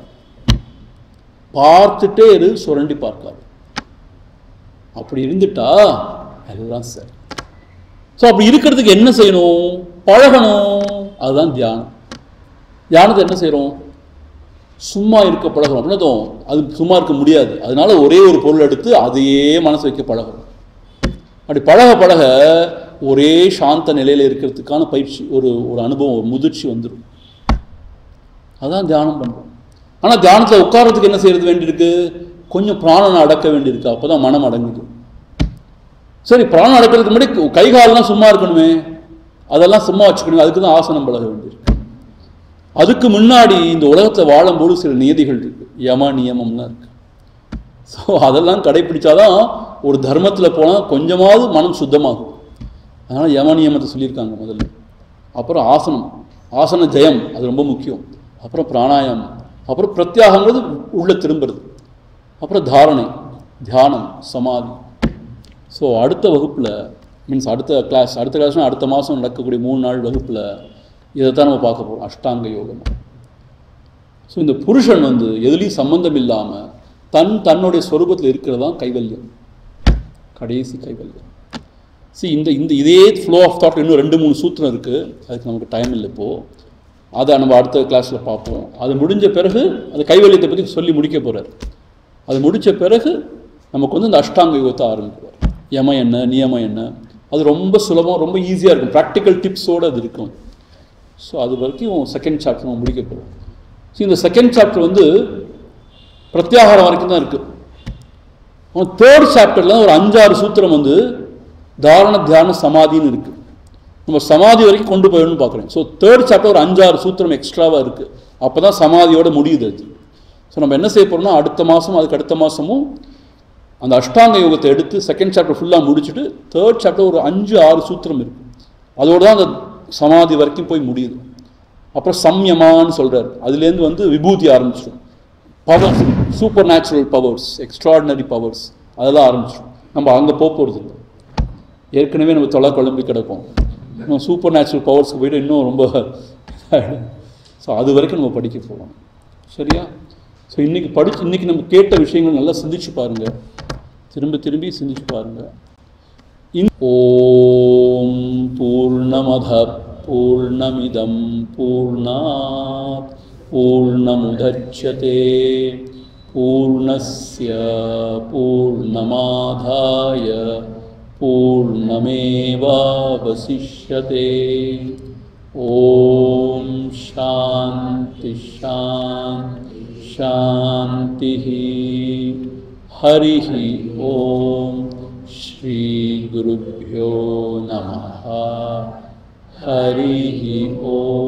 பார்த்துட்டே இரு, சுரண்டி பார்க்காது. அப்படி இருந்துட்டா எல்லாம் சரி. ஸோ அப்படி இருக்கிறதுக்கு என்ன செய்யணும்? பழகணும். அதுதான் தியானம். தியானத்தை என்ன செய்கிறோம்? சும்மா இருக்க பழகிறோம். அப்படின்னா அது சும்மா இருக்க முடியாது. அதனால ஒரே ஒரு பொருள் எடுத்து அதையே மனசு வைக்க பழகிறோம். அப்படி பழக ஒரே சாந்த நிலையில் இருக்கிறதுக்கான பயிற்சி, ஒரு அனுபவம், ஒரு முதிர்ச்சி வந்துடும். அதான் தியானம் பண்ணுறோம். ஆனால் தியானத்தில் உட்காரத்துக்கு என்ன செய்யறது வேண்டியிருக்கு? கொஞ்சம் பிராணனை அடக்க வேண்டியிருக்கு. அப்போ தான் மனம் அடங்குது. சரி, பிராணம் அடக்கிறதுக்கு முன்னாடி கை காலெலாம் சும்மா இருக்கணுமே, அதெல்லாம் சும்மா வச்சுக்கணுமே. அதுக்கு தான் ஆசனம் பழக வேண்டியிருக்கு. அதுக்கு முன்னாடி இந்த உலகத்தில் வாழும்போது சில நியதிகள் இருக்குது, யம நியமம்லாம் இருக்குது. ஸோ அதெல்லாம் கடைப்பிடிச்சாதான் ஒரு தர்மத்தில் போனால் கொஞ்சமாவது மனம் சுத்தமாகும். அதனால் யம நியமத்தை சொல்லியிருக்காங்க முதல்ல. அப்புறம் ஆசன ஜெயம், அது ரொம்ப முக்கியம். அப்புறம் பிராணாயாமம், அப்புறம் பிரத்யாகங்கிறது உள்ளே திரும்புறது, அப்புறம் தாரணை, தியானம், சமாதி. ஸோ அடுத்த வகுப்பில் அடுத்த கிளாஸ்னால் அடுத்த மாதம் நடக்கக்கூடிய 3 நாள் வகுப்பில் இதைத்தான் நம்ம பார்க்க போகிறோம், அஷ்டாங்க யோகம். ஸோ இந்த புருஷன் எதுலேயும் சம்பந்தம் இல்லாமல் தன்னுடைய ஸ்வரூபத்தில் இருக்கிறது தான் கைவல்யம், கடைசி கைவல்யம். இதே ஃப்ளோ ஆஃப் தாட் இன்னும் 2-3 சூத்திரம் இருக்குது. அதுக்கு நமக்கு டைம் இல்லை இப்போது. அதை நம்ம அடுத்த கிளாஸில் பார்ப்போம். அது முடிஞ்ச பிறகு அந்த கைவல்யத்தை பற்றி சொல்லி முடிக்க போகிறார். அது முடித்த பிறகு நமக்கு இந்த அஷ்டாங்க யோகத்தை ஆரம்பிக்கிறார். யம என்ன, நியமம் என்ன, அது ரொம்ப சுலபம், ரொம்ப ஈஸியாக இருக்கும். ப்ராக்டிக்கல் டிப்ஸோடு அது இருக்கும். ஸோ அது வரைக்கும் செகண்ட் சாப்டர் நம்ம முடிக்க போகிறோம். ஸோ இந்த செகண்ட் சாப்டர் பிரத்யாகாரம் வரைக்கும் தான் இருக்குது. தேர்ட் சாப்டரில் ஒரு 5-6 சூத்திரம் தாரண தியான சமாதின்னு இருக்குது. நம்ம சமாதி வரைக்கும் கொண்டு போயிடணும்னு பார்க்குறேன். ஸோ தேர்ட் சாப்டர் ஒரு 5-6 சூத்திரம் எக்ஸ்ட்ராவாக இருக்குது. அப்போ தான் சமாதியோட முடியுது அது. ஸோ நம்ம என்ன செய்ய போகிறோம்னா அடுத்த மாதம் அதுக்கு அடுத்த மாதமும் அந்த அஷ்டாங்க யோகத்தை எடுத்து செகண்ட் சாப்டர் ஃபுல்லாக முடிச்சுட்டு தேர்ட் சாப்டர் ஒரு 5-6 சூத்திரம் இருக்குது. அதோடு தான் அந்த சமாதி வரைக்கும் போய் முடியுது. அப்புறம் சம்யமான்னு சொல்கிறார். அதுலேருந்து விபூதி ஆரம்பிச்சிடும். Power, super natural powers, extraordinary powers, அதெல்லாம் ஆரம்பிச்சிடும். நம்ம அங்கே போகிறது இல்லை. ஏற்கனவே நம்ம தொலை குழம்பி கிடக்கும். இன்னும் சூப்பர் நேச்சுரல் பவர்ஸ்க்கு போய்ட்டு இன்னும் ரொம்ப ஸோ அது வரைக்கும் நம்ம படிக்க போகலாம். சரியா? ஸோ இன்றைக்கி நம்ம கேட்ட விஷயங்கள் நல்லா சிந்திச்சு பாருங்கள். திரும்பி சிந்திச்சு பாருங்கள். ஓம் பூர்ணமத பூர்ணமிதம் பூர்ணாத் பூர்ணமுதச்யதே பூர்ணஸ்ய பூர்ணமாதாய பூர்ணமேவாவசிஷ்யதே. ஓம் சாந்தி சாந்தி சாந்தி. ஹரி ஓம். ஸ்ரீ குருப்யோ நமஹ. ஹரி ஓம்.